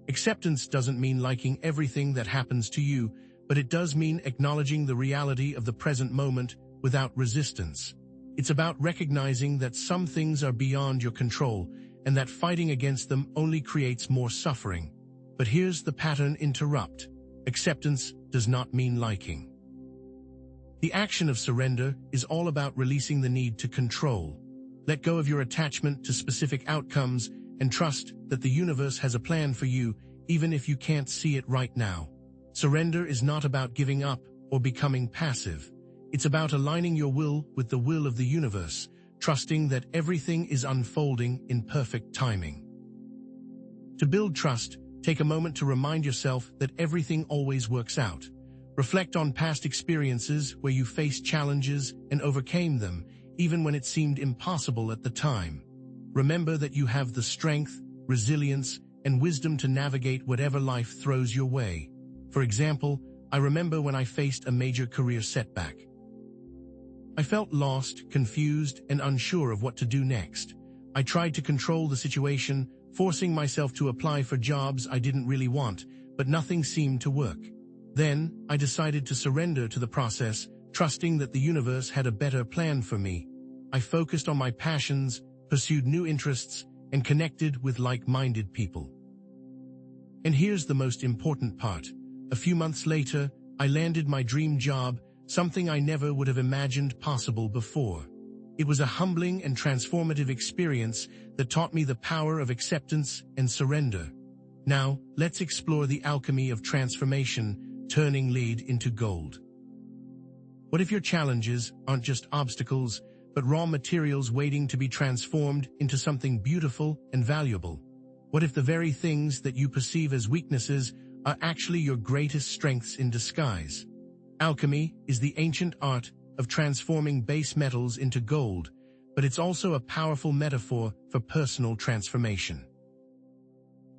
Acceptance doesn't mean liking everything that happens to you, but it does mean acknowledging the reality of the present moment without resistance. It's about recognizing that some things are beyond your control and that fighting against them only creates more suffering. But here's the pattern interrupt. Acceptance does not mean liking. The action of surrender is all about releasing the need to control. Let go of your attachment to specific outcomes and trust that the universe has a plan for you, even if you can't see it right now. Surrender is not about giving up or becoming passive. It's about aligning your will with the will of the universe, trusting that everything is unfolding in perfect timing. To build trust, take a moment to remind yourself that everything always works out. Reflect on past experiences where you faced challenges and overcame them, even when it seemed impossible at the time. Remember that you have the strength, resilience, and wisdom to navigate whatever life throws your way. For example, I remember when I faced a major career setback. I felt lost, confused, and unsure of what to do next. I tried to control the situation, forcing myself to apply for jobs I didn't really want, but nothing seemed to work. Then, I decided to surrender to the process, trusting that the universe had a better plan for me. I focused on my passions, pursued new interests, and connected with like-minded people. And here's the most important part. A few months later, I landed my dream job, something I never would have imagined possible before. It was a humbling and transformative experience that taught me the power of acceptance and surrender. Now, let's explore the alchemy of transformation, turning lead into gold. What if your challenges aren't just obstacles, but raw materials waiting to be transformed into something beautiful and valuable? What if the very things that you perceive as weaknesses are actually your greatest strengths in disguise? Alchemy is the ancient art of transforming base metals into gold, but it's also a powerful metaphor for personal transformation.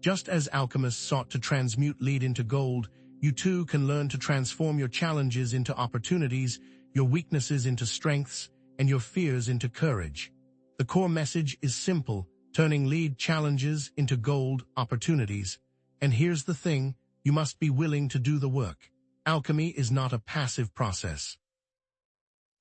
Just as alchemists sought to transmute lead into gold, you too can learn to transform your challenges into opportunities, your weaknesses into strengths, and your fears into courage. The core message is simple: turning lead challenges into gold opportunities. And here's the thing, you must be willing to do the work. Alchemy is not a passive process.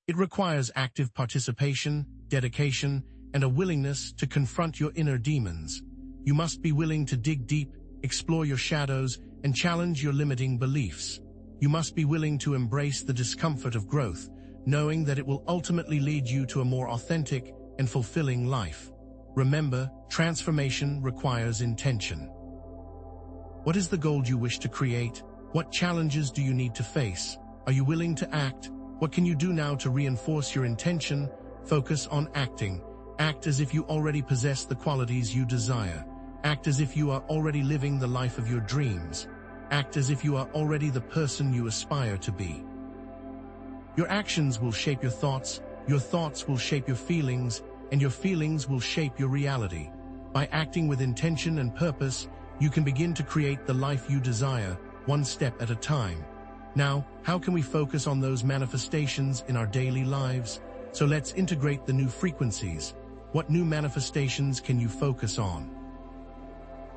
It requires active participation, dedication, and a willingness to confront your inner demons. You must be willing to dig deep, explore your shadows, and challenge your limiting beliefs. You must be willing to embrace the discomfort of growth, knowing that it will ultimately lead you to a more authentic and fulfilling life. Remember, transformation requires intention. What is the goal you wish to create? What challenges do you need to face? Are you willing to act? What can you do now to reinforce your intention? Focus on acting. Act as if you already possess the qualities you desire. Act as if you are already living the life of your dreams. Act as if you are already the person you aspire to be. Your actions will shape your thoughts will shape your feelings, and your feelings will shape your reality. By acting with intention and purpose, you can begin to create the life you desire, one step at a time. Now, how can we focus on those manifestations in our daily lives? So let's integrate the new frequencies. What new manifestations can you focus on?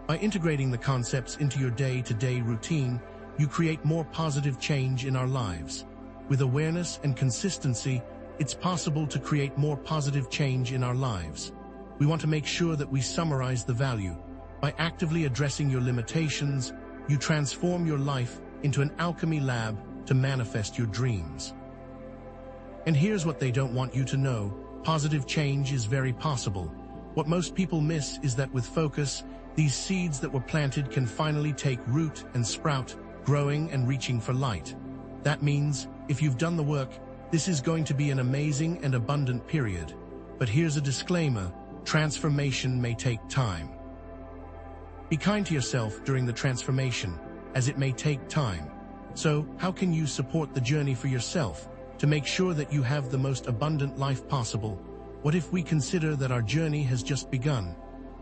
By integrating the concepts into your day-to-day routine, you create more positive change in our lives. With awareness and consistency, it's possible to create more positive change in our lives. We want to make sure that we summarize the value. By actively addressing your limitations, you transform your life into an alchemy lab to manifest your dreams. And here's what they don't want you to know: positive change is very possible. What most people miss is that with focus, these seeds that were planted can finally take root and sprout, growing and reaching for light. That means, if you've done the work, this is going to be an amazing and abundant period. But here's a disclaimer: transformation may take time. Be kind to yourself during the transformation, as it may take time. So, how can you support the journey for yourself to make sure that you have the most abundant life possible? What if we consider that our journey has just begun?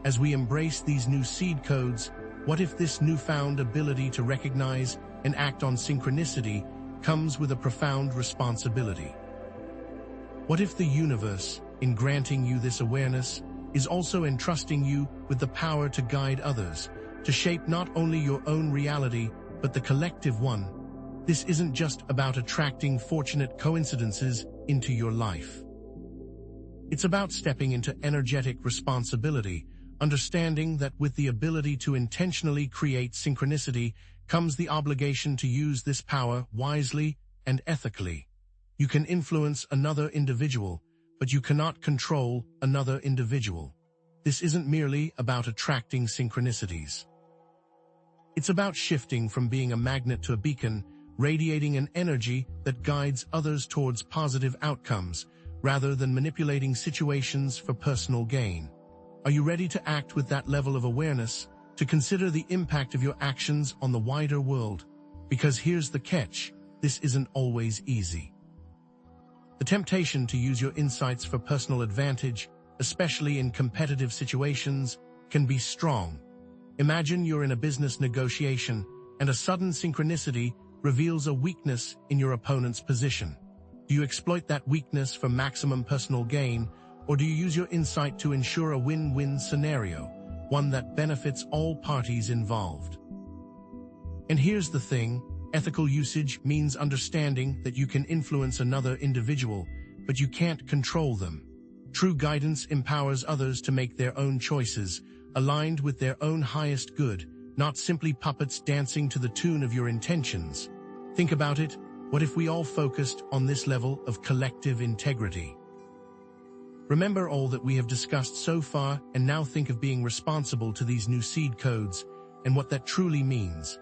As we embrace these new seed codes, what if this newfound ability to recognize and act on synchronicity comes with a profound responsibility? What if the universe, in granting you this awareness, is also entrusting you with the power to guide others, to shape not only your own reality, but the collective one? This isn't just about attracting fortunate coincidences into your life. It's about stepping into energetic responsibility, understanding that with the ability to intentionally create synchronicity comes the obligation to use this power wisely and ethically. You can influence another individual, but you cannot control another individual. This isn't merely about attracting synchronicities. It's about shifting from being a magnet to a beacon, radiating an energy that guides others towards positive outcomes, rather than manipulating situations for personal gain. Are you ready to act with that level of awareness, to consider the impact of your actions on the wider world? Because here's the catch: this isn't always easy. The temptation to use your insights for personal advantage, especially in competitive situations, can be strong. Imagine you're in a business negotiation, and a sudden synchronicity reveals a weakness in your opponent's position. Do you exploit that weakness for maximum personal gain, or do you use your insight to ensure a win-win scenario, one that benefits all parties involved? And here's the thing: ethical usage means understanding that you can influence another individual, but you can't control them. True guidance empowers others to make their own choices, aligned with their own highest good, not simply puppets dancing to the tune of your intentions. Think about it: what if we all focused on this level of collective integrity? Remember all that we have discussed so far, and now think of being responsible to these new seed codes and what that truly means.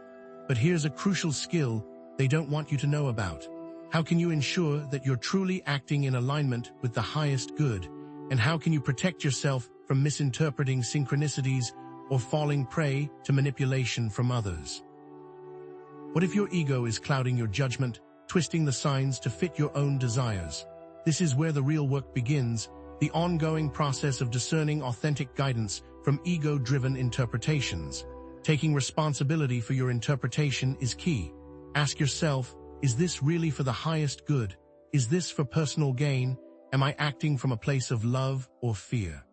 But here's a crucial skill they don't want you to know about. How can you ensure that you're truly acting in alignment with the highest good? And how can you protect yourself from misinterpreting synchronicities or falling prey to manipulation from others? What if your ego is clouding your judgment, twisting the signs to fit your own desires? This is where the real work begins, the ongoing process of discerning authentic guidance from ego-driven interpretations. Taking responsibility for your interpretation is key. Ask yourself, is this really for the highest good? Is this for personal gain? Am I acting from a place of love or fear?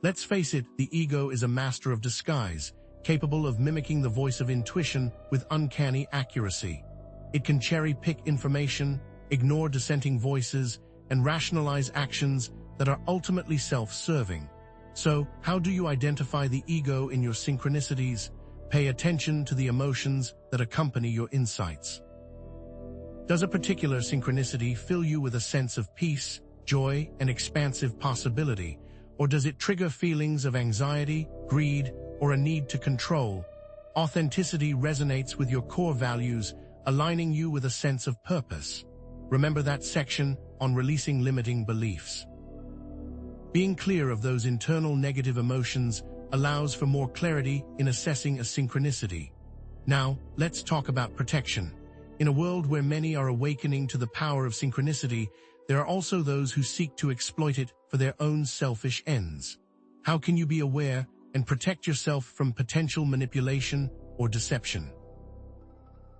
Let's face it, the ego is a master of disguise, capable of mimicking the voice of intuition with uncanny accuracy. It can cherry-pick information, ignore dissenting voices, and rationalize actions that are ultimately self-serving. So, how do you identify the ego in your synchronicities? Pay attention to the emotions that accompany your insights. Does a particular synchronicity fill you with a sense of peace, joy, and expansive possibility, or does it trigger feelings of anxiety, greed, or a need to control? Authenticity resonates with your core values, aligning you with a sense of purpose. Remember that section on releasing limiting beliefs. Being clear of those internal negative emotions allows for more clarity in assessing a synchronicity. Now, let's talk about protection. In a world where many are awakening to the power of synchronicity, there are also those who seek to exploit it for their own selfish ends. How can you be aware and protect yourself from potential manipulation or deception?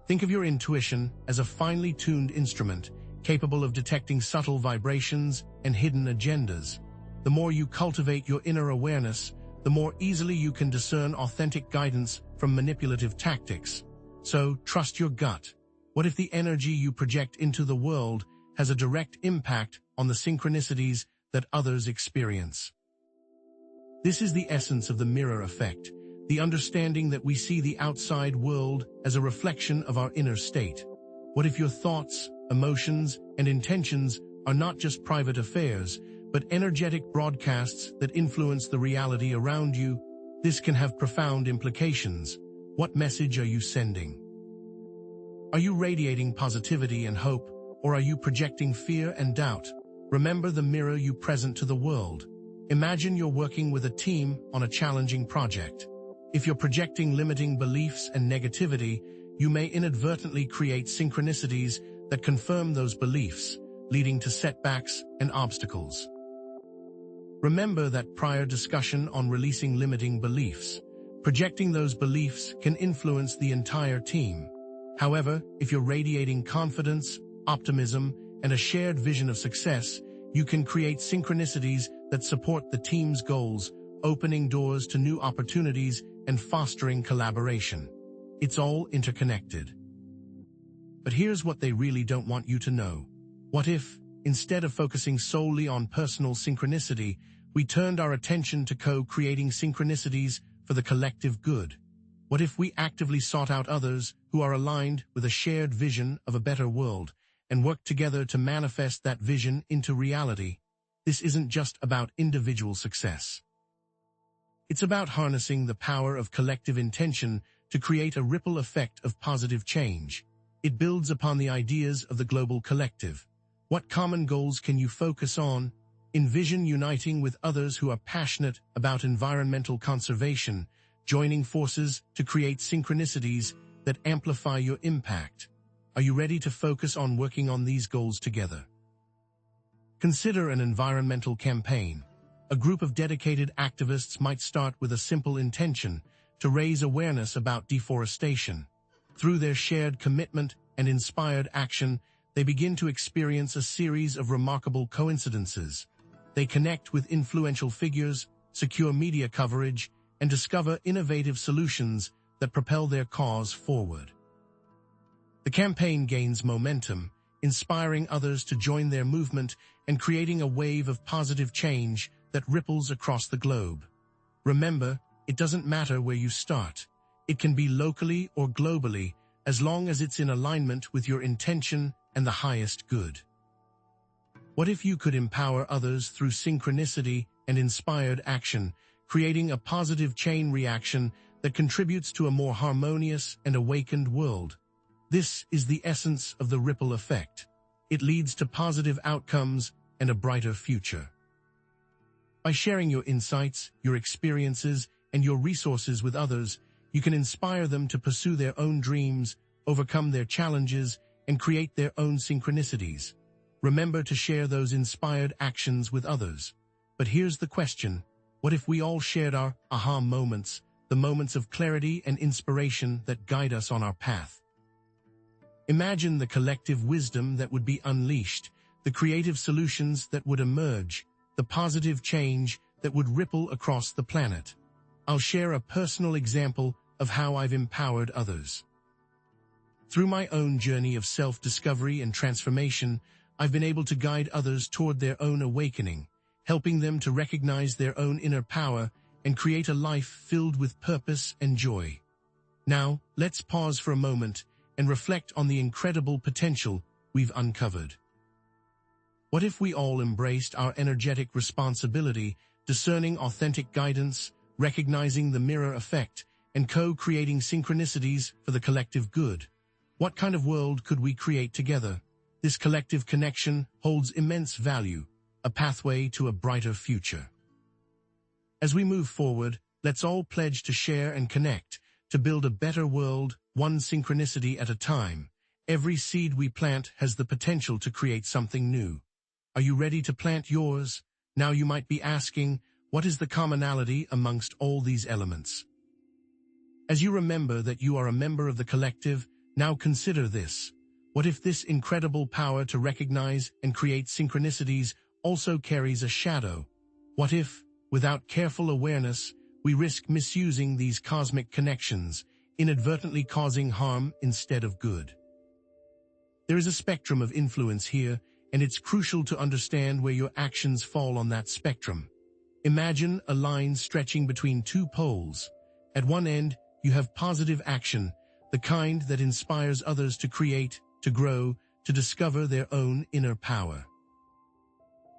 Think of your intuition as a finely tuned instrument, capable of detecting subtle vibrations and hidden agendas. The more you cultivate your inner awareness, the more easily you can discern authentic guidance from manipulative tactics. So, trust your gut. What if the energy you project into the world has a direct impact on the synchronicities that others experience? This is the essence of the mirror effect, the understanding that we see the outside world as a reflection of our inner state. What if your thoughts, emotions, and intentions are not just private affairs, but energetic broadcasts that influence the reality around you? This can have profound implications. What message are you sending? Are you radiating positivity and hope, or are you projecting fear and doubt? Remember the mirror you present to the world. Imagine you're working with a team on a challenging project. If you're projecting limiting beliefs and negativity, you may inadvertently create synchronicities that confirm those beliefs, leading to setbacks and obstacles. Remember that prior discussion on releasing limiting beliefs. Projecting those beliefs can influence the entire team. However, if you're radiating confidence, optimism, and a shared vision of success, you can create synchronicities that support the team's goals, opening doors to new opportunities and fostering collaboration. It's all interconnected. But here's what they really don't want you to know. What if, instead of focusing solely on personal synchronicity, we turned our attention to co-creating synchronicities for the collective good? What if we actively sought out others who are aligned with a shared vision of a better world and worked together to manifest that vision into reality? This isn't just about individual success. It's about harnessing the power of collective intention to create a ripple effect of positive change. It builds upon the ideas of the global collective. What common goals can you focus on? Envision uniting with others who are passionate about environmental conservation, joining forces to create synchronicities that amplify your impact. Are you ready to focus on working on these goals together? Consider an environmental campaign. A group of dedicated activists might start with a simple intention to raise awareness about deforestation. Through their shared commitment and inspired action, they begin to experience a series of remarkable coincidences. They connect with influential figures, secure media coverage, and discover innovative solutions that propel their cause forward. The campaign gains momentum, inspiring others to join their movement and creating a wave of positive change that ripples across the globe. Remember, it doesn't matter where you start. It can be locally or globally, as long as it's in alignment with your intention and the highest good. What if you could empower others through synchronicity and inspired action, creating a positive chain reaction that contributes to a more harmonious and awakened world? This is the essence of the ripple effect. It leads to positive outcomes and a brighter future. By sharing your insights, your experiences, and your resources with others, you can inspire them to pursue their own dreams, overcome their challenges, and create their own synchronicities. Remember to share those inspired actions with others. But here's the question: what if we all shared our aha moments, the moments of clarity and inspiration that guide us on our path? Imagine the collective wisdom that would be unleashed, the creative solutions that would emerge, the positive change that would ripple across the planet. I'll share a personal example of how I've empowered others. Through my own journey of self-discovery and transformation, I've been able to guide others toward their own awakening, helping them to recognize their own inner power and create a life filled with purpose and joy. Now, let's pause for a moment and reflect on the incredible potential we've uncovered. What if we all embraced our energetic responsibility, discerning authentic guidance, recognizing the mirror effect, and co-creating synchronicities for the collective good? What kind of world could we create together? This collective connection holds immense value, a pathway to a brighter future. As we move forward, let's all pledge to share and connect, to build a better world, one synchronicity at a time. Every seed we plant has the potential to create something new. Are you ready to plant yours? Now you might be asking, what is the commonality amongst all these elements? As you remember that you are a member of the collective, now consider this. What if this incredible power to recognize and create synchronicities also carries a shadow? What if, without careful awareness, we risk misusing these cosmic connections, inadvertently causing harm instead of good? There is a spectrum of influence here, and it's crucial to understand where your actions fall on that spectrum. Imagine a line stretching between two poles. At one end, you have positive action, the kind that inspires others to create, to grow, to discover their own inner power.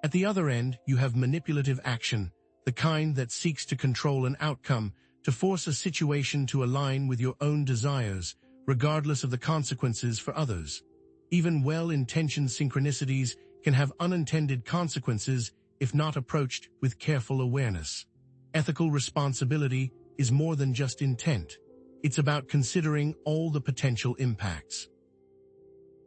At the other end, you have manipulative action, the kind that seeks to control an outcome, to force a situation to align with your own desires, regardless of the consequences for others. Even well-intentioned synchronicities can have unintended consequences if not approached with careful awareness. Ethical responsibility is more than just intent. It's about considering all the potential impacts.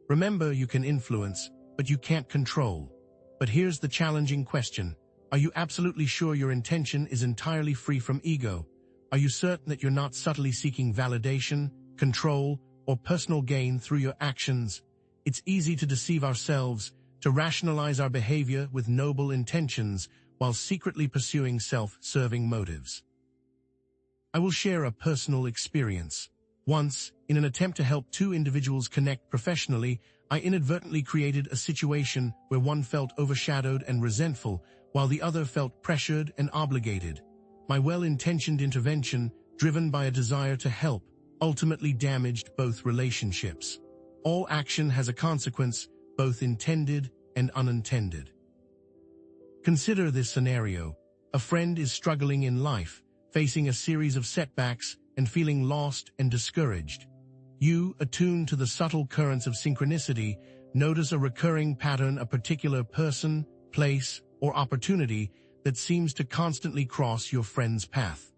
Remember, you can influence, but you can't control. But here's the challenging question. Are you absolutely sure your intention is entirely free from ego? Are you certain that you're not subtly seeking validation, control, or personal gain through your actions? It's easy to deceive ourselves, to rationalize our behavior with noble intentions while secretly pursuing self-serving motives. I will share a personal experience. Once, in an attempt to help two individuals connect professionally, I inadvertently created a situation where one felt overshadowed and resentful, while the other felt pressured and obligated. My well-intentioned intervention, driven by a desire to help, ultimately damaged both relationships. All action has a consequence, both intended and unintended. Consider this scenario. A friend is struggling in life, facing a series of setbacks and feeling lost and discouraged. You, attuned to the subtle currents of synchronicity, notice a recurring pattern, a particular person, place, or opportunity that seems to constantly cross your friend's path.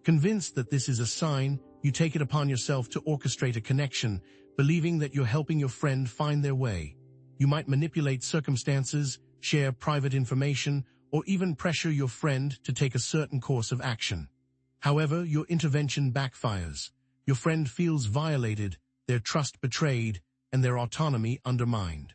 Convinced that this is a sign, you take it upon yourself to orchestrate a connection, believing that you're helping your friend find their way. You might manipulate circumstances, share private information, or even pressure your friend to take a certain course of action. However, your intervention backfires. Your friend feels violated, their trust betrayed, and their autonomy undermined.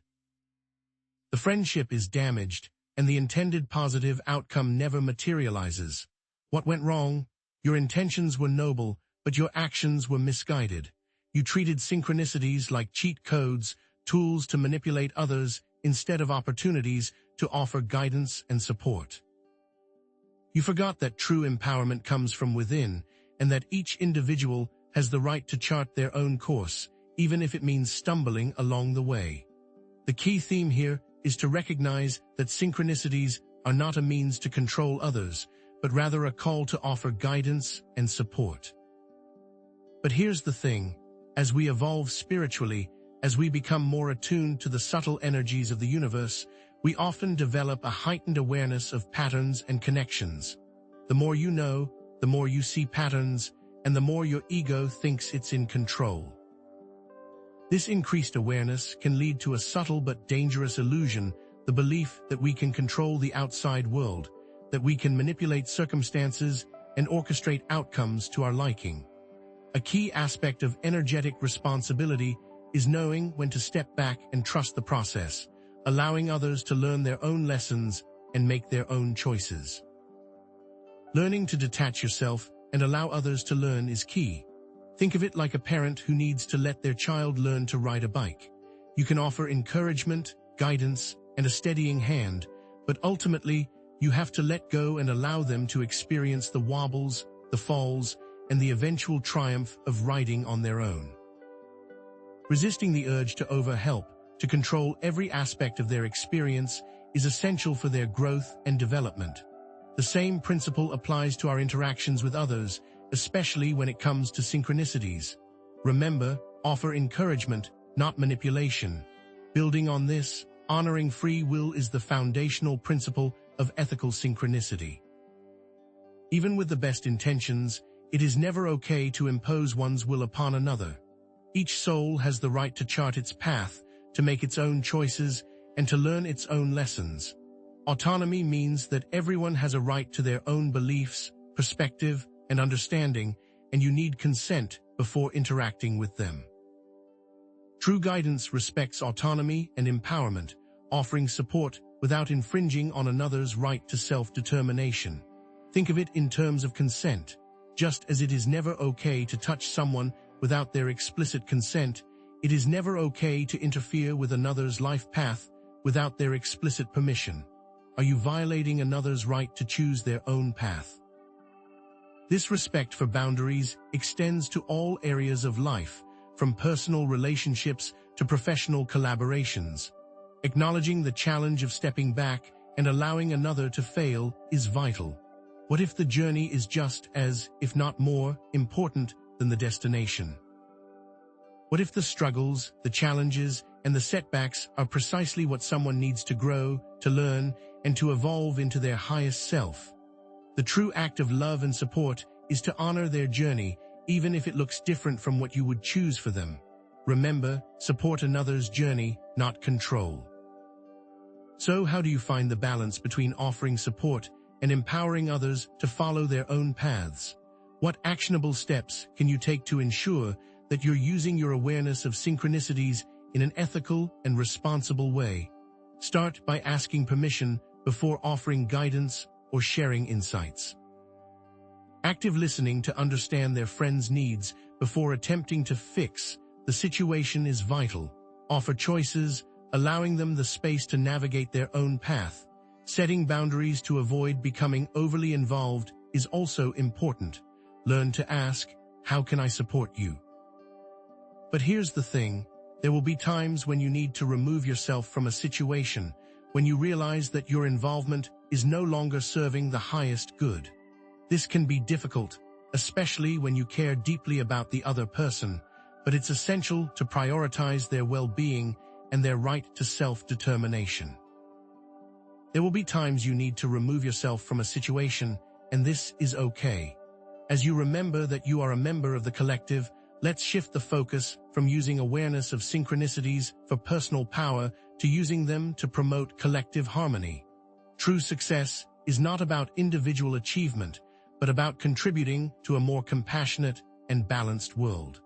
The friendship is damaged, and the intended positive outcome never materializes. What went wrong? Your intentions were noble, but your actions were misguided. You treated synchronicities like cheat codes, tools to manipulate others, instead of opportunities to offer guidance and support. You forgot that true empowerment comes from within, and that each individual has the right to chart their own course, even if it means stumbling along the way. The key theme here is to recognize that synchronicities are not a means to control others, but rather a call to offer guidance and support. But here's the thing. As we evolve spiritually, as we become more attuned to the subtle energies of the universe, we often develop a heightened awareness of patterns and connections. The more you know, the more you see patterns, and the more your ego thinks it's in control. This increased awareness can lead to a subtle but dangerous illusion, the belief that we can control the outside world, that we can manipulate circumstances and orchestrate outcomes to our liking. A key aspect of energetic responsibility is knowing when to step back and trust the process, allowing others to learn their own lessons and make their own choices. Learning to detach yourself and allow others to learn is key. Think of it like a parent who needs to let their child learn to ride a bike. You can offer encouragement, guidance, and a steadying hand, but ultimately, you have to let go and allow them to experience the wobbles, the falls, and the eventual triumph of riding on their own. Resisting the urge to overhelp, to control every aspect of their experience, is essential for their growth and development. The same principle applies to our interactions with others, especially when it comes to synchronicities. Remember, offer encouragement, not manipulation. Building on this, honoring free will is the foundational principle of ethical synchronicity. Even with the best intentions, it is never okay to impose one's will upon another. Each soul has the right to chart its path, to make its own choices, and to learn its own lessons. Autonomy means that everyone has a right to their own beliefs, perspective, and understanding, and you need consent before interacting with them. True guidance respects autonomy and empowerment, offering support without infringing on another's right to self-determination. Think of it in terms of consent. Just as it is never okay to touch someone without their explicit consent, it is never okay to interfere with another's life path without their explicit permission. Are you violating another's right to choose their own path? This respect for boundaries extends to all areas of life, from personal relationships to professional collaborations. Acknowledging the challenge of stepping back and allowing another to fail is vital. What if the journey is just as, if not more, important than the destination? What if the struggles, the challenges, and the setbacks are precisely what someone needs to grow, to learn, and to evolve into their highest self? The true act of love and support is to honor their journey, even if it looks different from what you would choose for them. Remember, support another's journey, not control. So how do you find the balance between offering support and empowering others to follow their own paths? What actionable steps can you take to ensure that you're using your awareness of synchronicities in an ethical and responsible way? Start by asking permission before offering guidance or sharing insights. Active listening to understand their friends' needs before attempting to fix the situation is vital. Offer choices, allowing them the space to navigate their own path. Setting boundaries to avoid becoming overly involved is also important. Learn to ask, "How can I support you?" But here's the thing, there will be times when you need to remove yourself from a situation, when you realize that your involvement is no longer serving the highest good. This can be difficult, especially when you care deeply about the other person, but it's essential to prioritize their well-being and their right to self-determination. There will be times you need to remove yourself from a situation, and this is okay. As you remember that you are a member of the collective, let's shift the focus from using awareness of synchronicities for personal power to using them to promote collective harmony. True success is not about individual achievement, but about contributing to a more compassionate and balanced world.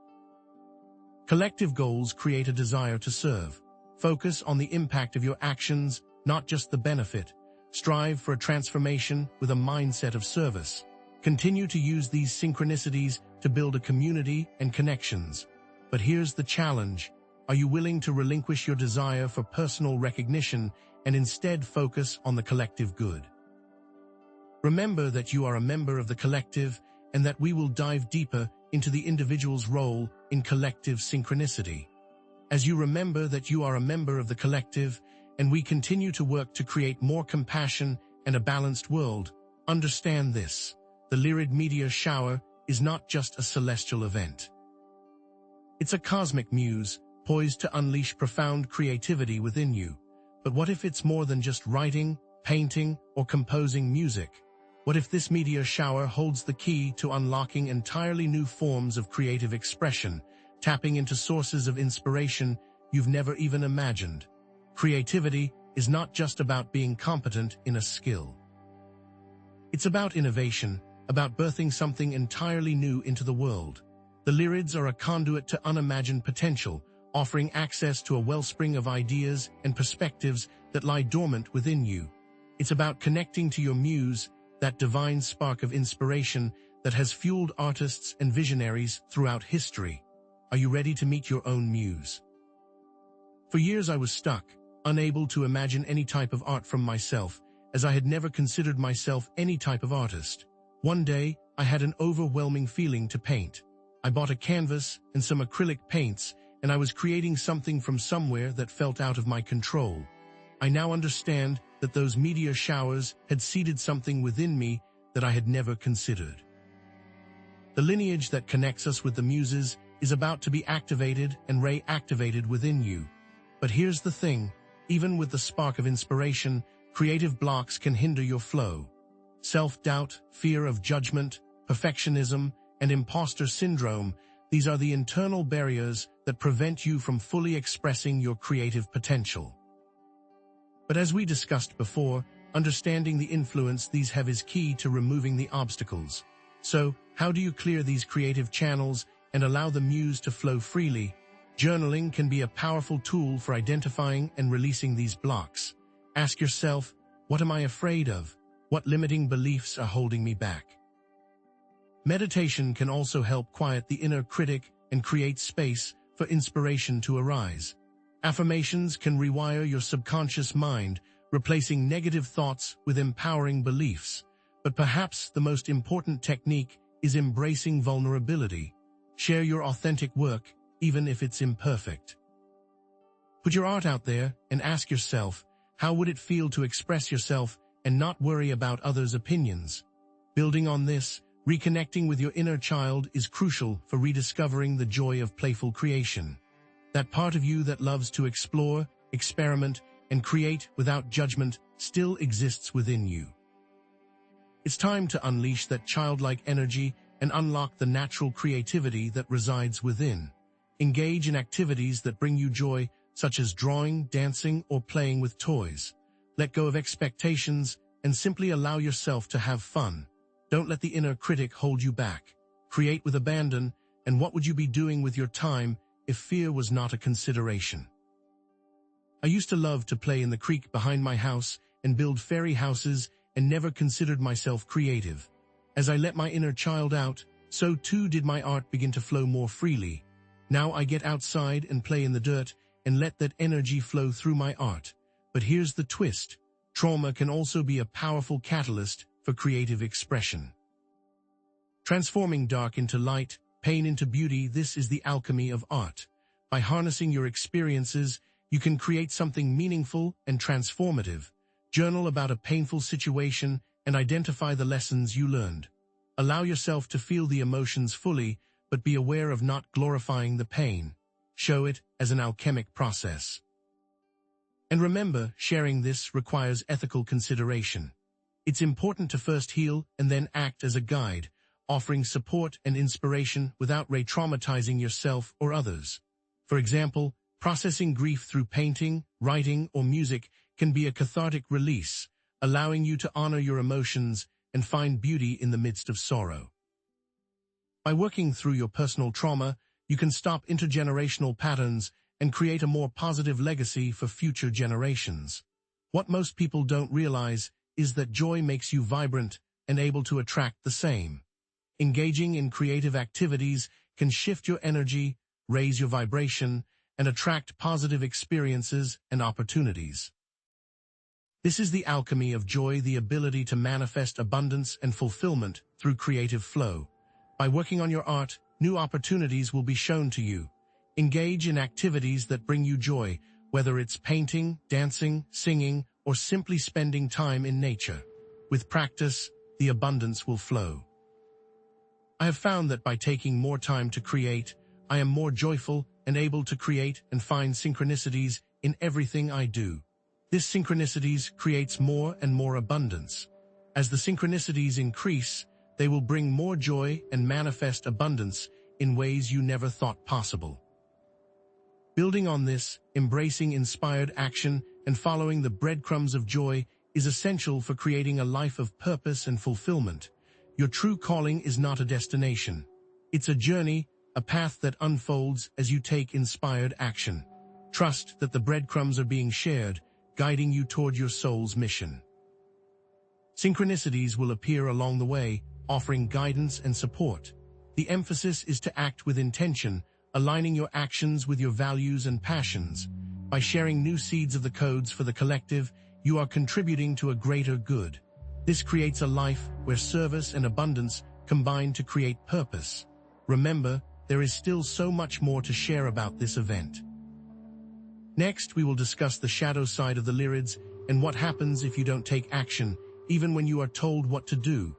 Collective goals create a desire to serve. Focus on the impact of your actions, not just the benefit. Strive for a transformation with a mindset of service. Continue to use these synchronicities to build a community and connections. But here's the challenge. Are you willing to relinquish your desire for personal recognition and instead focus on the collective good? Remember that you are a member of the collective and that we will dive deeper into the individual's role in collective synchronicity. As you remember that you are a member of the collective and we continue to work to create more compassion and a balanced world, understand this. The LYRID meteor shower is not just a celestial event. It's a cosmic muse, poised to unleash profound creativity within you. But what if it's more than just writing, painting, or composing music? What if this meteor shower holds the key to unlocking entirely new forms of creative expression, tapping into sources of inspiration you've never even imagined? Creativity is not just about being competent in a skill. It's about innovation, about birthing something entirely new into the world. The LYRIDs are a conduit to unimagined potential, offering access to a wellspring of ideas and perspectives that lie dormant within you. It's about connecting to your muse, that divine spark of inspiration that has fueled artists and visionaries throughout history. Are you ready to meet your own muse? For years I was stuck, unable to imagine any type of art from myself, as I had never considered myself any type of artist. One day, I had an overwhelming feeling to paint. I bought a canvas and some acrylic paints, and I was creating something from somewhere that felt out of my control. I now understand that those meteor showers had seeded something within me that I had never considered. The lineage that connects us with the muses is about to be activated and reactivated within you. But here's the thing, even with the spark of inspiration, creative blocks can hinder your flow. Self-doubt, fear of judgment, perfectionism, and imposter syndrome, these are the internal barriers that prevent you from fully expressing your creative potential. But as we discussed before, understanding the influence these have is key to removing the obstacles. So, how do you clear these creative channels and allow the muse to flow freely? Journaling can be a powerful tool for identifying and releasing these blocks. Ask yourself, what am I afraid of? What limiting beliefs are holding me back? Meditation can also help quiet the inner critic and create space for inspiration to arise. Affirmations can rewire your subconscious mind, replacing negative thoughts with empowering beliefs. But perhaps the most important technique is embracing vulnerability. Share your authentic work, even if it's imperfect. Put your art out there and ask yourself, how would it feel to express yourself and not worry about others' opinions? Building on this, reconnecting with your inner child is crucial for rediscovering the joy of playful creation. That part of you that loves to explore, experiment, and create without judgment still exists within you. It's time to unleash that childlike energy and unlock the natural creativity that resides within. Engage in activities that bring you joy, such as drawing, dancing, or playing with toys. Let go of expectations and simply allow yourself to have fun. Don't let the inner critic hold you back. Create with abandon, and what would you be doing with your time if fear was not a consideration? I used to love to play in the creek behind my house and build fairy houses and never considered myself creative. As I let my inner child out, so too did my art begin to flow more freely. Now I get outside and play in the dirt and let that energy flow through my art. But here's the twist. Trauma can also be a powerful catalyst for creative expression. Transforming dark into light, pain into beauty, this is the alchemy of art. By harnessing your experiences, you can create something meaningful and transformative. Journal about a painful situation and identify the lessons you learned. Allow yourself to feel the emotions fully, but be aware of not glorifying the pain. Show it as an alchemic process. And remember, sharing this requires ethical consideration. It's important to first heal and then act as a guide, offering support and inspiration without re-traumatizing yourself or others. For example, processing grief through painting, writing, or music can be a cathartic release, allowing you to honor your emotions and find beauty in the midst of sorrow. By working through your personal trauma, you can stop intergenerational patterns and create a more positive legacy for future generations. What most people don't realize is that joy makes you vibrant and able to attract the same. Engaging in creative activities can shift your energy, raise your vibration, and attract positive experiences and opportunities. This is the alchemy of joy, the ability to manifest abundance and fulfillment through creative flow. By working on your art, new opportunities will be shown to you. Engage in activities that bring you joy, whether it's painting, dancing, singing, or simply spending time in nature. With practice, the abundance will flow. I have found that by taking more time to create, I am more joyful and able to create and find synchronicities in everything I do. This synchronicities creates more and more abundance. As the synchronicities increase, they will bring more joy and manifest abundance in ways you never thought possible. Building on this, embracing inspired action and following the breadcrumbs of joy is essential for creating a life of purpose and fulfillment. Your true calling is not a destination. It's a journey, a path that unfolds as you take inspired action. Trust that the breadcrumbs are being shared, guiding you toward your soul's mission. Synchronicities will appear along the way, offering guidance and support. The emphasis is to act with intention, aligning your actions with your values and passions. By sharing new seeds of the codes for the collective, you are contributing to a greater good. This creates a life where service and abundance combine to create purpose. Remember, there is still so much more to share about this event. Next, we will discuss the shadow side of the Lyrids and what happens if you don't take action, even when you are told what to do.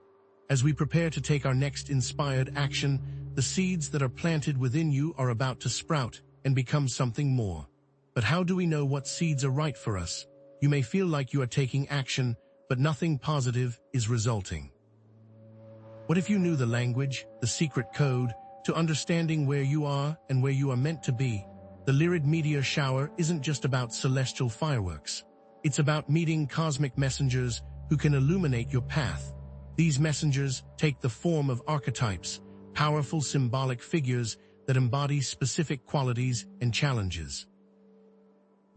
As we prepare to take our next inspired action, the seeds that are planted within you are about to sprout and become something more. But how do we know what seeds are right for us? You may feel like you are taking action, but nothing positive is resulting. What if you knew the language, the secret code, to understanding where you are and where you are meant to be? The LYRID meteor shower isn't just about celestial fireworks. It's about meeting cosmic messengers who can illuminate your path. These messengers take the form of archetypes, powerful symbolic figures that embody specific qualities and challenges.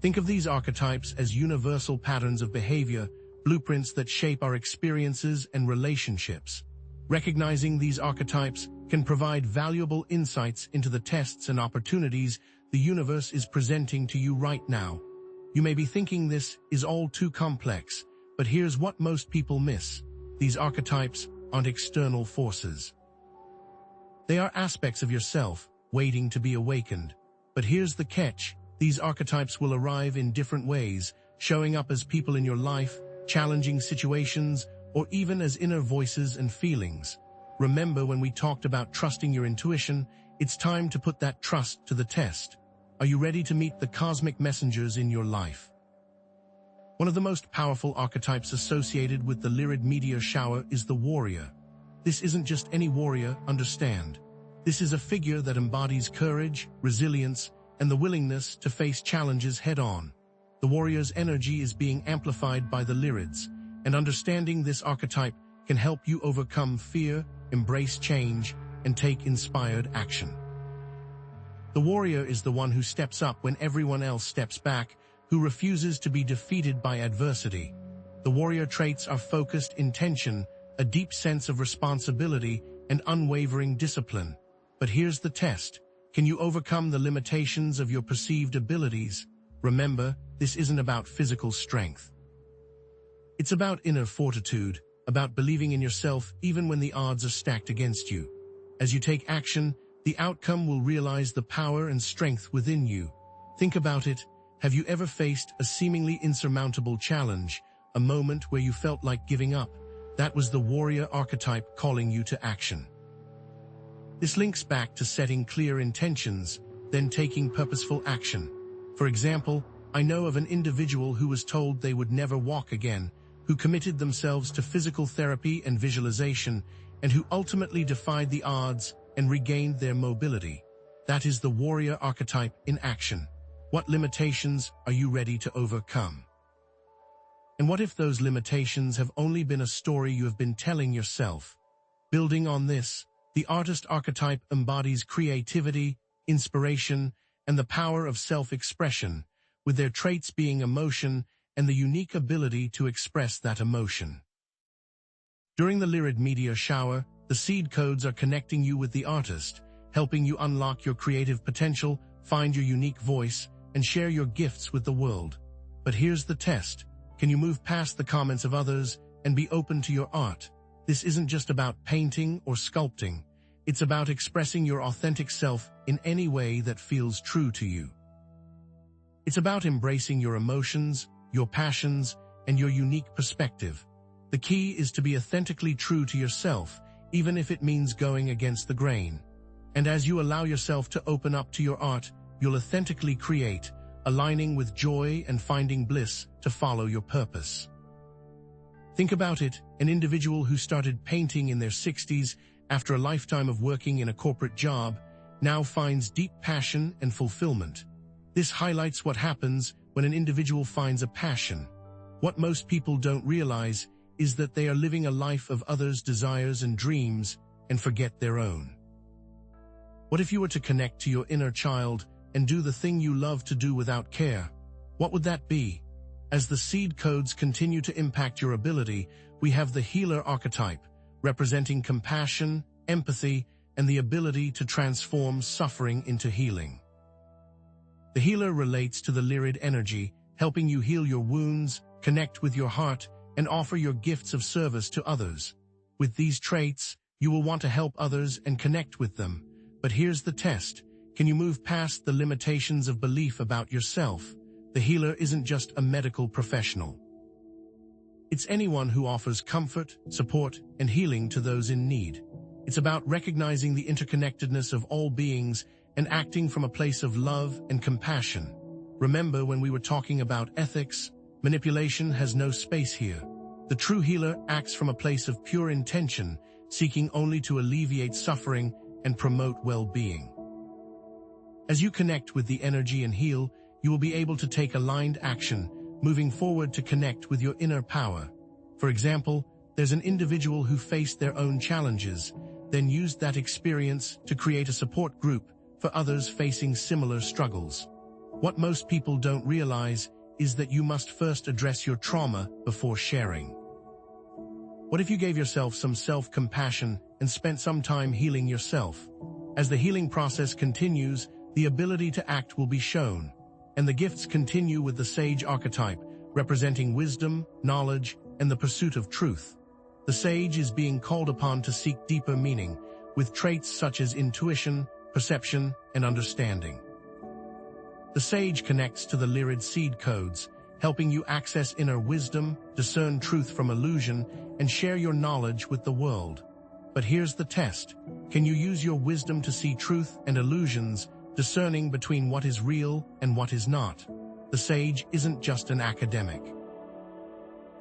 Think of these archetypes as universal patterns of behavior, blueprints that shape our experiences and relationships. Recognizing these archetypes can provide valuable insights into the tests and opportunities the universe is presenting to you right now. You may be thinking this is all too complex, but here's what most people miss. These archetypes aren't external forces. They are aspects of yourself, waiting to be awakened. But here's the catch. These archetypes will arrive in different ways, showing up as people in your life, challenging situations, or even as inner voices and feelings. Remember when we talked about trusting your intuition? It's time to put that trust to the test. Are you ready to meet the cosmic messengers in your life? One of the most powerful archetypes associated with the LYRID meteor shower is the warrior. This isn't just any warrior, understand. This is a figure that embodies courage, resilience, and the willingness to face challenges head-on. The warrior's energy is being amplified by the Lyrids, and understanding this archetype can help you overcome fear, embrace change, and take inspired action. The warrior is the one who steps up when everyone else steps back, who refuses to be defeated by adversity. The warrior traits are focused intention, a deep sense of responsibility, and unwavering discipline. But here's the test. Can you overcome the limitations of your perceived abilities? Remember, this isn't about physical strength. It's about inner fortitude, about believing in yourself even when the odds are stacked against you. As you take action, the outcome will realize the power and strength within you. Think about it. Have you ever faced a seemingly insurmountable challenge, a moment where you felt like giving up? That was the warrior archetype calling you to action. This links back to setting clear intentions, then taking purposeful action. For example, I know of an individual who was told they would never walk again, who committed themselves to physical therapy and visualization, and who ultimately defied the odds and regained their mobility. That is the warrior archetype in action. What limitations are you ready to overcome? And what if those limitations have only been a story you have been telling yourself? Building on this, the artist archetype embodies creativity, inspiration, and the power of self-expression, with their traits being emotion and the unique ability to express that emotion. During the LYRID meteor shower, the seed codes are connecting you with the artist, helping you unlock your creative potential, find your unique voice, and share your gifts with the world. But here's the test. Can you move past the comments of others and be open to your art? This isn't just about painting or sculpting. It's about expressing your authentic self in any way that feels true to you. It's about embracing your emotions, your passions, and your unique perspective. The key is to be authentically true to yourself, even if it means going against the grain. And as you allow yourself to open up to your art, you'll authentically create, aligning with joy and finding bliss to follow your purpose. Think about it, an individual who started painting in their 60s after a lifetime of working in a corporate job now finds deep passion and fulfillment. This highlights what happens when an individual finds a passion. What most people don't realize is that they are living a life of others' desires and dreams and forget their own. What if you were to connect to your inner child and do the thing you love to do without care? What would that be? As the seed codes continue to impact your ability, we have the healer archetype, representing compassion, empathy, and the ability to transform suffering into healing. The healer relates to the LYRID energy, helping you heal your wounds, connect with your heart, and offer your gifts of service to others. With these traits, you will want to help others and connect with them. But here's the test. Can you move past the limitations of belief about yourself? The healer isn't just a medical professional. It's anyone who offers comfort, support, and healing to those in need. It's about recognizing the interconnectedness of all beings and acting from a place of love and compassion. Remember when we were talking about ethics? Manipulation has no space here. The true healer acts from a place of pure intention, seeking only to alleviate suffering and promote well-being. As you connect with the energy and heal, you will be able to take aligned action, moving forward to connect with your inner power. For example, there's an individual who faced their own challenges, then used that experience to create a support group for others facing similar struggles. What most people don't realize is that you must first address your trauma before sharing. What if you gave yourself some self-compassion and spent some time healing yourself? As the healing process continues, the ability to act will be shown, and the gifts continue with the sage archetype, representing wisdom, knowledge, and the pursuit of truth. The sage is being called upon to seek deeper meaning, with traits such as intuition, perception, and understanding. The sage connects to the LYRID seed codes, helping you access inner wisdom, discern truth from illusion, and share your knowledge with the world. But here's the test. Can you use your wisdom to see truth and illusions, discerning between what is real and what is not? The sage isn't just an academic.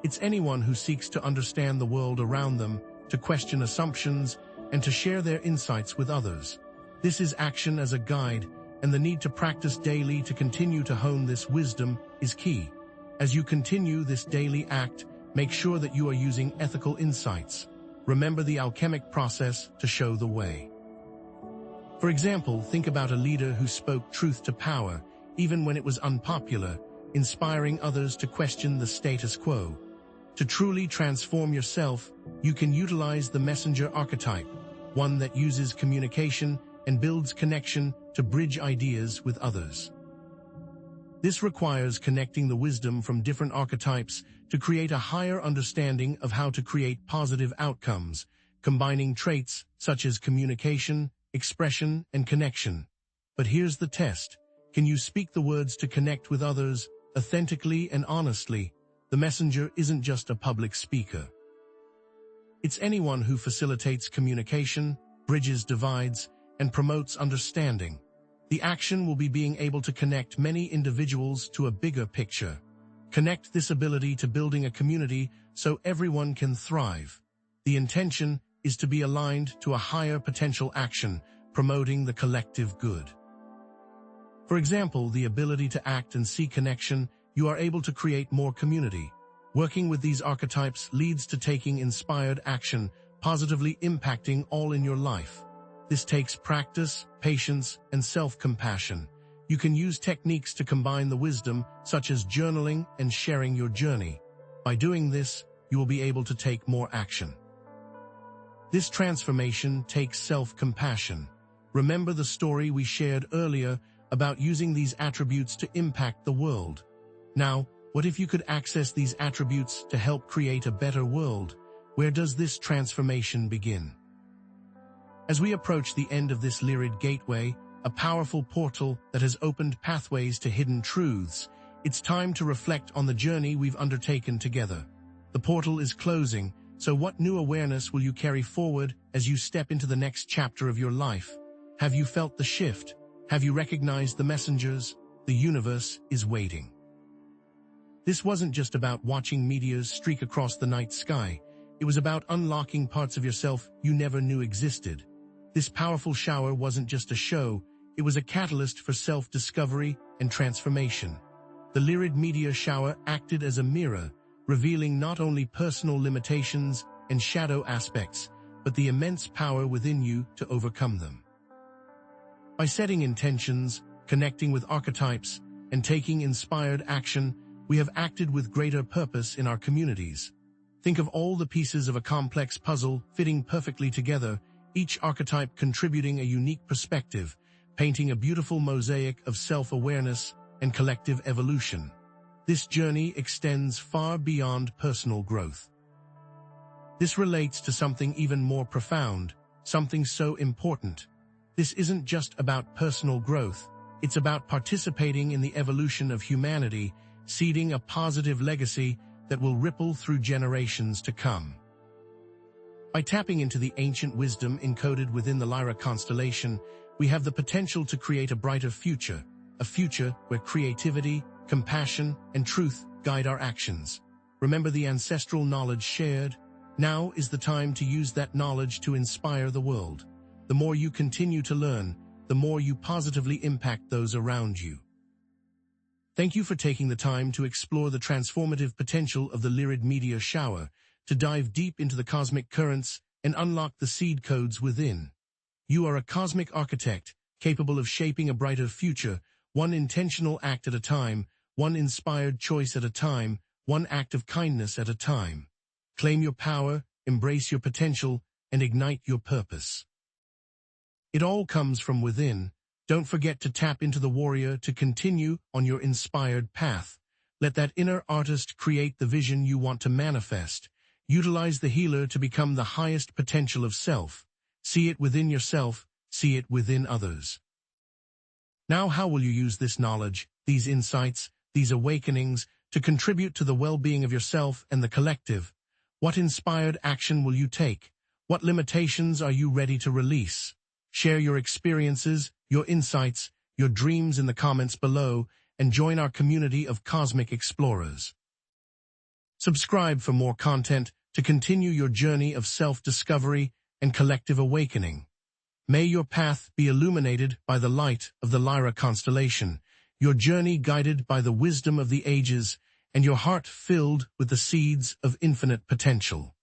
It's anyone who seeks to understand the world around them, to question assumptions, and to share their insights with others. This is action as a guide, and the need to practice daily to continue to hone this wisdom is key. As you continue this daily act, make sure that you are using ethical insights. Remember the alchemic process to show the way. For example, think about a leader who spoke truth to power, even when it was unpopular, inspiring others to question the status quo. To truly transform yourself, you can utilize the messenger archetype, one that uses communication and builds connection to bridge ideas with others. This requires connecting the wisdom from different archetypes to create a higher understanding of how to create positive outcomes, combining traits such as communication, expression, and connection. But here's the test. Can you speak the words to connect with others authentically and honestly? The messenger isn't just a public speaker. It's anyone who facilitates communication, bridges divides, and promotes understanding. The action will be being able to connect many individuals to a bigger picture. Connect this ability to building a community so everyone can thrive. The intention is to be aligned to a higher potential action, promoting the collective good. For example, the ability to act and see connection, you are able to create more community. Working with these archetypes leads to taking inspired action, positively impacting all in your life. This takes practice, patience, and self-compassion. You can use techniques to combine the wisdom, such as journaling and sharing your journey. By doing this, you will be able to take more action. This transformation takes self-compassion. Remember the story we shared earlier about using these attributes to impact the world. Now, what if you could access these attributes to help create a better world? Where does this transformation begin? As we approach the end of this LYRID gateway, a powerful portal that has opened pathways to hidden truths, it's time to reflect on the journey we've undertaken together. The portal is closing, so what new awareness will you carry forward as you step into the next chapter of your life? Have you felt the shift? Have you recognized the messengers? The universe is waiting. This wasn't just about watching meteors streak across the night sky. It was about unlocking parts of yourself you never knew existed. This powerful shower wasn't just a show, it was a catalyst for self-discovery and transformation. The LYRID meteor shower acted as a mirror, revealing not only personal limitations and shadow aspects, but the immense power within you to overcome them. By setting intentions, connecting with archetypes, and taking inspired action, we have acted with greater purpose in our communities. Think of all the pieces of a complex puzzle fitting perfectly together, each archetype contributing a unique perspective, painting a beautiful mosaic of self-awareness and collective evolution. This journey extends far beyond personal growth. This relates to something even more profound, something so important. This isn't just about personal growth, it's about participating in the evolution of humanity, seeding a positive legacy that will ripple through generations to come. By tapping into the ancient wisdom encoded within the Lyra constellation, we have the potential to create a brighter future, a future where creativity, compassion, and truth guide our actions. Remember the ancestral knowledge shared? Now is the time to use that knowledge to inspire the world. The more you continue to learn, the more you positively impact those around you. Thank you for taking the time to explore the transformative potential of the LYRID meteor shower, to dive deep into the cosmic currents and unlock the seed codes within. You are a cosmic architect, capable of shaping a brighter future, one intentional act at a time, one inspired choice at a time, one act of kindness at a time. Claim your power, embrace your potential, and ignite your purpose. It all comes from within. Don't forget to tap into the warrior to continue on your inspired path. Let that inner artist create the vision you want to manifest. Utilize the healer to become the highest potential of self. See it within yourself, see it within others. Now, how will you use this knowledge, these insights, these awakenings, to contribute to the well-being of yourself and the collective? What inspired action will you take? What limitations are you ready to release? Share your experiences, your insights, your dreams in the comments below, and join our community of cosmic explorers. Subscribe for more content to continue your journey of self-discovery and collective awakening. May your path be illuminated by the light of the Lyra constellation, your journey guided by the wisdom of the ages, and your heart filled with the seeds of infinite potential.